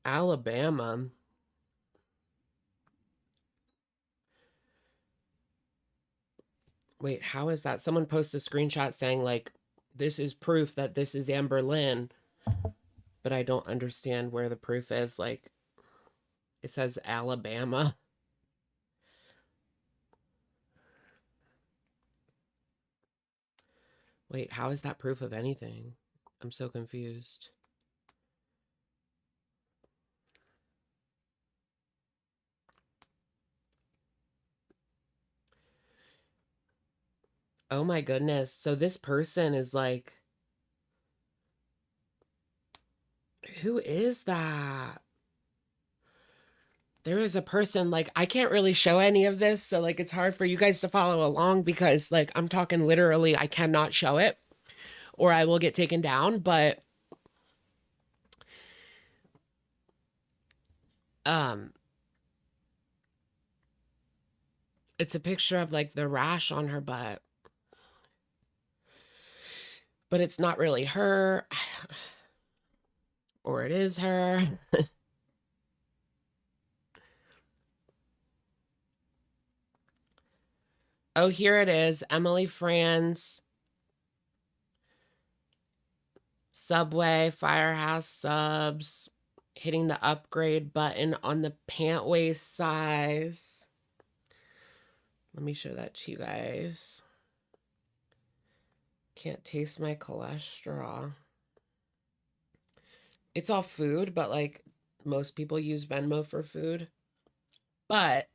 [SPEAKER 1] Alabama. Wait, how is that? Someone posted a screenshot saying like, this is proof that this is Amberlynn, but I don't understand where the proof is. Like, it says Alabama. Wait, how is that proof of anything? I'm so confused. Oh my goodness. So this person is like, who is that? There is a person, like, I can't really show any of this, so like it's hard for you guys to follow along because like I'm talking literally, I cannot show it or I will get taken down, but it's a picture of like the rash on her butt. But it's not really her. Or it is her. Oh, here it is. Emily Franz. Subway, Firehouse subs. Hitting the upgrade button on the pant waist size. Let me show that to you guys. Can't taste my cholesterol. It's all food, but like most people use Venmo for food. But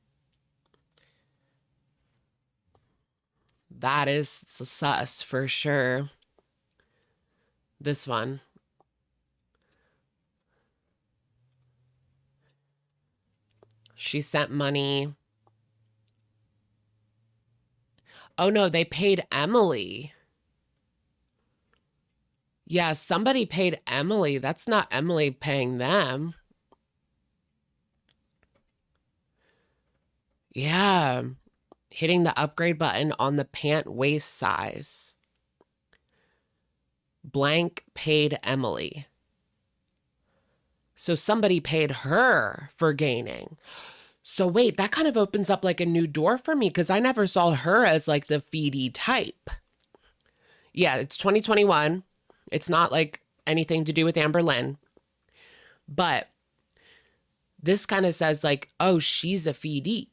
[SPEAKER 1] That is sus for sure. This one. She sent money. Oh no, they paid Emily. Yeah, somebody paid Emily. That's not Emily paying them. Yeah. Hitting the upgrade button on the pant waist size. Blank paid Emily. So somebody paid her for gaining. So wait, that kind of opens up like a new door for me because I never saw her as like the Foodie type. Yeah, it's 2021. It's not like anything to do with Amberlynn. But this kind of says like, oh, she's a Foodie.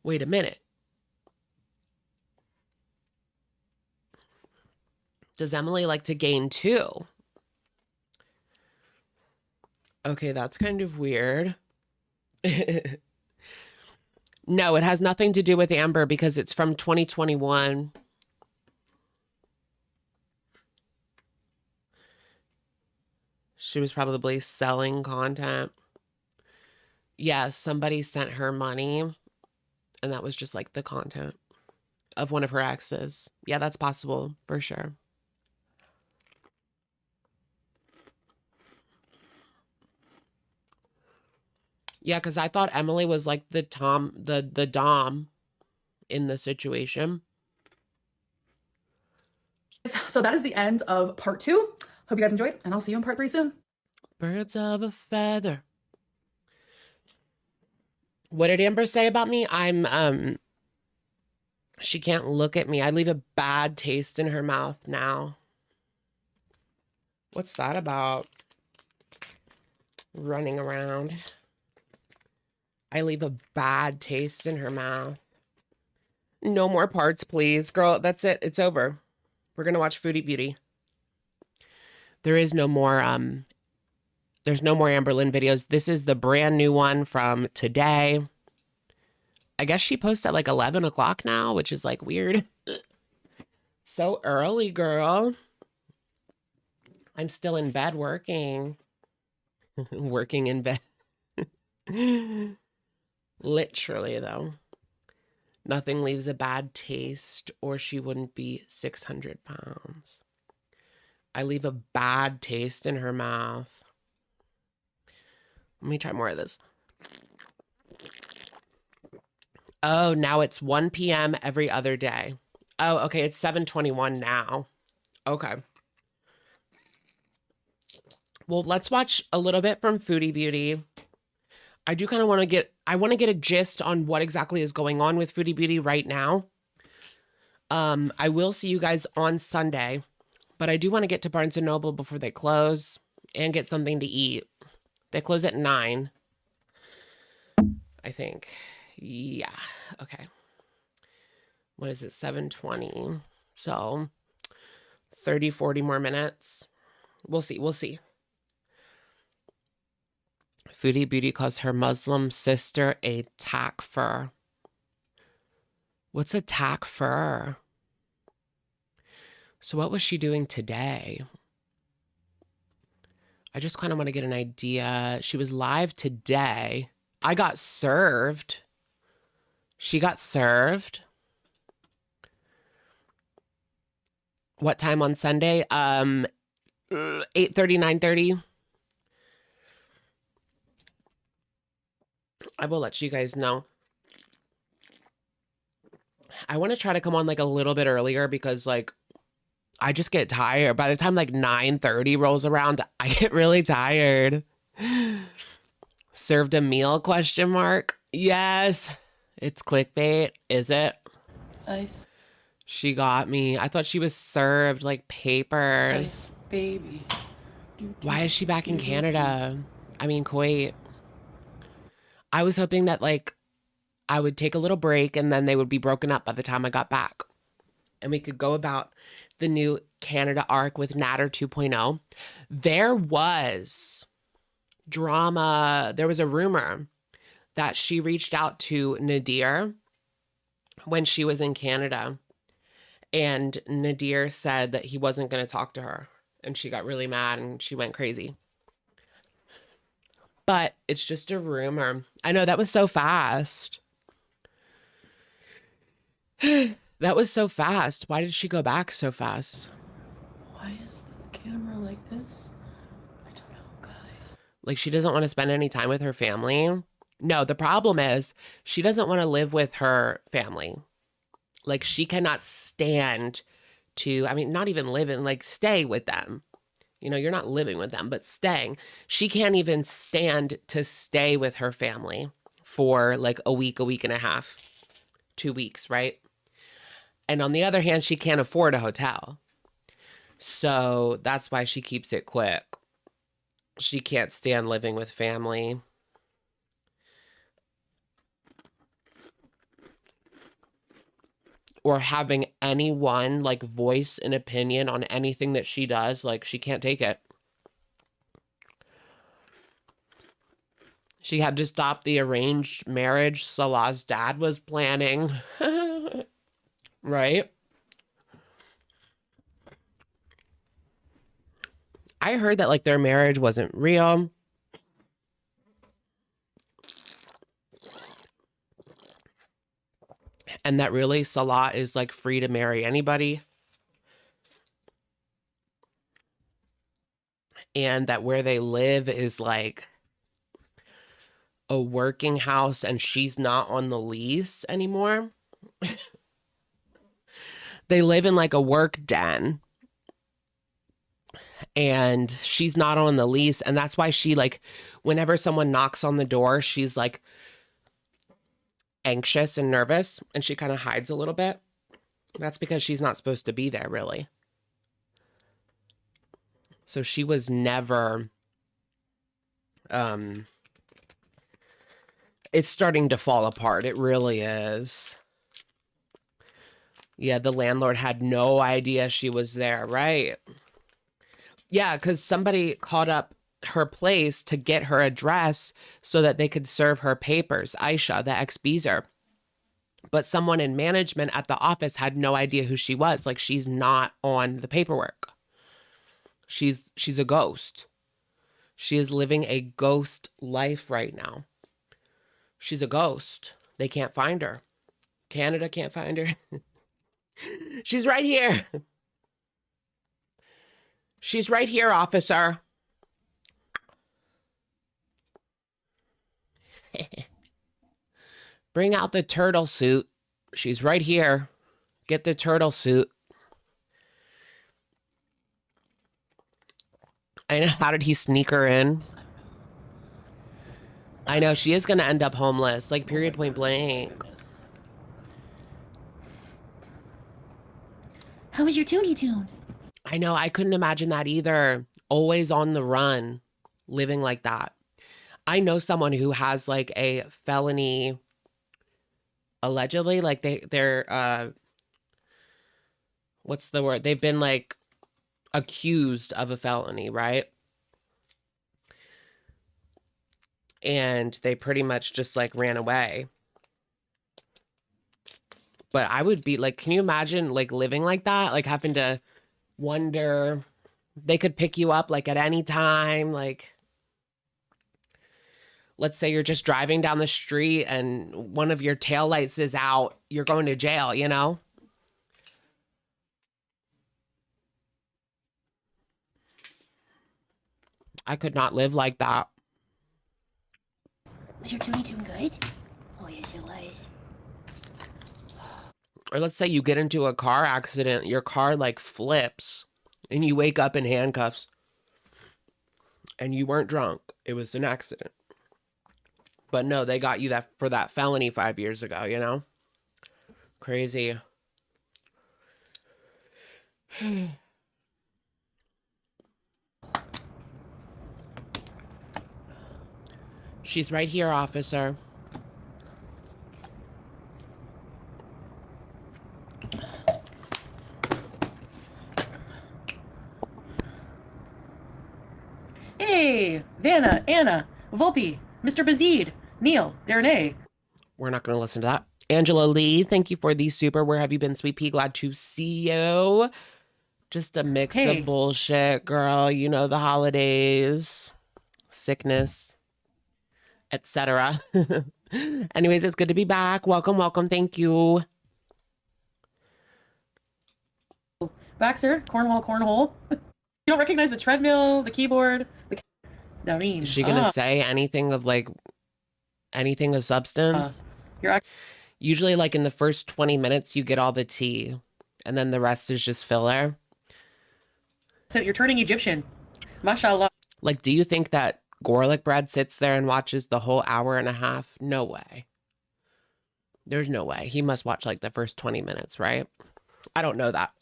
[SPEAKER 1] Wait a minute. Does Emily like to gain too? Okay, that's kind of weird. No, it has nothing to do with Amber because it's from 2021. She was probably selling content. Yeah, somebody sent her money, and that was just like the content of one of her exes. Yeah, that's possible for sure. Yeah, because I thought Emily was like the Dom in the situation.
[SPEAKER 2] So that is the end of part 2. Hope you guys enjoyed, and I'll see you in part 3 soon.
[SPEAKER 1] Birds of a feather. What did Amber say about me? She can't look at me. I leave a bad taste in her mouth now. What's that about? Running around. I leave a bad taste in her mouth. No more parts, please. Girl, that's it. It's over. We're going to watch Foodie Beauty. There is no more, there's no more Amberlynn videos. This is the brand new one from today. I guess she posts at like 11 o'clock now, which is like weird. So early, girl. I'm still in bed working. Working in bed. Literally, though. Nothing leaves a bad taste, or she wouldn't be 600 pounds. I leave a bad taste in her mouth. Let me try more of this. Oh, now it's 1 p.m. every other day. Oh, okay. It's 7:21 now. Okay. Well, let's watch a little bit from Foodie Beauty. I do kind of want to get, I want to get a gist on what exactly is going on with Foodie Beauty right now. I will see you guys on Sunday, but I do want to get to Barnes & Noble before they close and get something to eat. They close at 9, I think. Yeah. Okay. What is it? 7:20. So 30, 40 more minutes. We'll see. We'll see. Foodie Beauty calls her Muslim sister a takfir. What's a takfir? So what was she doing today? I just kind of want to get an idea. She was live today. I got served. She got served. What time on Sunday? 8:30, 9:30. I will let you guys know. I want to try to come on like a little bit earlier because like I just get tired. By the time like 9:30 rolls around, I get really tired. Served a meal, question mark? Yes. It's clickbait, is it?
[SPEAKER 3] Ice.
[SPEAKER 1] She got me. I thought she was served like papers.
[SPEAKER 3] Ice, baby.
[SPEAKER 1] Why is she back in Canada? I mean, Kuwait. I was hoping that like I would take a little break and then they would be broken up by the time I got back. And we could go about the new Canada arc with Natter 2.0. There was drama. There was a rumor that she reached out to Nadir when she was in Canada. And Nadir said that he wasn't going to talk to her. And she got really mad and she went crazy. But it's just a rumor. I know, that was so fast. That was so fast. Why did she go back so fast?
[SPEAKER 3] Why is the camera like this? I don't know, guys.
[SPEAKER 1] Like, she doesn't want to spend any time with her family. No, the problem is she doesn't want to live with her family. Like, she cannot stand to, I mean, not even live in, like, stay with them. You know, you're not living with them, but staying. She can't even stand to stay with her family for like a week and a half, 2 weeks, right? And on the other hand, she can't afford a hotel. So that's why she keeps it quick. She can't stand living with family. Or having anyone like voice an opinion on anything that she does. Like, she can't take it. She had to stop the arranged marriage Salah's dad was planning. Right? I heard that like their marriage wasn't real. And that really Salah is like free to marry anybody. And that where they live is like a working house and she's not on the lease anymore. They live in like a work den. And she's not on the lease. And that's why she like, whenever someone knocks on the door, she's like anxious and nervous, and she kind of hides a little bit. That's because she's not supposed to be there, really. So she was never, it's starting to fall apart. It really is. Yeah, the landlord had no idea she was there, right? Yeah, because somebody called up her place to get her address so that they could serve her papers, Aisha, the ex-Beezer. But someone in management at the office had no idea who she was. Like, she's not on the paperwork. She's a ghost. She is living a ghost life right now. She's a ghost. They can't find her. Canada can't find her. She's right here. She's right here, officer. Bring out the turtle suit. She's right here. Get the turtle suit. I know. How did he sneak her in? I know. She is going to end up homeless. Like, period, point blank.
[SPEAKER 3] How was your Toonie Tune?
[SPEAKER 1] I know. I couldn't imagine that either. Always on the run. Living like that. I know someone who has like a felony, allegedly, like they're what's the word? They've been like accused of a felony, right? And they pretty much just like ran away. But I would be like, can you imagine like living like that? Like having to wonder, they could pick you up like at any time, like let's say you're just driving down the street and one of your taillights is out, you're going to jail, you know? I could not live like that.
[SPEAKER 3] Was your Toonie Tune good? Oh, yes, it was.
[SPEAKER 1] Or let's say you get into a car accident, your car like flips and you wake up in handcuffs and you weren't drunk. It was an accident. But no, they got you that for that felony 5 years ago, you know? Crazy. She's right here, officer.
[SPEAKER 3] Hey, Vanna, Anna, Volpe, Mr. Bazid, Neil, Darnay.
[SPEAKER 1] We're not going to listen to that. Angela Lee, thank you for the super. Where have you been, sweet pea? Glad to see you. Just a mix of bullshit, girl. You know, the holidays, sickness, etc. Anyways, it's good to be back. Welcome, welcome. Thank you.
[SPEAKER 3] Baxter, Cornwall, cornhole. You don't recognize the treadmill, the keyboard, the mean.
[SPEAKER 1] Is she gonna say anything of like anything of substance? Usually like in the first 20 minutes you get all the tea and then the rest is just filler.
[SPEAKER 3] So you're turning Egyptian. Mashallah.
[SPEAKER 1] Like, do you think that garlic bread sits there and watches the whole hour and a half? No way. There's no way. He must watch like the first 20 minutes, right? I don't know that.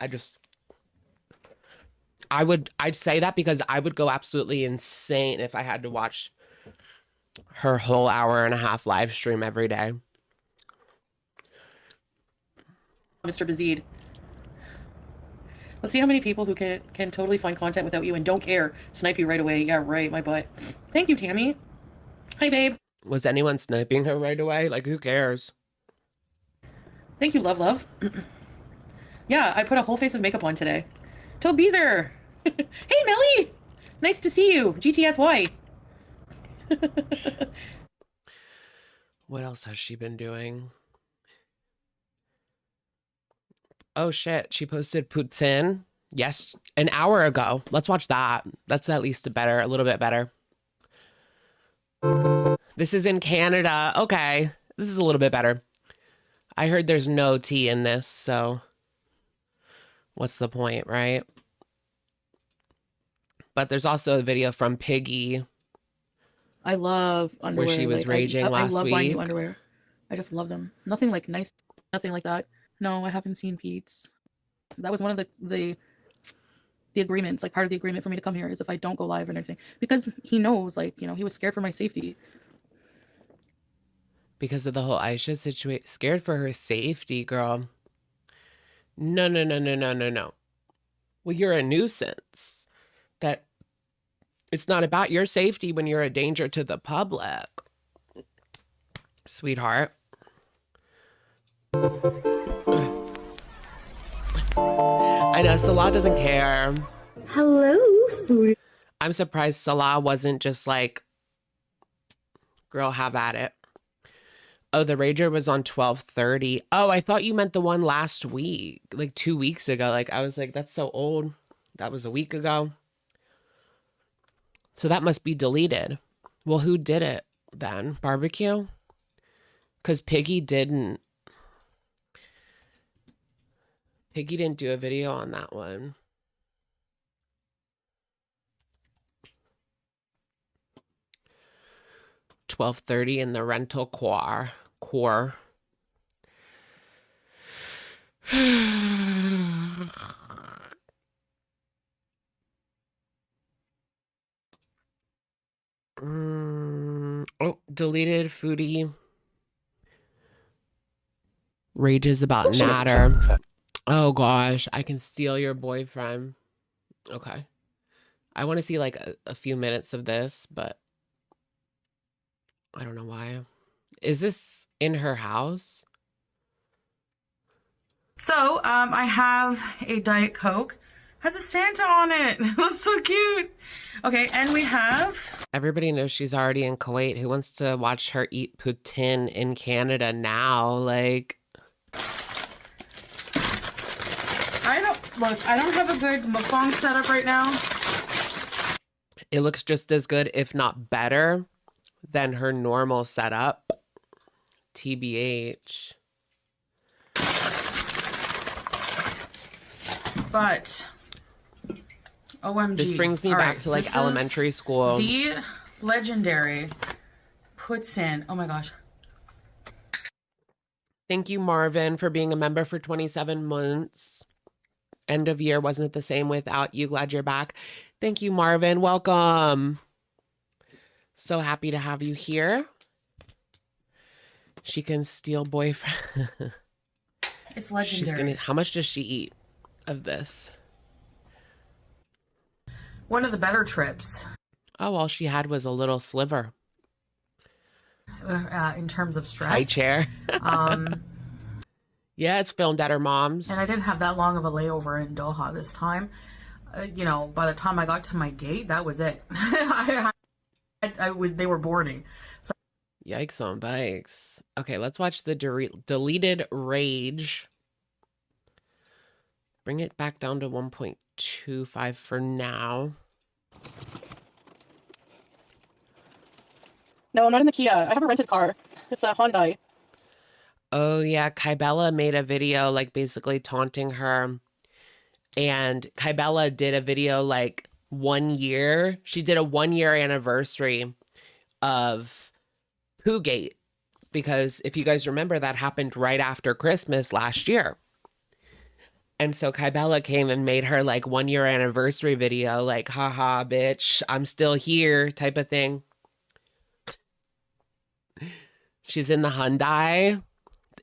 [SPEAKER 1] I'd say that because I would go absolutely insane if I had to watch her whole hour and a half live stream every day.
[SPEAKER 3] Mr. Bazid. Let's see how many people who can totally find content without you and don't care snipe you right away. Yeah, right, my butt. Thank you, Tammy. Hi, babe.
[SPEAKER 1] Was anyone sniping her right away? Like, who cares?
[SPEAKER 3] Thank you, love. Yeah, I put a whole face of makeup on today. Tobeezer! Hey, Melly! Nice to see you. GTSY.
[SPEAKER 1] What else has she been doing? Oh, shit. She posted Putin. Yes, an hour ago. Let's watch that. That's at least a little bit better. This is in Canada. Okay. This is a little bit better. I heard there's no tea in this, so what's the point, right? But there's also a video from Piggy.
[SPEAKER 3] I love underwear.
[SPEAKER 1] Where she was raging last week. I love buying new
[SPEAKER 3] underwear. I just love them. Nothing like nice, nothing like that. No, I haven't seen Pete's. That was one of the agreements, like part of the agreement for me to come here is if I don't go live and everything. Because he knows, like, you know, he was scared for my safety.
[SPEAKER 1] Because of the whole Aisha situation. Scared for her safety, girl. No. Well, you're a nuisance. That it's not about your safety when you're a danger to the public. Sweetheart. I know, Salah doesn't care.
[SPEAKER 4] Hello, Foodie.
[SPEAKER 1] I'm surprised Salah wasn't just like, girl, have at it. Oh, the Rager was on 12:30. Oh, I thought you meant the one last week, like 2 weeks ago. Like, I was like, that's so old. That was a week ago. So that must be deleted. Well, who did it then? Barbecue? Because Piggy didn't do a video on that one. $12.30 in the rental core. Oh, deleted Foodie. Rages about Natter. Oh gosh, I can steal your boyfriend. Okay. I want to see like a few minutes of this, but I don't know why. Is this in her house?
[SPEAKER 3] So, I have a Diet Coke. Has a Santa on it. That's so cute. Okay, and we have...
[SPEAKER 1] Everybody knows she's already in Kuwait. Who wants to watch her eat poutine in Canada now? Like...
[SPEAKER 3] I don't have a good mukbang setup right now.
[SPEAKER 1] It looks just as good, if not better, than her normal setup. TBH.
[SPEAKER 3] But OMG.
[SPEAKER 1] This brings me back to like elementary school.
[SPEAKER 3] The legendary poutine. Oh my gosh.
[SPEAKER 1] Thank you, Marvin, for being a member for 27 months. End of year wasn't the same without you. Glad you're back. Thank you, Marvin. Welcome. So happy to have you here. She can steal boyfriend.
[SPEAKER 3] It's legendary.
[SPEAKER 1] How much does she eat of this?
[SPEAKER 3] One of the better trips.
[SPEAKER 1] Oh, all she had was a little sliver.
[SPEAKER 3] In terms of stress.
[SPEAKER 1] High chair. Yeah, it's filmed at her mom's.
[SPEAKER 3] And I didn't have that long of a layover in Doha this time. You know, by the time I got to my gate, that was it. They were boarding. So
[SPEAKER 1] Yikes on bikes. Okay, let's watch the deleted rage. Bring it back down to 1.25 for now.
[SPEAKER 3] no, I'm not in the Kia. I have a rented car. It's a Hyundai.
[SPEAKER 1] Oh yeah, Kybella made a video like basically taunting her. And Kybella did a video like 1 year. She did a 1-year anniversary of Poogate. Because if you guys remember, that happened right after Christmas last year. And so Kybella came and made her like 1-year anniversary video, like, haha, bitch, I'm still here type of thing. She's in the Hyundai.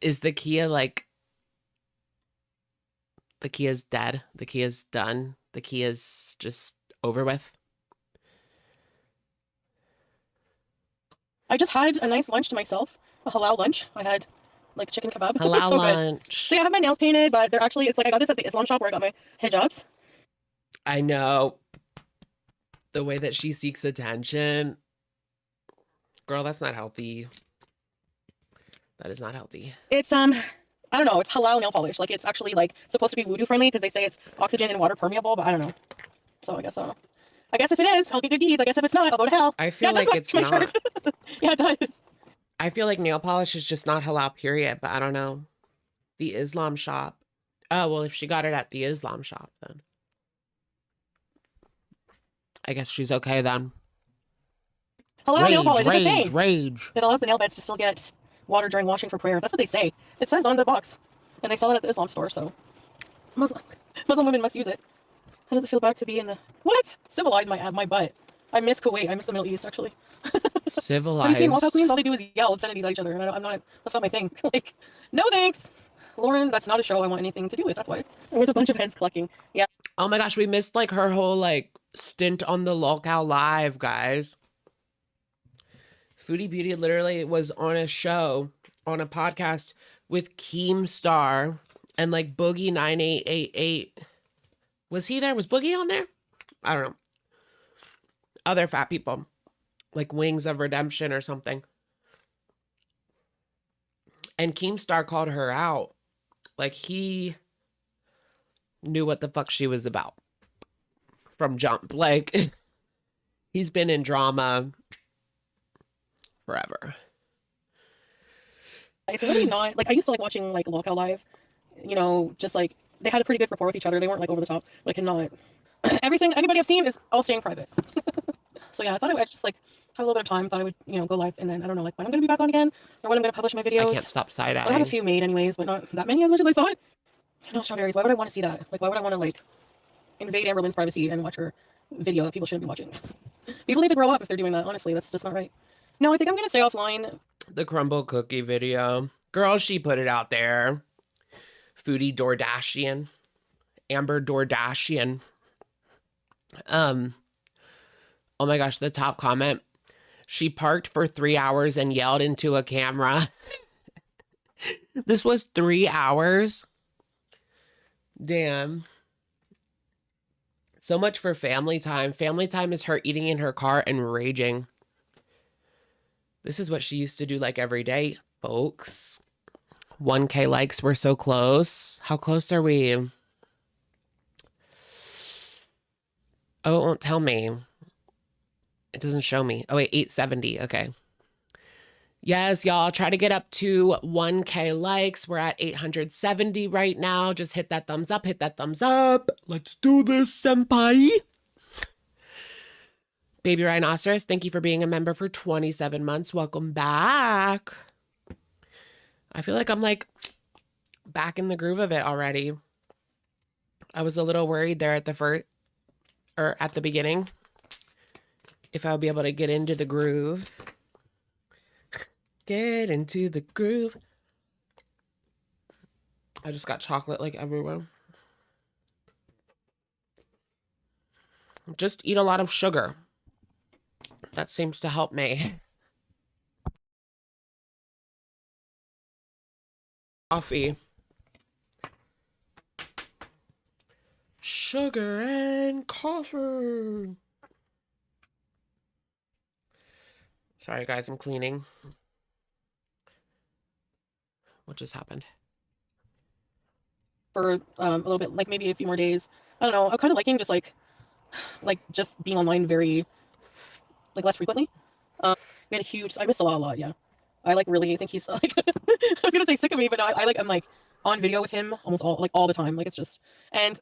[SPEAKER 1] Is the Kia like, the Kia's dead? The Kia's done? The Kia's just over with?
[SPEAKER 3] I just had a nice lunch to myself, a halal lunch. I had like chicken kebab.
[SPEAKER 1] Halal
[SPEAKER 3] so
[SPEAKER 1] lunch.
[SPEAKER 3] Good. So yeah, I have my nails painted, but they're actually, it's like I got this at the Islam shop where I got my hijabs.
[SPEAKER 1] I know. The way that she seeks attention. Girl, that's not healthy. That is not healthy.
[SPEAKER 3] It's, I don't know, it's halal nail polish. Like it's actually like supposed to be voodoo friendly because they say it's oxygen and water permeable, but I don't know. So I guess I don't know. I guess if it is, I'll get good deeds. I guess if it's not, I'll go to hell.
[SPEAKER 1] I feel like it's not.
[SPEAKER 3] Yeah, it does.
[SPEAKER 1] I feel like nail polish is just not halal, period, but I don't know. The Islam shop. Oh, well, if she got it at the Islam shop, then I guess she's okay then.
[SPEAKER 3] Halal nail polish is a thing.
[SPEAKER 1] Rage.
[SPEAKER 3] It allows the nail beds to still get water during washing for prayer. That's what they say. It says on the box. And they sell it at the Islam store, so Muslim women must use it. How does it feel back to be in the... What? Civilized my butt. I miss Kuwait. I miss the Middle East, actually.
[SPEAKER 1] Civilized.
[SPEAKER 3] Have you seen walkout queens? All they do is yell obscenities at each other, and I'm not... That's not my thing. Like, no thanks. Lauren, that's not a show I want anything to do with. That's why. There was a bunch of hens clucking. Yeah.
[SPEAKER 1] Oh my gosh, we missed like her whole like stint on the Lolcow Live, guys. Foodie Beauty literally was on a show, on a podcast with Keemstar and like Boogie 9888. Was he there? Was Boogie on there? I don't know. Other fat people. Like Wings of Redemption or something. And Keemstar called her out. Like he knew what the fuck she was about. From jump. Like he's been in drama forever.
[SPEAKER 3] It's really not... Like, I used to like watching like Lolcow Live. You know, just like... They had a pretty good rapport with each other. They weren't like over the top. But I cannot... Everything, anybody I've seen is all staying private. So yeah, I thought I would just like have a little bit of time. Thought I would, you know, go live. And then I don't know like when I'm going to be back on again. Or when I'm going to publish my videos.
[SPEAKER 1] I can't stop side-eyeing.
[SPEAKER 3] I have a few made anyways, but not that many as much as I thought. No strawberries. Why would I want to see that? Like, why would I want to like invade amberlynn's privacy and watch her video that people shouldn't be watching? People need to grow up if they're doing that. Honestly, that's just not right. No, I think I'm going to stay offline.
[SPEAKER 1] The crumbl cookie video. Girl, she put it out there. Foodie Doordashian. Amber Doordashian. Oh my gosh, the top comment. She parked for 3 hours and yelled into a camera. This was 3 hours. Damn. So much for family time. Family time is her eating in her car and raging. This is what she used to do like every day, folks. 1K likes. We're so close. How close are we? Oh, it won't tell me. It doesn't show me. Oh, wait, 870. Okay. Yes, y'all, try to get up to 1K likes. We're at 870 right now. Just hit that thumbs up. Hit that thumbs up. Let's do this, senpai. Baby Rhinoceros, thank you for being a member for 27 months. Welcome back. I feel like I'm like back in the groove of it already. I was a little worried there at the beginning if I would be able to get into the groove. Get into the groove. I just got chocolate like everywhere. Just eat a lot of sugar. That seems to help me. Coffee. sugar and coffee. Sorry, guys, I'm cleaning. What just happened?
[SPEAKER 3] For a little bit, like maybe a few more days. I don't know. I'm kind of liking just like just being online very like less frequently. We had a huge. I miss Salah a lot. Yeah, I like really think he's like. I was gonna say sick of me, but no, I like I'm like on video with him almost all the time. Like it's just and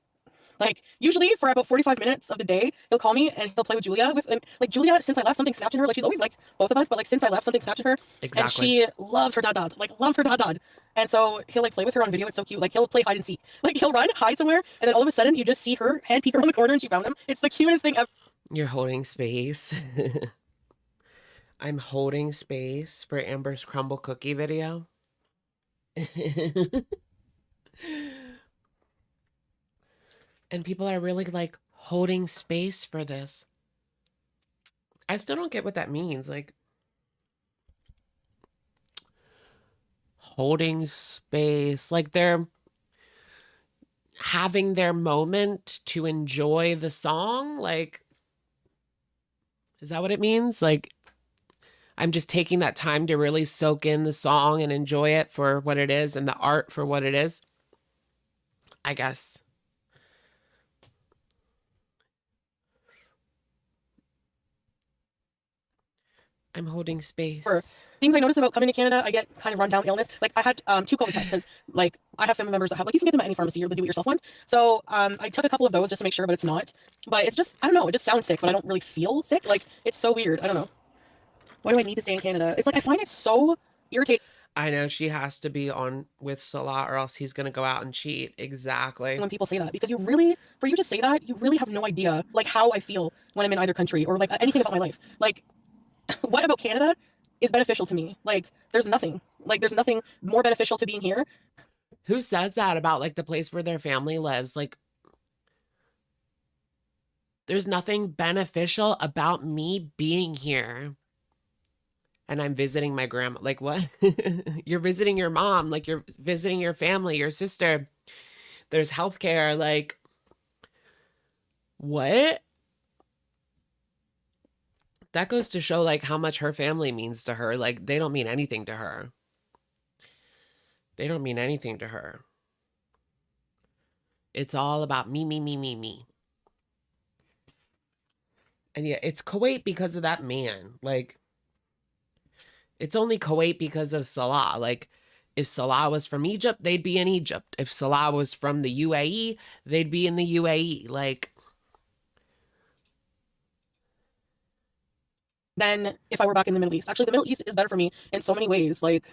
[SPEAKER 3] like usually for about 45 minutes of the day, he'll call me and he'll play with Julia. And like Julia, since I left, something snapped in her. Like she's always liked both of us, but like since I left, something snapped in her.
[SPEAKER 1] Exactly.
[SPEAKER 3] And she loves her dad. Like loves her dad. And so he'll like play with her on video. It's so cute. Like he'll play hide and seek. Like he'll run, hide somewhere, and then all of a sudden you just see her head peek around the corner and she found him. It's the cutest thing ever.
[SPEAKER 1] You're holding space. I'm holding space for Amber's crumble cookie video. And people are really like holding space for this. I still don't get what that means. Like holding space, like they're having their moment to enjoy the song. Like, is that what it means? Like, I'm just taking that time to really soak in the song and enjoy it for what it is and the art for what it is, I guess. I'm holding space.
[SPEAKER 3] For things I notice about coming to Canada, I get kind of run down illness. Like I had 2 COVID tests because like I have family members that have like you can get them at any pharmacy or the do-it-yourself ones. So I took a couple of those just to make sure, but it's not. But it's just I don't know. It just sounds sick, but I don't really feel sick. Like it's so weird. I don't know. Why do I need to stay in Canada? It's like I find it so irritating.
[SPEAKER 1] I know she has to be on with Salah or else he's gonna go out and cheat. Exactly.
[SPEAKER 3] When people say that, because for you to say that, you really have no idea like how I feel when I'm in either country or like anything about my life. Like what about Canada is beneficial to me? Like there's nothing more beneficial to being here.
[SPEAKER 1] Who says that about like the place where their family lives? Like there's nothing beneficial about me being here. And I'm visiting my grandma. Like what? You're visiting your mom. Like you're visiting your family, your sister. There's healthcare. Like what? That goes to show like how much her family means to her. Like they don't mean anything to her. They don't mean anything to her. It's all about me, me, me, me, me. And yeah, it's Kuwait because of that man. Like it's only Kuwait because of Salah. Like if Salah was from Egypt, they'd be in Egypt. If Salah was from the UAE, they'd be in the UAE. Like
[SPEAKER 3] than if I were back in the Middle East. Actually, the Middle East is better for me in so many ways, like,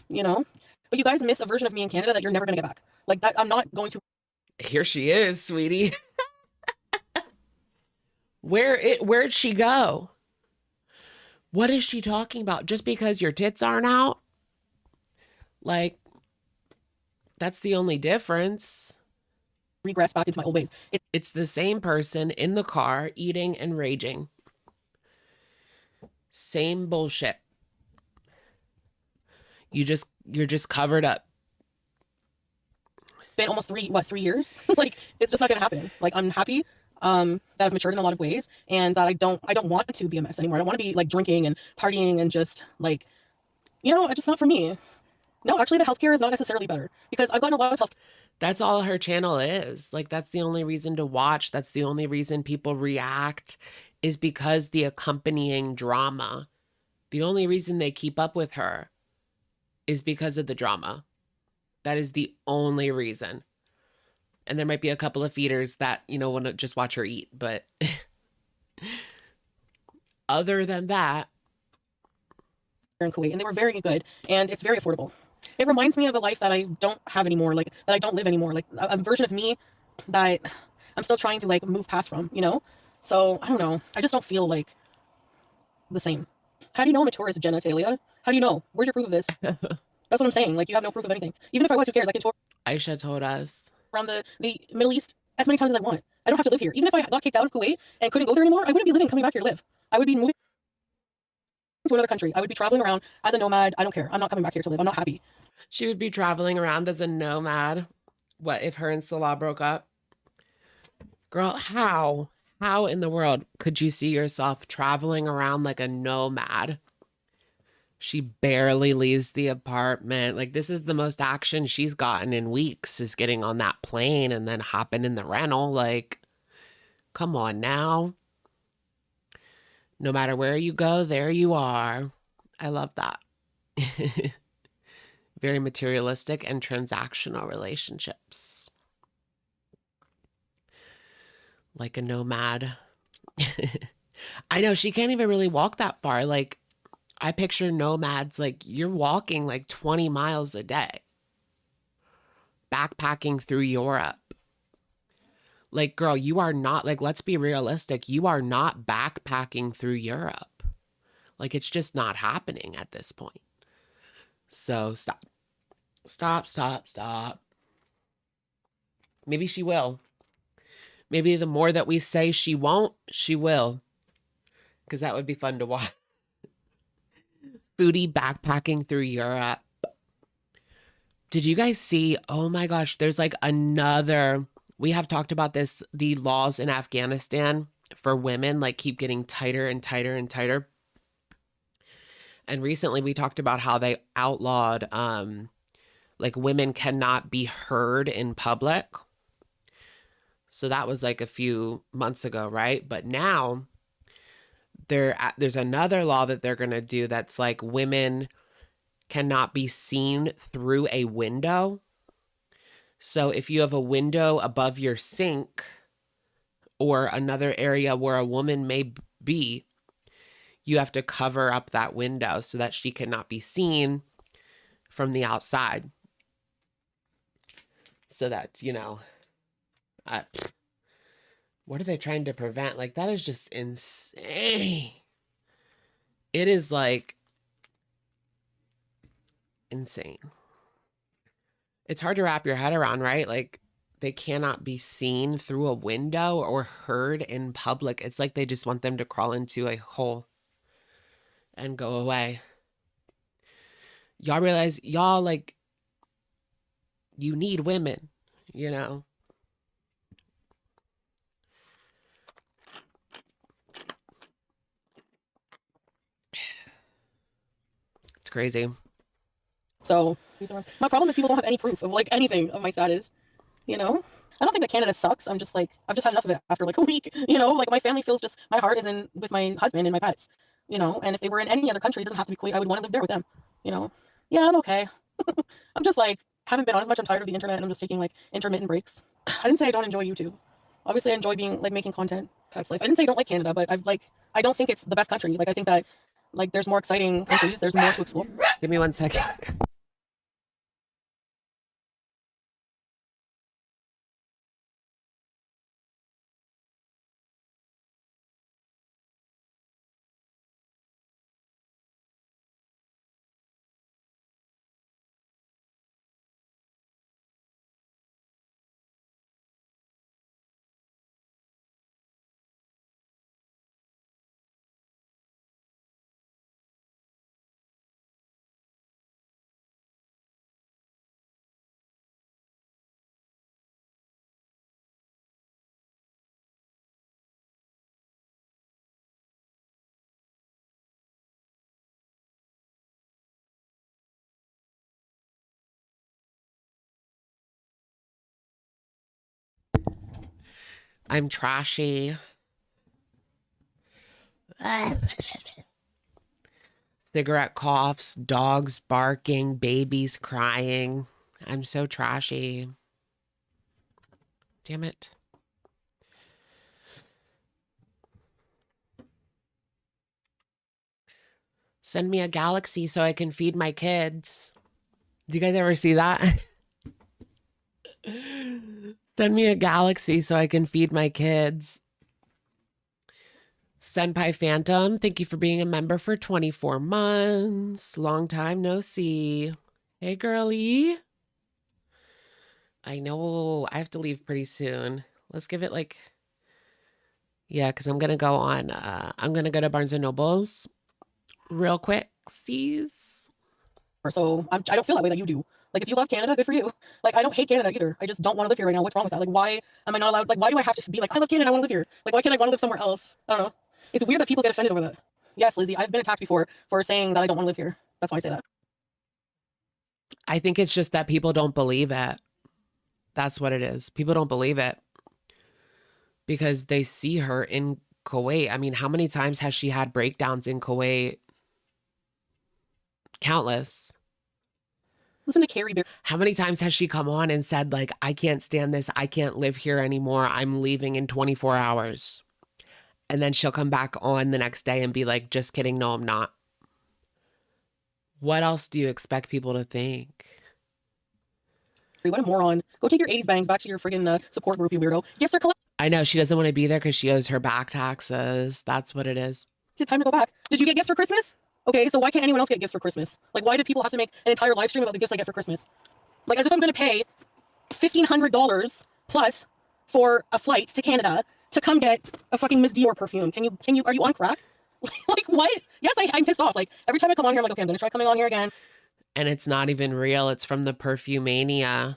[SPEAKER 3] you know, but you guys miss a version of me in Canada that you're never going to get back. Like that, I'm not going to.
[SPEAKER 1] Here she is, sweetie. Where'd she go? What is she talking about? Just because your tits aren't out? Like, that's the only difference.
[SPEAKER 3] Regress back into my old ways.
[SPEAKER 1] It's the same person in the car eating and raging. Same bullshit. You're just covered up.
[SPEAKER 3] Been almost 3 years. Like it's just not gonna happen. Like I'm happy that I've matured in a lot of ways and that I don't want to be a mess anymore. I don't want to be like drinking and partying and just like, you know, it's just not for me. No, actually the healthcare is not necessarily better because I've gotten a lot of health.
[SPEAKER 1] That's all her channel is. Like that's the only reason to watch. That's the only reason people react is because the accompanying drama. The only reason they keep up with her is because of the drama. That is the only reason. And there might be a couple of feeders that, you know, want to just watch her eat. But other than that.
[SPEAKER 3] In Kuwait, and they were very good. And it's very affordable. It reminds me of a life that I don't have anymore. Like that I don't live anymore. Like a version of me that I'm still trying to like move past from, you know? So I don't know. I just don't feel like the same. How do you know I'm a tourist, Jenna Talia? How do you know? Where's your proof of this? That's what I'm saying. Like you have no proof of anything. Even if I was, who cares? I can tour
[SPEAKER 1] Aisha told us
[SPEAKER 3] around the Middle East as many times as I want. I don't have to live here. Even if I got kicked out of Kuwait and couldn't go there anymore, I wouldn't be coming back here to live. I would be moving to another country. I would be traveling around as a nomad. I don't care. I'm not coming back here to live. I'm not happy.
[SPEAKER 1] She would be traveling around as a nomad. What if her and Salah broke up? Girl, how? How in the world could you see yourself traveling around like a nomad? She barely leaves the apartment. Like, this is the most action she's gotten in weeks, is getting on that plane and then hopping in the rental. Like, come on now. No matter where you go, there you are. I love that. Very materialistic and transactional relationships. Like a nomad. I know, she can't even really walk that far. Like, I picture nomads, like, you're walking like 20 miles a day, backpacking through Europe. Like, girl, you are not, like, let's be realistic. You are not backpacking through Europe. Like, it's just not happening at this point. So stop. Stop, stop, stop. Maybe she will. Maybe the more that we say she won't, she will. Because that would be fun to watch. Foodie backpacking through Europe. Did you guys see? Oh my gosh, there's like another. We have talked about this. The laws in Afghanistan for women like keep getting tighter and tighter and tighter. And recently we talked about how they outlawed like women cannot be heard in public. So that was like a few months ago, right? But now there's another law that they're going to do that's like women cannot be seen through a window. So if you have a window above your sink or another area where a woman may be, you have to cover up that window so that she cannot be seen from the outside. So that, you know, what are they trying to prevent? Like, that is just insane. It is like insane. It's hard to wrap your head around, right? Like, they cannot be seen through a window or heard in public. It's like they just want them to crawl into a hole and go away. Y'all realize, y'all, like, you need women, you know? It's crazy.
[SPEAKER 3] So my problem is people don't have any proof of like anything of my status, you know? I don't think that Canada sucks. I'm just like, I've just had enough of it after like a week, you know? Like my family feels just, my heart is in with my husband and my pets, you know? And if they were in any other country, it doesn't have to be Kuwait, I would want to live there with them, you know? Yeah, I'm okay. I'm just like, haven't been on as much. I'm tired of the internet and I'm just taking like intermittent breaks. I didn't say I don't enjoy YouTube. Obviously I enjoy being like making content. That's like, I didn't say I don't like Canada, but I don't think it's the best country. Like I think that like there's more exciting countries. There's more to explore.
[SPEAKER 1] Give me 1 second. I'm trashy. Cigarette coughs, dogs barking, babies crying. I'm so trashy. Damn it. Send me a galaxy so I can feed my kids. Do you guys ever see that? Send me a galaxy so I can feed my kids. Senpai Phantom, thank you for being a member for 24 months. Long time no see. Hey, girlie. I know I have to leave pretty soon. Let's give it like, yeah, because I'm going to go on, I'm going to go to Barnes & Noble's real quick. Sees.
[SPEAKER 3] So I don't feel that way that you do. Like, if you love Canada, good for you. Like, I don't hate Canada either. I just don't want to live here right now. What's wrong with that? Like, why am I not allowed? Like, why do I have to be like, I love Canada, I want to live here? Like, why can't I want to live somewhere else? I don't know. It's weird that people get offended over that. Yes, Lizzie, I've been attacked before for saying that I don't want to live here. That's why I say that.
[SPEAKER 1] I think it's just that people don't believe it. That's what it is. People don't believe it because they see her in Kuwait. I mean, how many times has she had breakdowns in Kuwait? Countless.
[SPEAKER 3] Listen to Carrie Bear.
[SPEAKER 1] How many times has she come on and said, like, I can't stand this. I can't live here anymore. I'm leaving in 24 hours. And then she'll come back on the next day and be like, just kidding. No, I'm not. What else do you expect people to think?
[SPEAKER 3] What a moron. Go take your 80s bangs back to your friggin' support group, you weirdo. Gifts are collected.
[SPEAKER 1] I know she doesn't want to be there because she owes her back taxes. That's what it is.
[SPEAKER 3] It's time to go back. Did you get gifts for Christmas? Okay, so why can't anyone else get gifts for Christmas? Like, why do people have to make an entire live stream about the gifts I get for Christmas? Like, as if I'm going to pay $1,500 plus for a flight to Canada to come get a fucking Miss Dior perfume. Are you on crack? Like, what? Yes, I'm pissed off. Like, every time I come on here, I'm like, okay, I'm going to try coming on here again.
[SPEAKER 1] And it's not even real. It's from the Perfumania.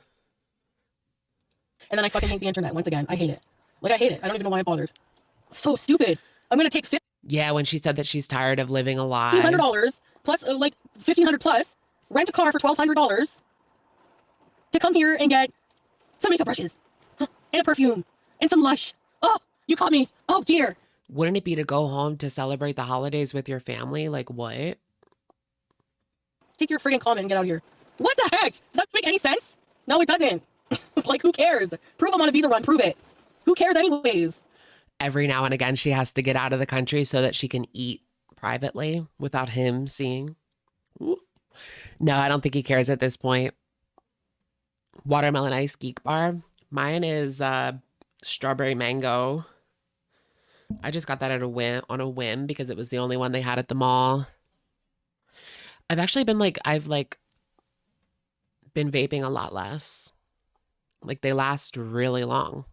[SPEAKER 3] And then I fucking hate the internet once again. I hate it. Like, I hate it. I don't even know why I bothered. It's so stupid. I'm going to take
[SPEAKER 1] Yeah, when she said that she's tired of living a lie.
[SPEAKER 3] $1,500 plus, like, $1,500 plus, rent a car for $1,200 to come here and get some makeup brushes and a perfume and some Lush. Oh, you caught me. Oh, dear.
[SPEAKER 1] Wouldn't it be to go home to celebrate the holidays with your family? Like, what?
[SPEAKER 3] Take your friggin' comment and get out of here. What the heck? Does that make any sense? No, it doesn't. Like, who cares? Prove I'm on a visa run. Prove it. Who cares anyways?
[SPEAKER 1] Every now and again, she has to get out of the country so that she can eat privately without him seeing. Ooh. No, I don't think he cares at this point. Watermelon ice geek bar. Mine is strawberry mango. I just got that on a whim because it was the only one they had at the mall. I've actually been been vaping a lot less. Like, they last really long.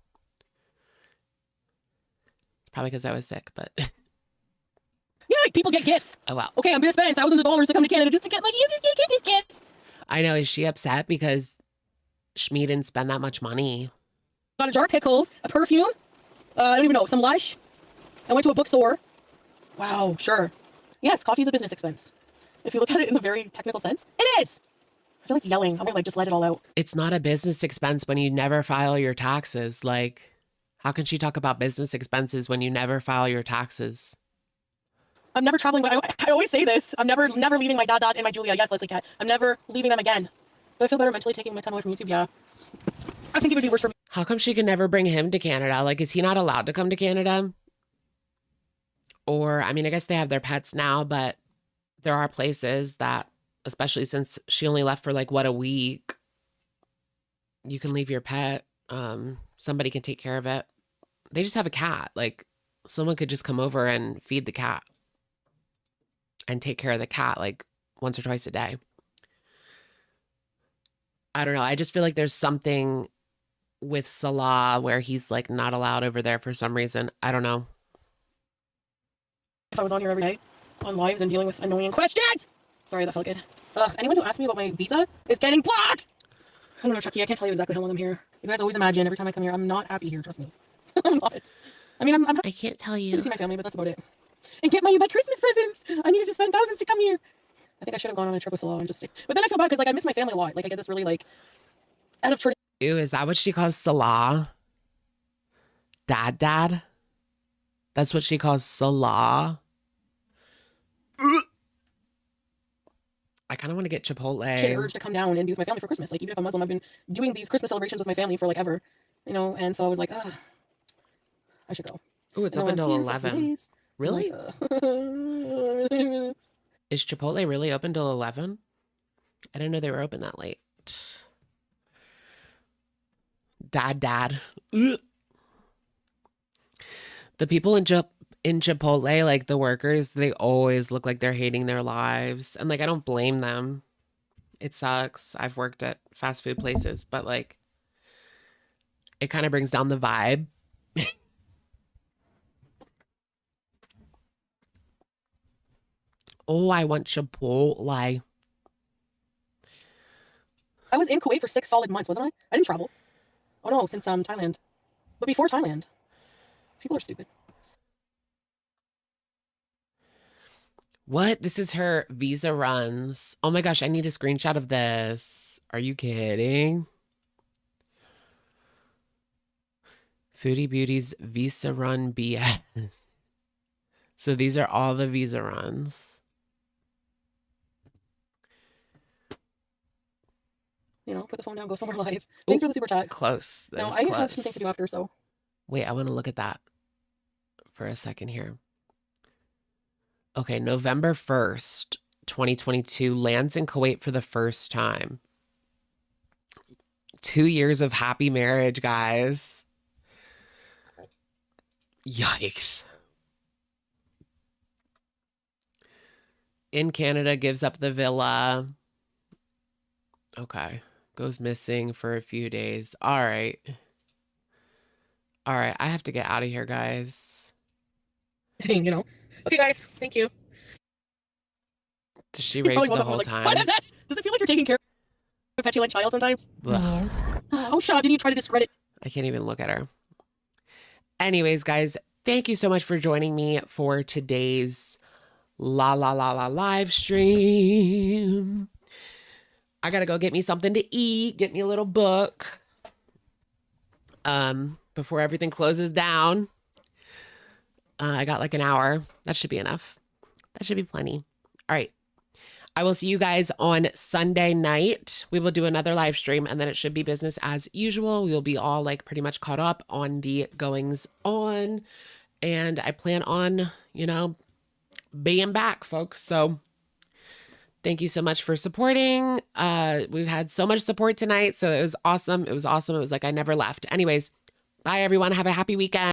[SPEAKER 1] It's probably because I was sick, but
[SPEAKER 3] Yeah, like, people get gifts.
[SPEAKER 1] oh well.
[SPEAKER 3] Okay, I'm gonna spend thousands of dollars to come to Canada just to get my Christmas gifts.
[SPEAKER 1] I know. Is she upset because Shmi didn't spend that much money?
[SPEAKER 3] Got a jar of pickles, a perfume, I don't even know, some Lush. I went to a bookstore. Wow, sure. Yes, coffee is a business expense. If you look at it in the very technical sense, it is. I feel like yelling. I'm gonna like just let it all out.
[SPEAKER 1] It's not a business expense when you never file your taxes. Like, how can she talk about business expenses when you never file your taxes?
[SPEAKER 3] I'm never traveling, but I always say this. I'm never leaving my dad and my Julia. Yes, Leslie Cat. I'm never leaving them again. Do I feel better mentally taking my time away from YouTube? Yeah. I think it would be worse for me.
[SPEAKER 1] How come she can never bring him to Canada? Like, is he not allowed to come to Canada? Or, I mean, I guess they have their pets now, but there are places that, especially since she only left for like, what, a week, you can leave your pet. Somebody can take care of it. They just have a cat. Like, someone could just come over and feed the cat and take care of the cat like once or twice a day. I don't know. I just feel like there's something with Salah where he's like not allowed over there for some reason. I don't know.
[SPEAKER 3] If I was on here every night on lives and dealing with annoying questions. Sorry, that felt good. Anyone who asks me about my visa is getting blocked. I don't know, Chucky. I can't tell you exactly how long I'm here. You guys always imagine every time I come here, I'm not happy here. Trust me. I'm not. I mean, I'm
[SPEAKER 1] I can't tell
[SPEAKER 3] happy
[SPEAKER 1] you.
[SPEAKER 3] to see my family, but that's about it. And get my Christmas presents. I needed to spend thousands to come here. I think I should have gone on a trip with Salah and just stay. But then I feel bad because like I miss my family a lot. Like I get this really like out of tradition.
[SPEAKER 1] Ew, is that what she calls Salah? Dad? That's what she calls Salah? I kind of want to get Chipotle.
[SPEAKER 3] Urge to come down and be with my family for Christmas. Like even if I'm Muslim, I've been doing these Christmas celebrations with my family for like ever, you know. And so I was like, I should go.
[SPEAKER 1] Oh, it's up until 11. Really? Is Chipotle really open till 11? I didn't know they were open that late. Dad. Ugh. The people in Chipotle, like the workers, they always look like they're hating their lives. And like, I don't blame them. It sucks. I've worked at fast food places, but like, it kind of brings down the vibe. Oh, I want Chipotle.
[SPEAKER 3] I was in Kuwait for 6 solid months, wasn't I? I didn't travel. Oh no, since Thailand. But before Thailand. People are stupid.
[SPEAKER 1] What? This is her visa runs. Oh my gosh, I need a screenshot of this. Are you kidding? Foodie Beauty's visa run BS. So these are all the visa runs.
[SPEAKER 3] You know, put the phone down, go somewhere live. Thanks for the super chat.
[SPEAKER 1] Close.
[SPEAKER 3] No, I have some things to do after, so.
[SPEAKER 1] Wait, I want to look at that for a second here. Okay, November 1st, 2022, lands in Kuwait for the first time. 2 years of happy marriage, guys. Yikes. In Canada, gives up the villa. Okay. Goes missing for a few days. All right. All right. I have to get out of here, guys.
[SPEAKER 3] You know. Okay, guys. Thank you.
[SPEAKER 1] Does she rage the whole time?
[SPEAKER 3] What is that? Does it feel like you're taking care of a petulant child sometimes?
[SPEAKER 1] Ugh.
[SPEAKER 3] Oh, shut up. Didn't you try to discredit?
[SPEAKER 1] I can't even look at her. Anyways, guys, thank you so much for joining me for today's live stream. I gotta go get me something to eat, get me a little book before everything closes down. I got like an hour. That should be enough. That should be plenty. All right. I will see you guys on Sunday night. We will do another live stream, and then it should be business as usual. We'll be all like pretty much caught up on the goings on, and I plan on, you know, being back, folks. So thank you so much for supporting. We've had so much support tonight, so it was awesome. It was awesome. It was like I never left. Anyways, bye everyone. Have a happy weekend.